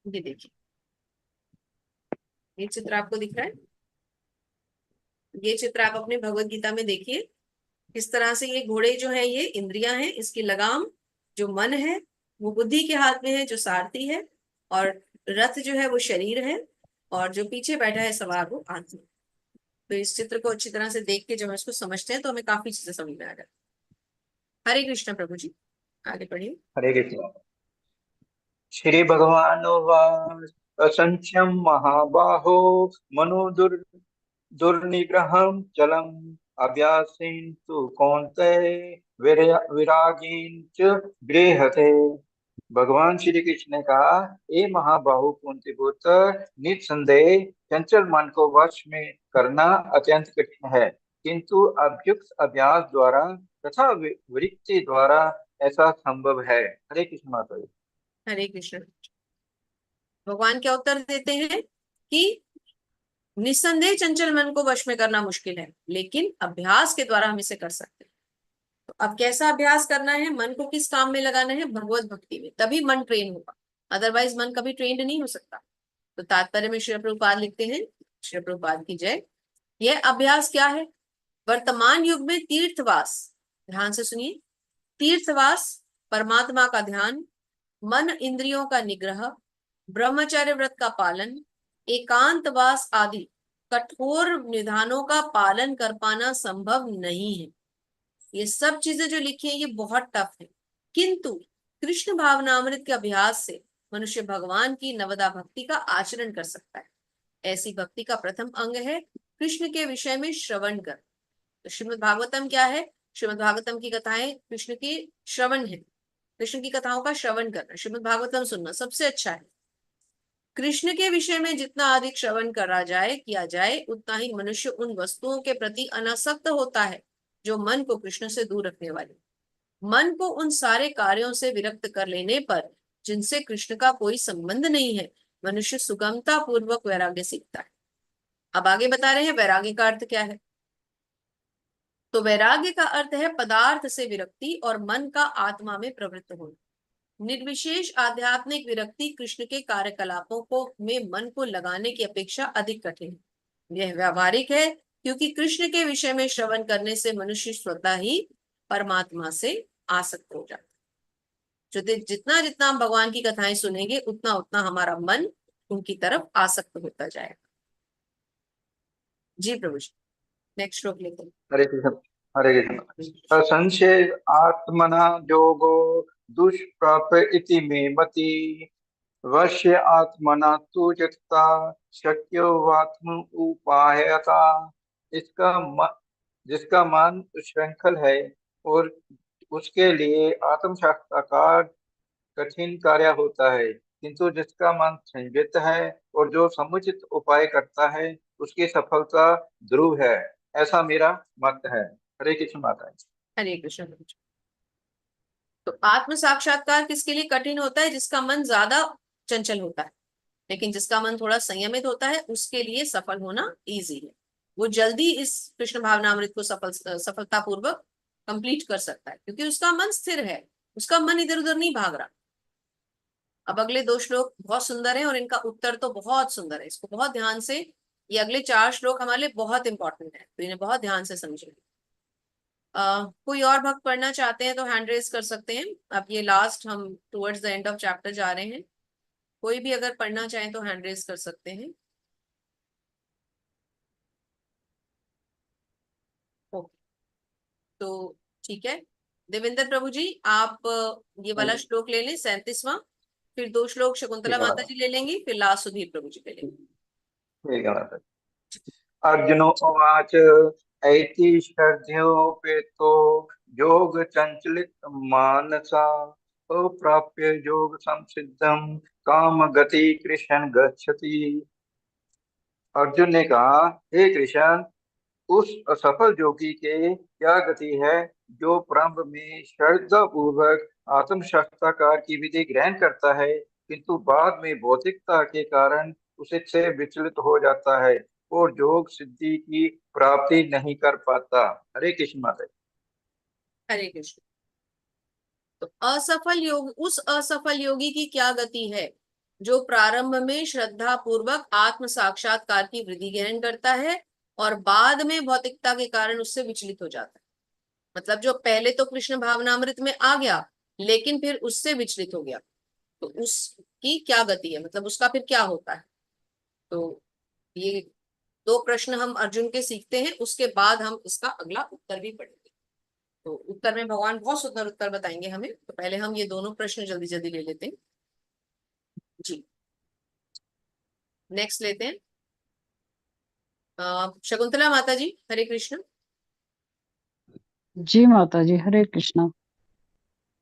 ये देखिए, ये चित्र आपको दिख रहा है। ये चित्र आप अपने भगवत गीता में देखिए, किस तरह से ये घोड़े जो है ये इंद्रियां हैं, इसकी लगाम जो मन है वो बुद्धि के हाथ में है जो सारथी है, और रथ जो है वो शरीर है, और जो पीछे बैठा है सवार वो आत्मा। तो इस चित्र को अच्छी तरह से देख के जब हम इसको समझते हैं तो हमें काफी चीजें समझ में आ जाती है। हरे कृष्ण प्रभु जी, आगे पढ़िए। हरे कृष्ण। श्री भगवान वाच असंख्यम महाबाहो मनो दुर्निग्रहं चलम अभ्यासेन तु कौन्तेय विरागेण च गृह्यते। भगवान श्री कृष्ण ने कहा, ए महाबाहु कुंती पुत्र, निस्संदेह चंचल मन को वश में करना अत्यंत कठिन है, किंतु अभ्युक्त अभ्यास द्वारा तथा वृत्ति द्वारा ऐसा संभव है। हरे कृष्ण माता जी। हरे कृष्ण। भगवान क्या उत्तर देते हैं कि निस्संदेह चंचल मन को वश में करना मुश्किल है, लेकिन अभ्यास के द्वारा हम इसे कर सकते हैं। तो अब कैसा अभ्यास करना है, मन को किस काम में लगाना है, भगवत भक्ति में, तभी मन ट्रेन होगा, अदरवाइज मन कभी ट्रेंड नहीं हो सकता। तो तात्पर्य में श्री प्रभुपाद लिखते हैं, श्री प्रभुपाद की जय। यह अभ्यास क्या है? वर्तमान युग में तीर्थवास, ध्यान से सुनिए, तीर्थवास, परमात्मा का ध्यान, मन इंद्रियों का निग्रह, ब्रह्मचर्य व्रत का पालन, एकांतवास आदि कठोर निधानों का पालन कर पाना संभव नहीं है। ये सब चीजें जो लिखी है ये बहुत टफ है, किंतु कृष्ण भावनामृत के अभ्यास से मनुष्य भगवान की नवदा भक्ति का आचरण कर सकता है। ऐसी भक्ति का प्रथम अंग है कृष्ण के विषय में श्रवण कर। तो श्रीमद् भागवतम क्या है? श्रीमद् भागवतम की कथाएं कृष्ण की श्रवण है, कृष्ण की कथाओं का श्रवण करना, श्रीमद् भागवतम सुनना सबसे अच्छा है। कृष्ण के विषय में जितना अधिक श्रवण करा जाए, किया जाए, उतना ही मनुष्य उन वस्तुओं के प्रति अनासक्त होता है जो मन को कृष्ण से दूर रखने वाली। मन को उन सारे कार्यों से विरक्त कर लेने पर, जिनसे कृष्ण का कोई संबंध नहीं है, मनुष्य सुगमता पूर्वक वैराग्य सीखता है। अब आगे बता रहे हैं वैराग्य का अर्थ क्या है। तो वैराग्य का अर्थ है पदार्थ से विरक्ति और मन का आत्मा में प्रवृत्त होना। निर्विशेष आध्यात्मिक विरक्ति कृष्ण के कार्यकलापों को में मन को लगाने की अपेक्षा अधिक कठिन है। यह व्यावहारिक है क्योंकि कृष्ण के विषय में श्रवण करने से मनुष्य स्वतः ही परमात्मा से आसक्त हो जाता है। जो जितना जितना हम भगवान की कथाएं सुनेंगे उतना उतना हमारा मन उनकी तरफ आसक्त होता जाएगा। जी प्रभु जी, नेक्स्ट श्लोक लेते हैं। हरे कृष्ण। हरे कृष्ण। असंशय आत्मना योगो दुष्प्राप्य इति मे मति, वश्य आत्मना तु जगता शक्यो वात्म उपायता। जिसका मन श्रृंखल है और उसके लिए आत्म साक्षात्कार कठिन कार्य होता है, किंतु जिसका मन संयत है और जो समुचित उपाय करता है उसकी सफलता ध्रुव है, ऐसा मेरा मत है। हरे कृष्ण माता जी। हरे कृष्ण प्रभु जी। तो आत्म साक्षात्कार किसके लिए कठिन होता है? जिसका मन ज्यादा चंचल होता है, लेकिन जिसका मन थोड़ा संयमित होता है उसके लिए सफल होना इजी है। वो जल्दी इस कृष्ण भावनामृत को सफलता पूर्वक कंप्लीट कर सकता है, क्योंकि उसका मन स्थिर है, उसका मन इधर उधर नहीं भाग रहा। अब अगले 2 श्लोक बहुत सुंदर हैं और इनका उत्तर तो बहुत सुंदर है, इसको बहुत ध्यान से, ये अगले 4 श्लोक हमारे लिए बहुत इंपॉर्टेंट है, तो इन्हें बहुत ध्यान से समझेंगे। कोई और भक्त पढ़ना चाहते हैं तो हैंड रेज कर सकते हैं। अब ये लास्ट, हम towards the end of chapter जा रहे हैं, कोई भी अगर पढ़ना चाहे तो हैंड रेज कर सकते हैं। ओके, तो ठीक है, देवेंद्र प्रभु जी आप ये वाला श्लोक ले लें 37वां, फिर 2 श्लोक शकुंतला ठीक है माता जी ले लेंगी, फिर लास्ट सुधीर प्रभु जी ले लेंगे। ठीक है माता जी। अर्जुनो उवाच ऐति श्रद्धयोपेतो योग चंचलित मानसा अप्राप्य योग संसिद्धम काम गति कृष्ण गच्छति। अर्जुन ने कहा, हे कृष्ण, उस असफल योगी के क्या गति है जो प्रारंभ में श्रद्धा पूर्वक आत्म साक्षात्कार की विधि ग्रहण करता है, किंतु बाद में भौतिकता के कारण उसे से विचलित हो जाता है और योग सिद्धि की प्राप्ति नहीं कर पाता। हरे कृष्ण माता जी। हरे कृष्ण। तो असफल योग, उस असफल योगी की क्या गति है जो प्रारंभ में श्रद्धा पूर्वक आत्म साक्षात्कार की वृद्धि ग्रहण करता है और बाद में भौतिकता के कारण उससे विचलित हो जाता है। मतलब जो पहले तो कृष्ण भावनामृत में आ गया लेकिन फिर उससे विचलित हो गया, तो उसकी क्या गति है, मतलब उसका फिर क्या होता है। तो ये दो प्रश्न हम अर्जुन के सीखते हैं, उसके बाद हम इसका अगला उत्तर भी पढ़ेंगे। तो उत्तर में भगवान बहुत सुंदर उत्तर बताएंगे हमें, तो पहले हम ये दोनों प्रश्न जल्दी जल्दी ले लेते हैं जी। नेक्स्ट लेते हैं शकुंतला माता जी, हरे कृष्ण। जी माता जी, हरे कृष्णा।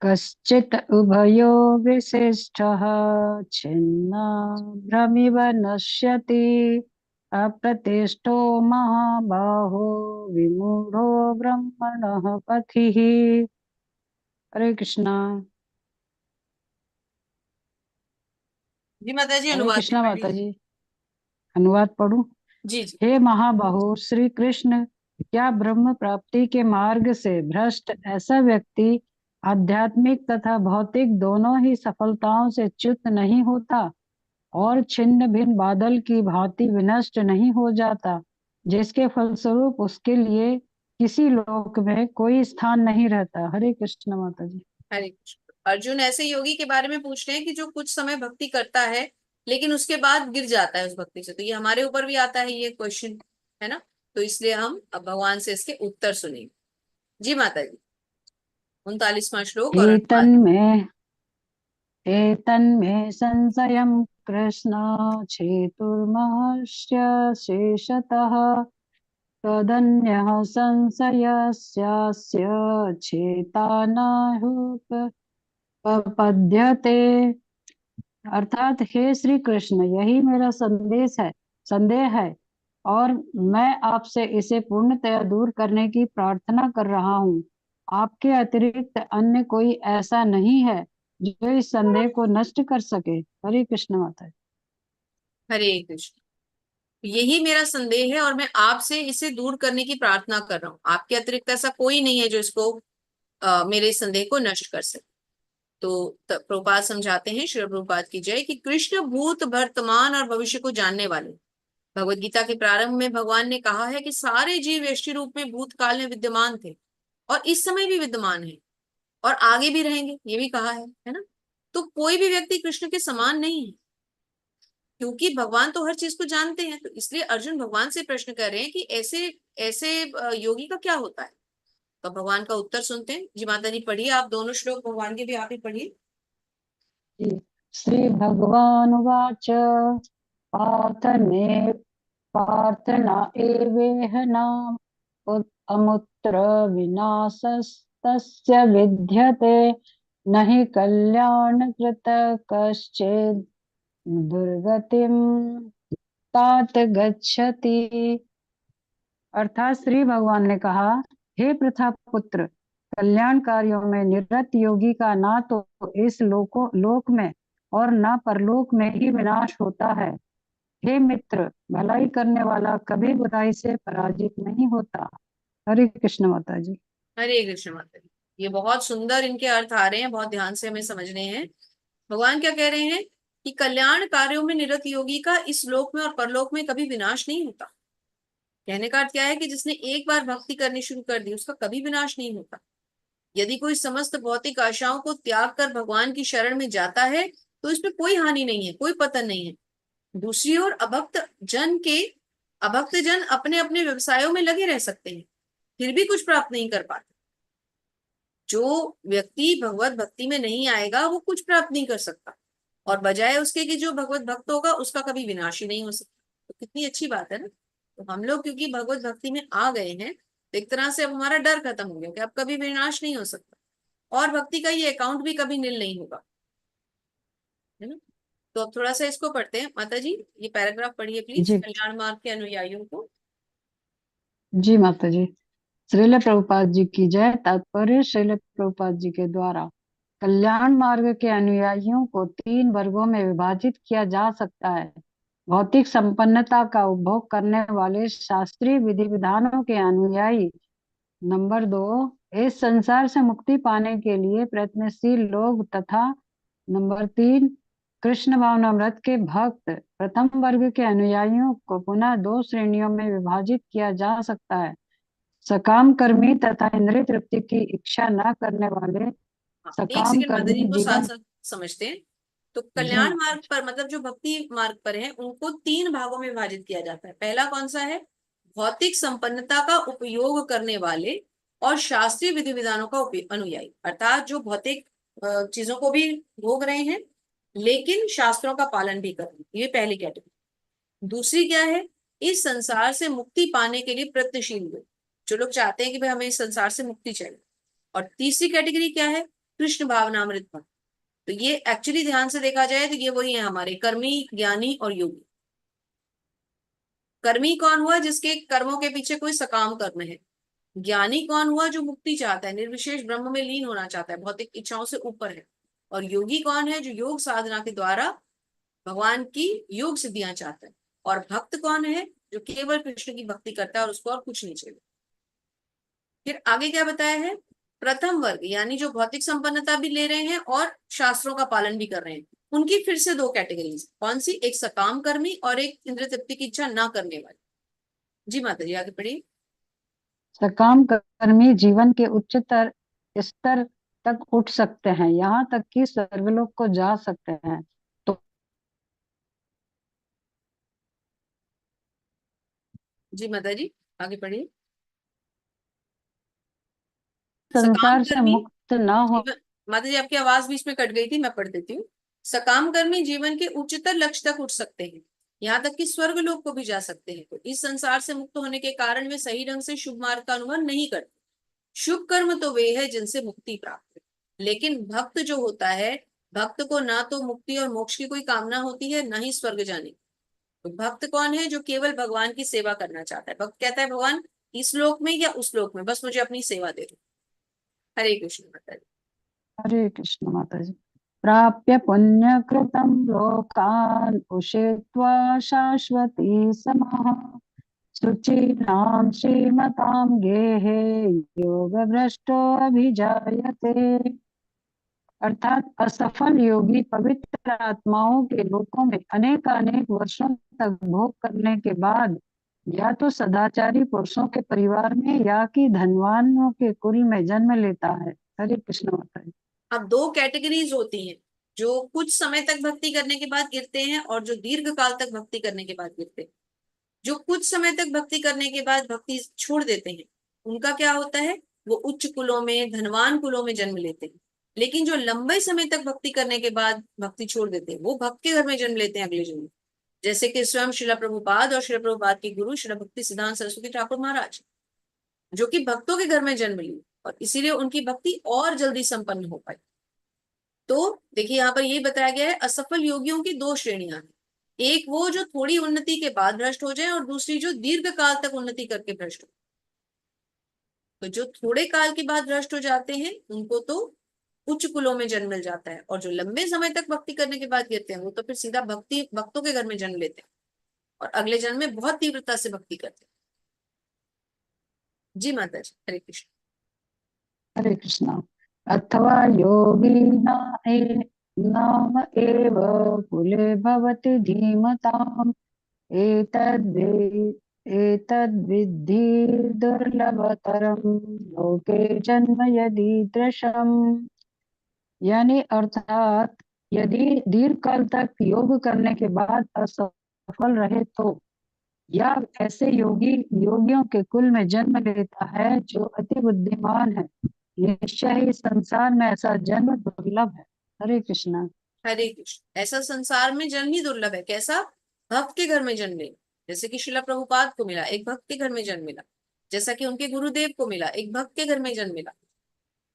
कश्चित् उभयो विशिष्टः छिन्ना भ्रमिव नश्यति अप्रतिष्ठो महाबाहो विमूढ़ो ब्रह्मणः पथिः। हरे कृष्णा। जी माता जी, हरे अनुवाद में कृष्णा पढ़ माता लीजिए। जी, अनुवाद पढ़ूं। जी जी। हे महाबाहो श्री कृष्ण, क्या ब्रह्म प्राप्ति के मार्ग से भ्रष्ट ऐसा व्यक्ति आध्यात्मिक तथा भौतिक दोनों ही सफलताओं से च्युत नहीं होता और छिन्न भिन्न बादल की भांति विनष्ट नहीं हो जाता, जिसके फलस्वरूप उसके लिए किसी लोक में कोई स्थान नहीं रहता। हरे कृष्ण माता जी। हरे कृष्ण। अर्जुन ऐसे योगी के बारे में पूछ रहे हैं कि जो कुछ समय भक्ति करता है लेकिन उसके बाद गिर जाता है उस भक्ति से। तो ये हमारे ऊपर भी आता है ये क्वेश्चन, है ना। तो इसलिए हम अब भगवान से इसके उत्तर सुनेंगे। जी माता जी, 39वां श्लोक और अनुवाद। एतन्मे संशयं कृष्ण छेतुर्महस्य शेषतः तदन्यः संशयस्यास्य छेता नाहुपपद्यते। अर्थात हे श्री कृष्ण, यही मेरा संदेह है और मैं आपसे इसे पूर्णतया दूर करने की प्रार्थना कर रहा हूँ। आपके अतिरिक्त अन्य कोई ऐसा नहीं है जो इस संदेह को नष्ट कर सके। हरे कृष्ण माता जी। हरे कृष्ण। यही मेरा संदेह है और मैं आपसे इसे दूर करने की प्रार्थना कर रहा हूँ। आपके अतिरिक्त ऐसा कोई नहीं है जो इसको मेरे संदेह को नष्ट कर सके। तो प्रभुपाद समझाते हैं, श्री प्रभुपाद की जय, कि कृष्ण भूत वर्तमान और भविष्य को जानने वाले। भगवत गीता के प्रारंभ में भगवान ने कहा है कि सारे जीव यष्टि रूप में भूतकाल में विद्यमान थे और इस समय भी विद्यमान है और आगे भी रहेंगे, ये भी कहा है ना। तो कोई भी व्यक्ति कृष्ण के समान नहीं है, क्योंकि भगवान तो हर चीज को जानते हैं। तो इसलिए अर्जुन भगवान से प्रश्न कर रहे हैं कि ऐसे ऐसे योगी का क्या होता है। तो भगवान का उत्तर सुनते हैं। जी माता जी, पढ़िए आप दोनों श्लोक भगवान के भी, आप ही पढ़िए। श्री भगवानुवाच पार्थने पार्थना एवेह नाम अमुत्र विनाशस्तस्य विद्यते न हि कल्याणकृत कश्चित् दुर्गतिं तात गच्छति। अर्थात श्री भगवान ने कहा, हे पृथा पुत्र, कल्याण कार्यों में निरत योगी का ना तो इस लोक में और ना परलोक में ही विनाश होता है। हे मित्र, भलाई करने वाला कभी बुराई से पराजित नहीं होता। हरे कृष्ण माता जी। हरे कृष्ण माता जी। ये बहुत सुंदर इनके अर्थ आ रहे हैं, बहुत ध्यान से हमें समझने हैं। भगवान क्या कह रहे हैं कि कल्याण कार्यों में निरत योगी का इस लोक में और परलोक में कभी विनाश नहीं होता। कहने का अर्थ क्या है कि जिसने एक बार भक्ति करनी शुरू कर दी उसका कभी विनाश नहीं होता। यदि कोई समस्त भौतिक आशाओं को त्याग कर भगवान की शरण में जाता है तो इसमें कोई हानि नहीं है, कोई पतन नहीं है। दूसरी ओर अभक्त जन अपने अपने व्यवसायों में लगे रह सकते हैं, फिर भी कुछ प्राप्त नहीं कर पाते। जो व्यक्ति भगवत भक्ति में नहीं आएगा वो कुछ प्राप्त नहीं कर सकता, और बजाय उसके कि जो भगवत भक्त होगा उसका कभी विनाश ही नहीं हो सकता। तो कितनी अच्छी बात है ना। तो हम लोग क्योंकि भगवत भक्ति में आ गए हैं तो एक तरह से अब हमारा डर खत्म हो गया कि अब कभी विनाश नहीं हो सकता और भक्ति का ये अकाउंट भी कभी नील नहीं होगा, है ना। तो अब थोड़ा सा इसको पढ़ते हैं। माता जी, ये पैराग्राफ पढ़िए प्लीज, जी कल्याण मार्ग के अनुयायियों को। जी माता जी। श्रील प्रभुपाद जी की जय। तात्पर्य श्रील प्रभुपाद जी के द्वारा कल्याण मार्ग के अनुयायियों को 3 वर्गों में विभाजित किया जा सकता है। भौतिक संपन्नता का उपभोग करने वाले शास्त्रीय विधि विधानों के अनुयायी। नंबर 2, इस संसार से मुक्ति पाने के लिए प्रयत्नशील लोग। तथा नंबर 3, कृष्ण भावनामृत के भक्त। प्रथम वर्ग के अनुयायियों को पुनः 2 श्रेणियों में विभाजित किया जा सकता है। सकाम कर्मी तथा इंद्रिय तृप्ति की इच्छा न करने वाले। हाँ, एक सकाम सेकंड माता जी, कर्मी इनको साथ जीवन। साथ समझते हैं। तो जी कल्याण मार्ग पर मतलब जो भक्ति मार्ग पर है उनको 3 भागों में विभाजित किया जाता है। पहला कौन सा है? भौतिक संपन्नता का उपयोग करने वाले और शास्त्रीय विधि विधानों का अनुयायी, अर्थात जो भौतिक चीजों को भी भोग रहे हैं लेकिन शास्त्रों का पालन भी कर रहे हैं, ये पहली कैटेगरी। दूसरी क्या है? इस संसार से मुक्ति पाने के लिए प्रयत्नशील लोग, जो लोग चाहते हैं कि भाई हमें इस संसार से मुक्ति चाहिए। और तीसरी कैटेगरी क्या है? कृष्ण भावनामृत भक्त। तो ये एक्चुअली ध्यान से देखा जाए तो ये वही है हमारे कर्मी, ज्ञानी और योगी। कर्मी कौन हुआ? जिसके कर्मों के पीछे कोई सकाम कर्म है। ज्ञानी कौन हुआ? जो मुक्ति चाहता है, निर्विशेष ब्रह्म में लीन होना चाहता है, भौतिक इच्छाओं से ऊपर है। और योगी कौन है? जो योग साधना के द्वारा भगवान की योग सिद्धियां चाहता है। और भक्त कौन है? जो केवल कृष्ण की भक्ति करता है और उसको और कुछ नहीं चाहिए। फिर आगे क्या बताया है? प्रथम वर्ग यानी जो भौतिक संपन्नता भी ले रहे हैं और शास्त्रों का पालन भी कर रहे हैं, उनकी फिर से 2 कैटेगरीज। कौन सी? एक सकाम कर्मी और एक इंद्रिय तृप्ति की इच्छा ना करने वाले। जी माता जी, आगे पढ़िए। सकाम कर्मी जीवन के उच्चतर स्तर तक उठ सकते हैं, यहाँ तक कि स्वर्गलोक को जा सकते हैं। तो जी माता जी, आगे पढ़िए। सकाम संसार से कर्मी मुक्त न हो। जीवन, माता जी आपकी आवाज बीच में कट गई थी, मैं पढ़ देती हूँ। सकाम कर्मी जीवन के उच्चतर लक्ष्य तक उठ सकते हैं, यहाँ तक कि स्वर्ग लोक को भी जा सकते हैं। तो इस संसार से मुक्त होने के कारण वे सही ढंग से शुभ मार्ग का अनुभव नहीं करते। शुभ कर्म तो वे है जिनसे मुक्ति प्राप्त है, लेकिन भक्त जो होता है, भक्त को ना तो मुक्ति और मोक्ष की कोई कामना होती है, ना ही स्वर्ग जाने की। तो भक्त कौन है? जो केवल भगवान की सेवा करना चाहता है। भक्त कहता है भगवान इस लोक में या उस लोक में बस मुझे अपनी सेवा दे दो। हरे कृष्ण माता जी। हरे कृष्ण माता जी। प्राप्य पुण्य कृतम लोकान उषित्वा शाश्वती समाः शुचीनां श्रीमतां गेहे योग भ्रष्टो अभिजायते। अर्थात असफल योगी पवित्र आत्माओं के लोकों में अनेक अनेक वर्षों तक भोग करने के बाद या तो सदाचारी पुरुषों के परिवार में या कि धनवानों के कुल में जन्म लेता है। हरे कृष्ण माता जी। अब 2 कैटेगरीज होती हैं, जो कुछ समय तक भक्ति करने के बाद गिरते हैं और जो दीर्घ काल तक भक्ति करने के बाद गिरते हैं। जो कुछ समय तक भक्ति करने के बाद भक्ति छोड़ देते हैं, उनका क्या होता है? वो उच्च कुलों में, धनवान कुलों में जन्म लेते हैं। लेकिन जो लंबे समय तक भक्ति करने के बाद भक्ति छोड़ देते हैं, वो भक्त के घर में जन्म लेते हैं अगले जन्म में। जैसे कि स्वयं श्रीला प्रभुपाद और श्रीला प्रभुपाद के गुरु श्रीला भक्ति सिद्धांत सरस्वती ठाकुर महाराज, जो कि भक्तों के घर में जन्म लिए और इसीलिए उनकी भक्ति और जल्दी संपन्न हो पाई। तो देखिए यहाँ पर यही बताया गया है, असफल योगियों की 2 श्रेणियां हैं। एक वो जो थोड़ी उन्नति के बाद भ्रष्ट हो जाए और दूसरी जो दीर्घ काल तक उन्नति करके भ्रष्ट हो। तो जो थोड़े काल के बाद भ्रष्ट हो जाते हैं उनको तो उच्च कुलों में जन्म मिल जाता है, और जो लंबे समय तक भक्ति करने के बाद गिरते हैं वो तो फिर सीधा भक्तों के घर में जन्म लेते हैं और अगले जन्म में बहुत तीव्रता से भक्ति करते हैं। जी माता जी, हरे कृष्ण। हरे कृष्ण। अथवा योगी नाम एव कुले भवति धीमताम् एतद्विद्धि दुर्लभतरं लोके जन्म यदीदृशम्। यानी अर्थात यदि दीर्घ काल तक योग करने के बाद असफल रहे तो, या ऐसे योगियों के कुल में जन्म लेता है जो अति बुद्धिमान है, निश्चय ही संसार में ऐसा जन्म दुर्लभ है। हरे कृष्णा। हरे कृष्ण। ऐसा संसार में जन्म ही दुर्लभ है। कैसा? भक्त के घर में जन्म ले, जैसे कि शिला प्रभुपाद को मिला, एक भक्त के घर में जन्म मिला। जैसा कि उनके गुरुदेव को मिला, एक भक्त के घर में जन्म मिला।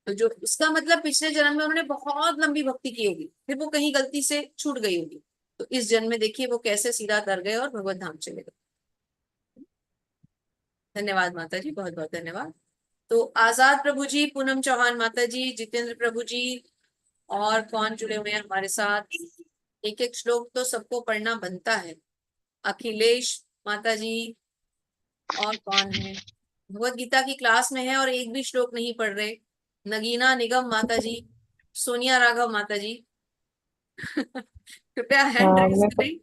तो जो उसका मतलब पिछले जन्म में उन्होंने बहुत लंबी भक्ति की होगी, फिर वो कहीं गलती से छूट गई होगी, तो इस जन्म में देखिए वो कैसे सीधा तर गए और भगवत धाम चले गए। धन्यवाद माता जी, बहुत बहुत धन्यवाद। तो आजाद प्रभु जी, पूनम चौहान माता जी, जितेंद्र प्रभु जी, और कौन जुड़े हुए हैं हमारे साथ? एक एक श्लोक तो सबको पढ़ना बनता है। अखिलेश माता जी, और कौन है? भगवत गीता की क्लास में है और एक भी श्लोक नहीं पढ़ रहे। नगीना निगम माता जी, सोनिया राघव माता जी। कृपया हैंड हाँ, रेज करें।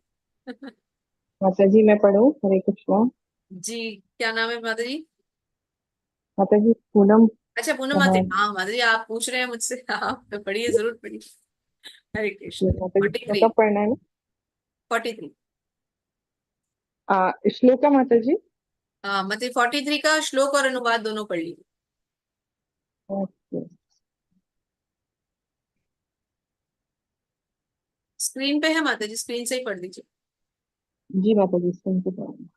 माता जी मैं पढ़ूं? हरे कृष्णा। जी, क्या नाम है माता जी? माता जी पूनम अच्छा, पूनम माता जी। चौहान। हाँ माता जी, आप पूछ रहे हैं मुझसे, आप तो पढ़िए, जरूर पढ़िए। हरे जी, कृष्ण। माता जी फोर्टी मैं थ्री कब पढ़ना है ना? 43। श्लोका माता जी। हाँ मतलब 43 का श्लोक और अनुवाद दोनों पढ़ लीजिए। ओके। स्क्रीन पे है माता जी, स्क्रीन से ही पढ़ दीजिए। जी माता जी सुनते पढ़ूंगा।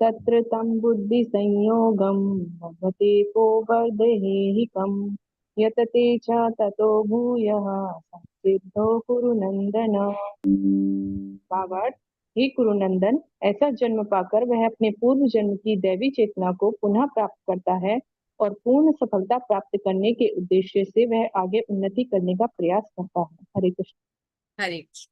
तत्र तं बुद्धि संयोगम भगवते को वर्धेहिकम यतते च ततो भूयः संसिद्धो कुरु नंदन। भावार्थ, हे कुरुनंदन, ऐसा जन्म पाकर वह अपने पूर्व जन्म की दैवी चेतना को पुनः प्राप्त करता है और पूर्ण सफलता प्राप्त करने के उद्देश्य से वह आगे उन्नति करने का प्रयास करता है। हरे कृष्ण। हरे कृष्ण।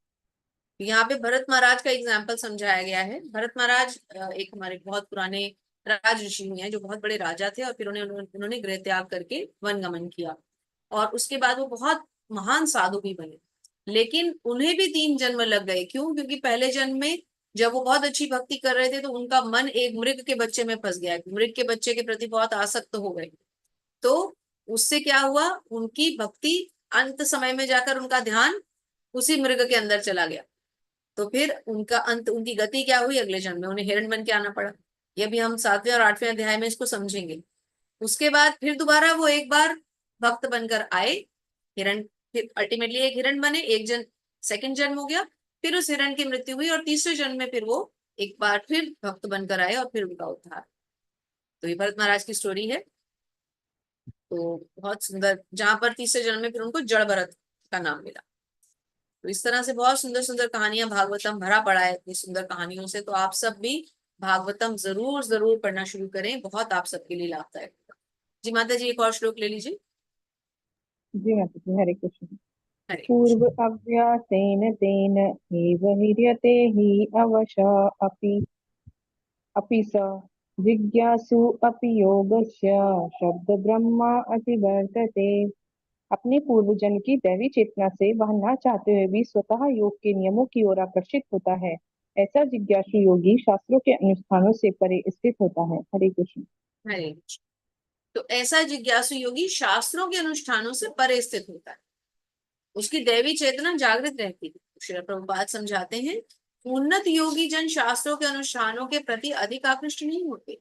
यहाँ पे भरत महाराज का एग्जाम्पल समझाया गया है। भरत महाराज एक हमारे बहुत पुराने राज ऋषि हुए हैं, जो बहुत बड़े राजा थे, और फिर उन्होंने गृह त्याग करके वन गमन किया, और उसके बाद वो बहुत महान साधु भी बने। लेकिन उन्हें भी 3 जन्म लग गए। क्यों? क्योंकि पहले जन्म में जब वो बहुत अच्छी भक्ति कर रहे थे, तो उनका मन एक मृग के बच्चे में फंस गया, मृग के बच्चे के प्रति बहुत आसक्त हो गए। तो उससे क्या हुआ, उनकी भक्ति अंत समय में जाकर उनका ध्यान उसी मृग के अंदर चला गया। तो फिर उनका अंत, उनकी गति क्या हुई, अगले जन्म में उन्हें हिरण बन के आना पड़ा। ये भी हम 7वें और 8वें अध्याय में इसको समझेंगे। उसके बाद फिर दोबारा वो एक बार भक्त बनकर आए, हिरण, फिर अल्टीमेटली एक हिरण बने, एक जन सेकंड जन्म हो गया, फिर उस हिरण की मृत्यु हुई, और तीसरे जन्म में फिर वो एक बार फिर भक्त बनकर आए, और फिर उनका उद्धार। तो ये भरत महाराज की स्टोरी है। तो बहुत सुंदर, जहां पर तीसरे जन्म में फिर उनको जड़ भरत का नाम मिला। तो इस तरह से बहुत सुंदर सुंदर कहानियां, भागवतम भरा पड़ा है इतनी सुंदर कहानियों से। तो आप सब भी भागवतम जरूर जरूर पढ़ना शुरू करें, बहुत आप सबके लिए लाभदायक होगा। जी माता जी, एक और श्लोक ले लीजिए। जी माता जी हरे कृष्ण। हरे पूर्व अव्यासेन तेन एव ह्रियते हि अवशः अपि अपि स जिज्ञासु अपि योगस्य शब्द ब्रह्मा अतिवर्तते। अपने पूर्व जन्म की दैवी चेतना से वह ना चाहते हुए भी स्वतः योग के नियमों की ओर आकर्षित होता है। ऐसा जिज्ञासु योगी शास्त्रों के अनुष्ठानों से परे स्थित होता है। हरे कृष्ण। हरे। तो ऐसा जिज्ञासु योगी शास्त्रों के अनुष्ठानों से परे स्थित होता है, उसकी दैवी चेतना जागृत रहती है। श्रील प्रभुपाद समझाते हैं, उन्नत योगी जन शास्त्रों के अनुष्ठानों के प्रति अधिक आकृष्ट नहीं होते,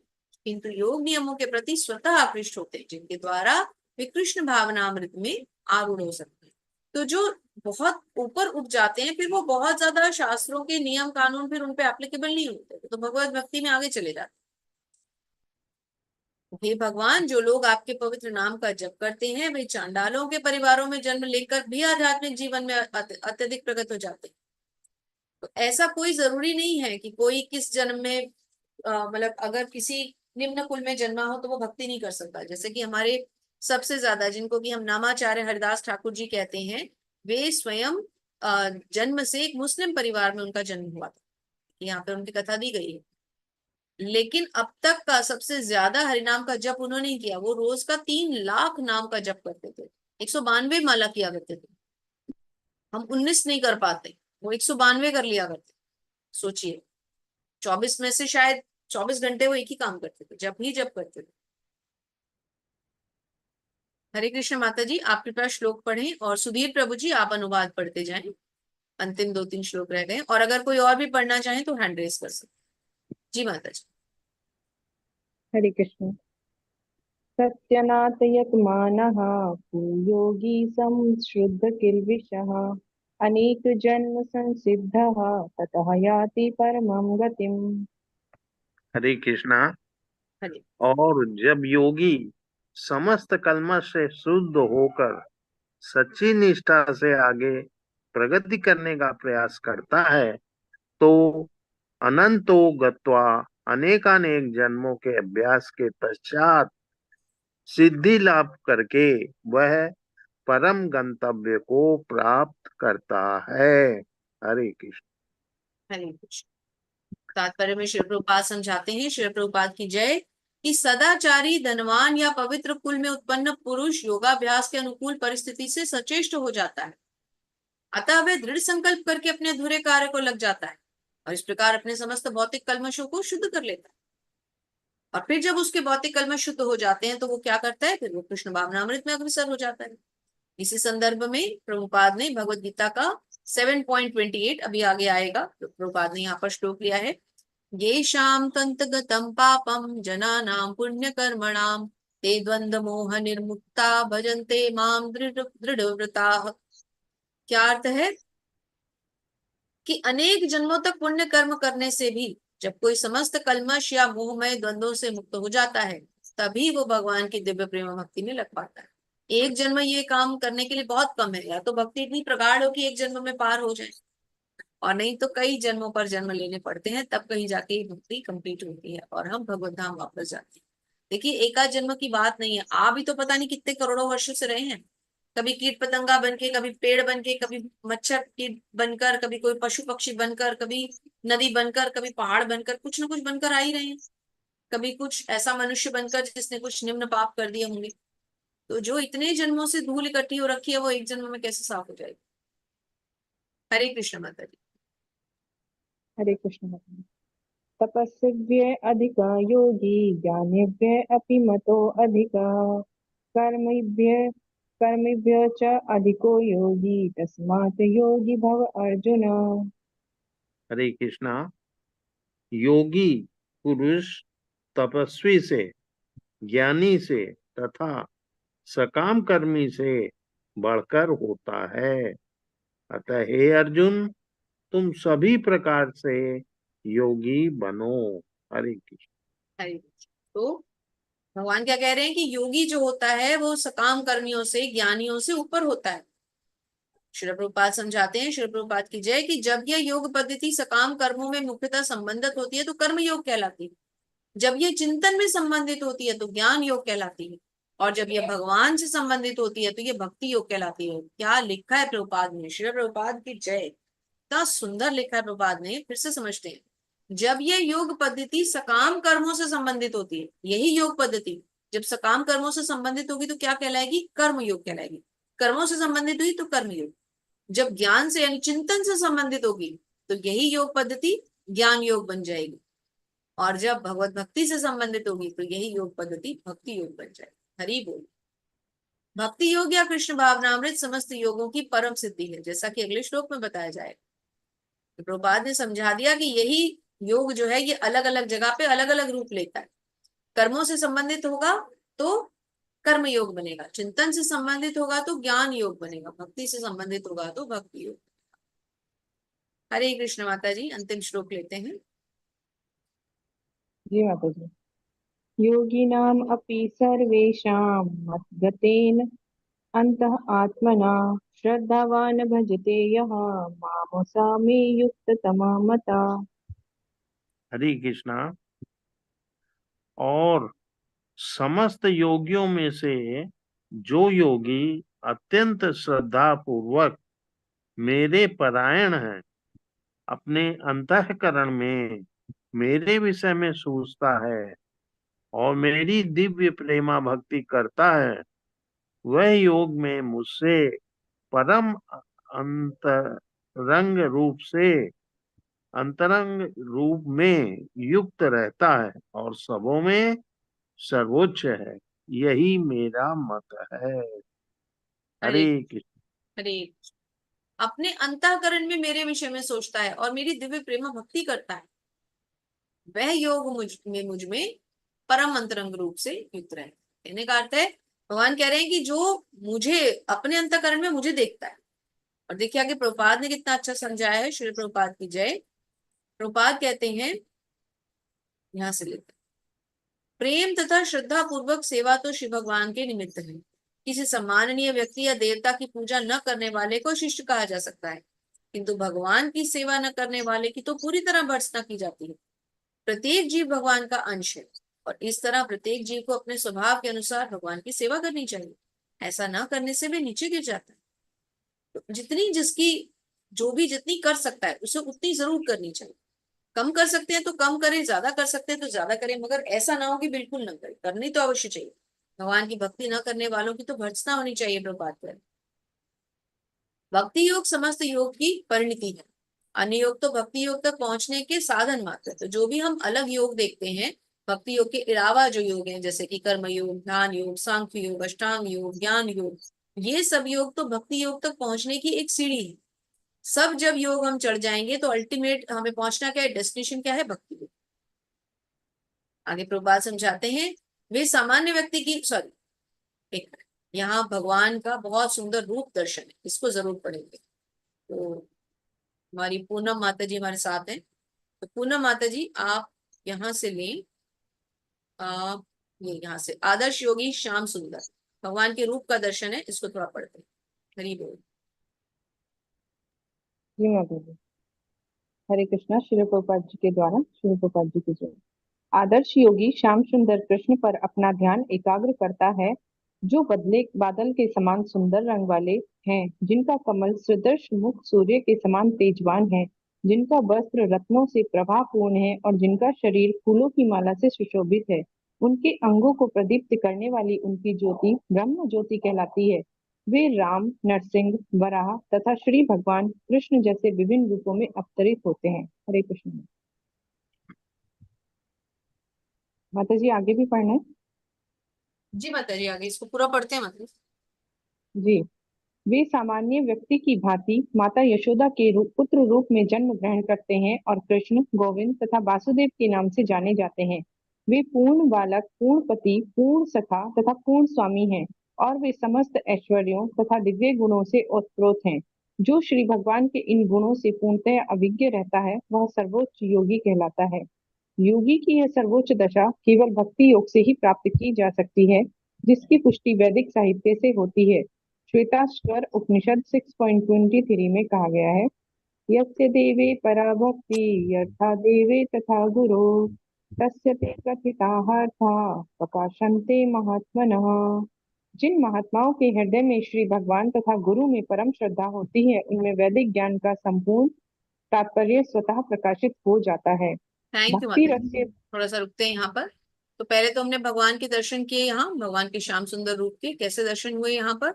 किंतु योग नियमों के प्रति स्वतः आकृष्ट होते हैं, जिनके द्वारा वे कृष्ण भावनामृत में आरूढ़ हो सकते हैं। तो जो बहुत ऊपर उठ जाते हैं, फिर वो बहुत ज्यादा शास्त्रों के नियम कानून फिर उनपे एप्लीकेबल नहीं होते, तो भगवत भक्ति में आगे चले जाते हैं। हे भगवान, जो लोग आपके पवित्र नाम का जप करते हैं, वे चांडालों के परिवारों में जन्म लेकर भी आध्यात्मिक जीवन में अत्यधिक प्रगत हो जाते हैं। तो ऐसा कोई जरूरी नहीं है कि कोई किस जन्म में मतलब अगर किसी निम्न कुल में जन्मा हो तो वो भक्ति नहीं कर सकता। जैसे कि हमारे सबसे ज्यादा, जिनको कि हम नामाचार्य हरिदास ठाकुर जी कहते हैं, वे स्वयं जन्म से एक मुस्लिम परिवार में उनका जन्म हुआ था। यहाँ पे उनकी कथा दी गई है। लेकिन अब तक का सबसे ज्यादा हरिनाम का जप उन्होंने किया, वो रोज का 3 लाख नाम का जप करते थे। 192 माला किया करते थे। हम 19 नहीं कर पाते, वो 192 कर लिया करते। सोचिए, 24 में से शायद 24 घंटे वो एक ही काम करते थे, जब ही जब करते थे। हरे कृष्ण माता जी, आप कृपया श्लोक पढ़ें, और सुधीर प्रभु जी आप अनुवाद पढ़ते जाएं। अंतिम 2-3 श्लोक रह गए, और अगर कोई और भी पढ़ना चाहे तो हैंड रेस कर सकते। जी माता जी। हरे कृष्ण। सत्यनाथ यत मानः योगी संशुद्ध किल्बिषः अनेक जन्म संसिद्धः ततः याति परमं गतिम्। हरे कृष्णा। हरे। और जब योगी समस्त कल्मश से शुद्ध होकर सच्ची निष्ठा से आगे प्रगति करने का प्रयास करता है, तो अनंतो गत्वा अनेकानेक जन्मों के अभ्यास के पश्चात सिद्धि लाभ करके वह परम गंतव्य को प्राप्त करता है। हरे कृष्ण। हरे कृष्ण। तात्पर्य में श्री प्रभुपाद समझाते हैं, श्री प्रभुपाद की जय, कि सदाचारी, धनवान या पवित्र कुल में उत्पन्न पुरुष योगाभ्यास के अनुकूल परिस्थिति से सचेष्ट हो जाता है। अतः वह दृढ़ संकल्प करके अपने अधूरे कार्य को लग जाता है और इस प्रकार अपने समस्त भौतिक कल्मशों को शुद्ध कर लेता है। और फिर जब उसके भौतिक कल्मश शुद्ध हो जाते हैं तो वो क्या करता है, फिर वो कृष्ण भावनामृत में अग्रसर हो जाता है। इसी संदर्भ में प्रभुपाद ने भगवत गीता का 7.28 अभी आगे आएगा, तो प्रभुपाद ने यहाँ पर श्लोक लिया है, येषां तन्तगतं पापं जनानां पुण्यकर्मणां ते द्वंद्व मोह निर्मुक्ता भजन्ते मां दृढ़व्रताः। क्या अर्थ है कि अनेक जन्मों तक पुण्य कर्म करने से भी जब कोई समस्त कल्मश या मोहमय द्वंद्वों से मुक्त हो जाता है, तभी वो भगवान की दिव्य प्रेम भक्ति में लग पाता है। एक जन्म ये काम करने के लिए बहुत कम है, या तो भक्ति इतनी प्रगाढ़ हो कि एक जन्म में पार हो जाए, और नहीं तो कई जन्मों पर जन्म लेने पड़ते हैं, तब कहीं जाके ये भक्ति कंप्लीट होती है और हम भगवत धाम वापस जाते हैं। देखिए, एकाध जन्म की बात नहीं है, आप भी तो पता नहीं कितने करोड़ों वर्षों से रहे हैं, कभी कीट पतंगा बनके, कभी पेड़ बनके, कभी मच्छर कीट बनकर, कभी कोई पशु पक्षी बनकर, कभी नदी बनकर, कभी पहाड़ बनकर, कुछ ना कुछ बनकर आ ही रहे हैं। कभी कुछ ऐसा मनुष्य बनकर जिसने कुछ निम्न पाप कर दिए होंगे। तो जो इतने जन्मों से धूल इकट्ठी हो रखी है, वो एक जन्म में कैसे साफ हो जाएगी। हरे कृष्ण माता जी। हरे कृष्ण माता। तपस्विभ्य अधिका योगी ज्ञानिभ्य अपि मतो अधिका कर्मिभ्य कर्मिभ्य च अधिको योगी तस्मात् योगी भव अर्जुन। हरे कृष्णा। योगी पुरुष तपस्वी से, ज्ञानी से तथा सकाम कर्मी से बढ़कर होता है। अतः हे अर्जुन, तुम सभी प्रकार से योगी बनो। हरे कृष्ण। हरे कृष्ण। तो भगवान क्या कह रहे हैं कि योगी जो होता है वो सकाम कर्मियों से, ज्ञानियों से ऊपर होता है। श्री प्रभुपाद समझाते हैं, श्री प्रभुपाद की जय, कि जब यह योग पद्धति सकाम कर्मों में मुख्यतः संबंधित होती है तो कर्म योग कहलाती है, जब ये चिंतन में संबंधित होती है तो ज्ञान योग कहलाती है, और जब ये भगवान से संबंधित होती है तो ये भक्ति योग कहलाती है। क्या लिखा है प्रभुपाद ने, श्री प्रभुपाद की जय, इतना सुंदर लिखा है प्रभुपाद ने। फिर से समझते हैं, जब ये योग पद्धति सकाम कर्मों से संबंधित होती है, यही योग पद्धति जब सकाम कर्मों से संबंधित होगी तो क्या कहलाएगी, कर्म योग कहलाएगी। कर्मों से संबंधित हुई तो कर्म योग। जब ज्ञान से यानी चिंतन से संबंधित होगी तो यही योग पद्धति ज्ञान योग बन जाएगी, और जब भगवत भक्ति से संबंधित होगी तो यही योग पद्धति भक्ति योग बन जाएगी। हरि बोल। भक्ति योग या कृष्ण भावनामृत समस्त योगों की परम सिद्धि है, जैसा कि अगले श्लोक में बताया जाएगा। तो प्रभुपाद ने समझा दिया कि यही योग जो है ये अलग अलग जगह पे अलग अलग रूप लेता है। कर्मों से संबंधित होगा तो कर्म योग बनेगा, चिंतन से संबंधित होगा तो ज्ञान योग बनेगा, भक्ति से संबंधित होगा तो भक्ति योग। हरे कृष्ण माता जी। अंतिम श्लोक लेते हैं। जी माता जी। योगिनाम अपि सर्वेषां मद्गतेन अन्तः आत्मना श्रद्धावान भजते यः मां सामे युक्ततमा मता। हरे कृष्णा। और समस्त योगियों में से जो योगी अत्यंत श्रद्धा पूर्वक मेरे परायण है, अपने अंतःकरण में मेरे विषय में सोचता है और मेरी दिव्य प्रेमा भक्ति करता है, वह योग में मुझसे परम अंतरंग रूप में युक्त रहता है और सबों में सर्वोच्च है। यही मेरा मत है। हरे हरे कृष्ण। हरे। अपने अंतःकरण में मेरे विषय में सोचता है और मेरी दिव्य प्रेम भक्ति करता है, वह योग मुझ में परम अंतरंग रूप से युक्त रहे। कहने का अर्थ है, भगवान कह रहे हैं कि जो मुझे अपने अंतःकरण में मुझे देखता है। और देखिए आगे प्रभुपाद ने कितना अच्छा समझाया है। श्री प्रभुपाद की जय। प्रभुपाद कहते हैं, यहां से लेते हैं, प्रेम तथा श्रद्धा पूर्वक सेवा तो शिव भगवान के निमित्त है। किसी सम्माननीय व्यक्ति या देवता की पूजा न करने वाले को शिष्ट कहा जा सकता है, किंतु भगवान की सेवा न करने वाले की तो पूरी तरह भर्त्सना की जाती है। प्रत्येक जीव भगवान का अंश है और इस तरह प्रत्येक जीव को अपने स्वभाव के अनुसार भगवान की सेवा करनी चाहिए। ऐसा न करने से वे नीचे गिर जाता है। तो जितनी जिसकी जो भी जितनी कर सकता है उसे उतनी जरूर करनी चाहिए। कम कर सकते हैं तो कम करें, ज्यादा कर सकते हैं तो ज्यादा करें, मगर ऐसा ना हो कि बिल्कुल न करें। करनी तो अवश्य चाहिए। भगवान की भक्ति न करने वालों की तो भर्त्सना होनी चाहिए। प्रभुपाद करें, भक्ति योग समस्त योग की परिणति है। अन्य योग तो भक्ति योग तक पहुंचने के साधन मात्र है। तो जो भी हम अलग योग देखते हैं भक्ति योग के अलावा जो योग हैं, जैसे कि कर्म योग, ध्यान योग, सांख्य योग, अष्टांग योग, ज्ञान योग, ये सब योग तो भक्ति योग तक पहुंचने की एक सीढ़ी है। सब जब योग हम चढ़ जाएंगे तो अल्टीमेट हमें पहुंचना क्या है, डेस्टिनेशन क्या है, भक्ति योग। आगे प्रभुपाद समझाते हैं, वे सामान्य व्यक्ति की एक यहाँ भगवान का बहुत सुंदर रूप दर्शन है, इसको जरूर पढ़ेंगे। तो हमारी पूनम माता जी हमारे साथ हैं। तो पूनम माता जी आप यहाँ से लें, ये यहाँ से आदर्श योगी श्याम सुंदर, भगवान के रूप का दर्शन है, इसको थोड़ा पढ़ते हैं। हरि बोल। जी माता जी। हरे कृष्णा। श्रील प्रभुपाद जी के द्वारा श्रील प्रभुपाद जी की जय। आदर्श योगी श्याम सुंदर कृष्ण पर अपना ध्यान एकाग्र करता है, जो बदले बादल के समान सुंदर रंग वाले हैं, जिनका कमल सदृश मुख सूर्य के समान तेजवान है, जिनका वस्त्र रत्नों से प्रभापूर्ण है और जिनका शरीर फूलों की माला से सुशोभित है। उनके अंगों को प्रदीप्त करने वाली उनकी ज्योति ब्रह्म ज्योति कहलाती है। वे राम, नरसिंह, वराह तथा श्री भगवान कृष्ण जैसे विभिन्न रूपों में अवतरित होते हैं। हरे कृष्ण। माता जी आगे भी पढ़ना है? जी माता जी आगे इसको पूरा पढ़ते हैं माता जी। जी। वे सामान्य व्यक्ति की भांति माता यशोदा के पुत्र रूप में जन्म ग्रहण करते हैं और कृष्ण, गोविंद तथा वासुदेव के नाम से जाने जाते हैं। वे पूर्ण बालक, पूर्ण पति, पूर्ण सखा तथा पूर्ण स्वामी हैं और वे समस्त ऐश्वर्यों तथा दिव्य गुणों से ओतप्रोत हैं। जो श्री भगवान के इन गुणों से पूर्णतः अभिज्ञ रहता है वह सर्वोच्च योगी कहलाता है। योगी की यह सर्वोच्च दशा केवल भक्ति योग से ही प्राप्त की जा सकती है, जिसकी पुष्टि वैदिक साहित्य से होती है। श्वेताश्वर उपनिषद 6.23 में कहा गया है, यस्य देवे परा भक्ति यथा देवे तथा गुरो तस्य ते कथितार्था प्रकाशन्ते महात्मनः। जिन महात्माओं के हृदय में श्री भगवान तथा गुरु में परम श्रद्धा होती है, उनमें वैदिक ज्ञान का संपूर्ण तात्पर्य स्वतः प्रकाशित हो जाता है। थैंक यू भक्ति माता रस जी। थोड़ा सा रुकते हैं यहाँ पर। तो पहले तो हमने भगवान के दर्शन किए, यहाँ भगवान के श्याम सुंदर रूप के कैसे दर्शन हुए यहाँ पर,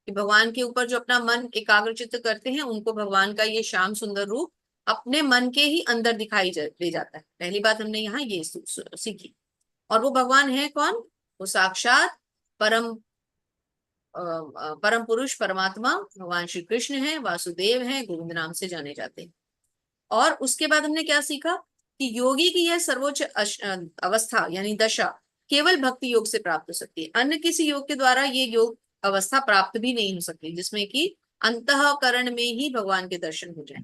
कि भगवान के ऊपर जो अपना मन एकाग्रचित्त करते हैं उनको भगवान का ये श्याम सुंदर रूप अपने मन के ही अंदर दिखाई दे जाता है। पहली बात हमने यहाँ ये सीखी। और वो भगवान है कौन, वो साक्षात परम पुरुष परमात्मा भगवान श्री कृष्ण है, वासुदेव है, गोविंद नाम से जाने जाते हैं। और उसके बाद हमने क्या सीखा कि योगी की यह सर्वोच्च अवस्था यानी दशा केवल भक्ति योग से प्राप्त हो सकती है। अन्य किसी योग के द्वारा ये योग अवस्था प्राप्त भी नहीं हो सकती, जिसमें कि अंतःकरण में ही भगवान के दर्शन हो जाए।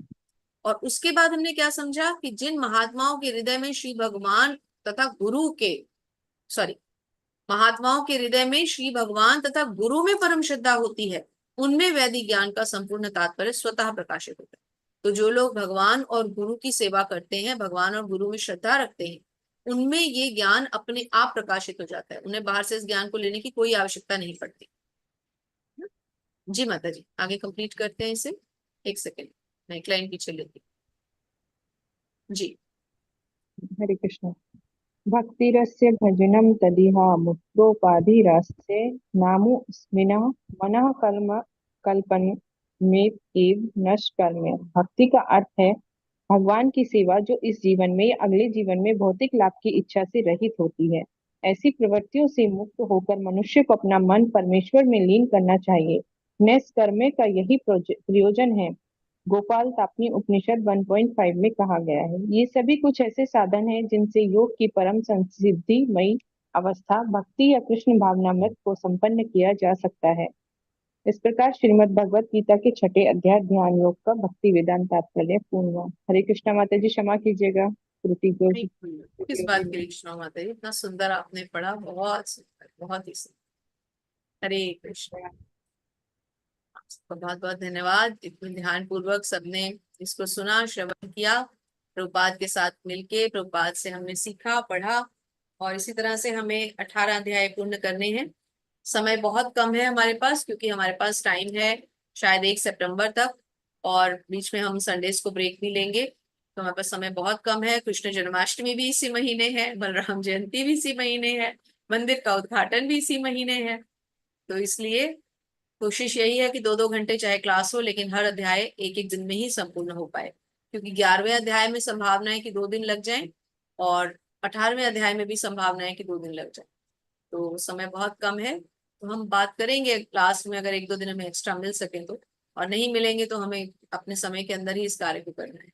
और उसके बाद हमने क्या समझा कि जिन महात्माओं के हृदय में श्री भगवान तथा गुरु के महात्माओं के हृदय में श्री भगवान तथा गुरु में परम श्रद्धा होती है, उनमें वैदिक ज्ञान का संपूर्ण तात्पर्य स्वतः प्रकाशित होता है। तो जो लोग भगवान और गुरु की सेवा करते हैं, भगवान और गुरु में श्रद्धा रखते हैं, उनमें ये ज्ञान अपने आप प्रकाशित हो जाता है। उन्हें बाहर से इस ज्ञान को लेने की कोई आवश्यकता नहीं पड़ती। जी माता जी आगे कंप्लीट करते हैं इसे। एक सेकेंड मैं एक लाइन पीछे लेती हूँ। जी। हरे कृष्ण। भक्तिरस्य भजनं तदिह मुक्तोपाधिरस्य नामुस्मिनः मनः कल्पनमेव एव नष्कर्म्य। भक्ति का अर्थ है भगवान की सेवा, जो इस जीवन में या अगले जीवन में भौतिक लाभ की इच्छा से रहित होती है। ऐसी प्रवृत्तियों से मुक्त होकर मनुष्य को अपना मन परमेश्वर में लीन करना चाहिए। नैष्कर्म्य का यही प्रयोजन है। गोपाल तापनी उपनिषद 1.5 में कहा गया है। ये सभी कुछ ऐसे साधन हैं जिनसे योग की परम संसिद्धिमयी अवस्था भक्ति या कृष्ण भावनामृत को संपन्न किया जा सकता है। इस प्रकार श्रीमद् भगवत गीता के 6 अध्याय ध्यान योग का भक्ति वेदांत तात्पर्य पूर्ण हुआ। हरे कृष्णा। माता जी क्षमा कीजिएगा, त्रुटि को। किस बात के लिए कृष्णा माता जी, इतना सुंदर आपने पढ़ा, बहुत सुंदर, बहुत ही सुंदर। हरे कृष्ण। बहुत बहुत धन्यवाद। इतने ध्यान पूर्वक सबने इसको सुना, श्रवण किया, प्रभुपाद के साथ मिलके प्रभुपाद से हमने सीखा, पढ़ा। और इसी तरह से हमें 18 अध्याय पूर्ण करने हैं। समय बहुत कम है हमारे पास, क्योंकि हमारे पास टाइम है शायद 1 सितंबर तक, और बीच में हम संडेज को ब्रेक भी लेंगे, तो हमारे पास समय बहुत कम है। कृष्ण जन्माष्टमी भी इसी महीने है, बलराम जयंती भी इसी महीने है, मंदिर का उद्घाटन भी इसी महीने है। तो इसलिए कोशिश यही है कि 2-2 घंटे चाहे क्लास हो, लेकिन हर अध्याय एक एक दिन में ही संपूर्ण हो पाए, क्योंकि 11वें अध्याय में संभावना है कि 2 दिन लग जाए, और 18वें अध्याय में भी संभावना है कि 2 दिन लग जाए। तो समय बहुत कम है, तो हम बात करेंगे क्लास में, अगर 1-2 दिन हमें एक्स्ट्रा मिल सके तो, और नहीं मिलेंगे तो हमें अपने समय के अंदर ही इस कार्य को करना है।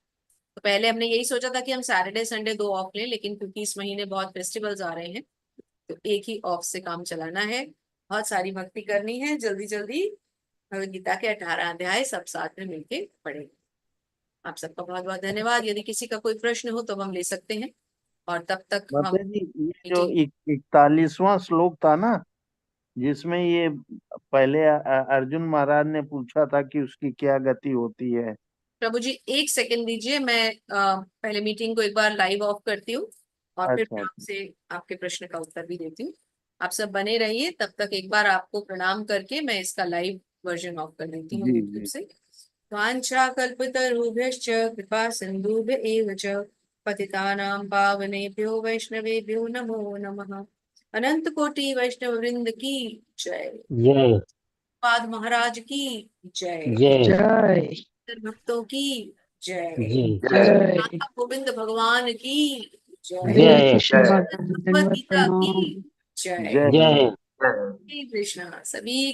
तो पहले हमने यही सोचा था कि हम सैटरडे संडे 2 ऑफ लें, लेकिन क्योंकि इस महीने बहुत फेस्टिवल्स आ रहे हैं, तो एक ही ऑफ से काम चलाना है। बहुत सारी भक्ति करनी है, जल्दी जल्दी भगवद गीता के 18 अध्याय सब साथ में मिलके पढ़ेंगे। आप सबका बहुत बहुत धन्यवाद। यदि किसी का कोई प्रश्न हो तो हम ले सकते हैं, और तब तक हम माता जी, ये जो मीटिंग 41वां श्लोक था ना, जिसमें ये पहले अर्जुन महाराज ने पूछा था कि उसकी क्या गति होती है। प्रभु जी 1 सेकंड दीजिए, मैं पहले मीटिंग को एक बार लाइव ऑफ करती हूँ, और फिर अच्छा मैं अच्छा। आपसे आपके प्रश्न का उत्तर भी देती हूँ। आप सब बने रहिए, तब तक एक बार आपको प्रणाम करके मैं इसका लाइव वर्जन ऑफ कर देती हूँ जी यूट्यूब जी। से। वाञ्छा कल्पतरुभ्यश्च कृपा सिन्धुभ्य एव च पतितानां पावनेभ्यो वैष्णवेभ्यो नमो नमः। अनंत कोटि वैष्णव वृंद की जय। जय पाद महाराज की जय। जय जय भक्तों की जय। जय जय। राधा गोविंद भगवान की जय। हरे जय कृष्ण जय माता जी, भगवद दंडवत गीता की प्रणाम। जय। जय जय जय श्री कृष्ण। सभी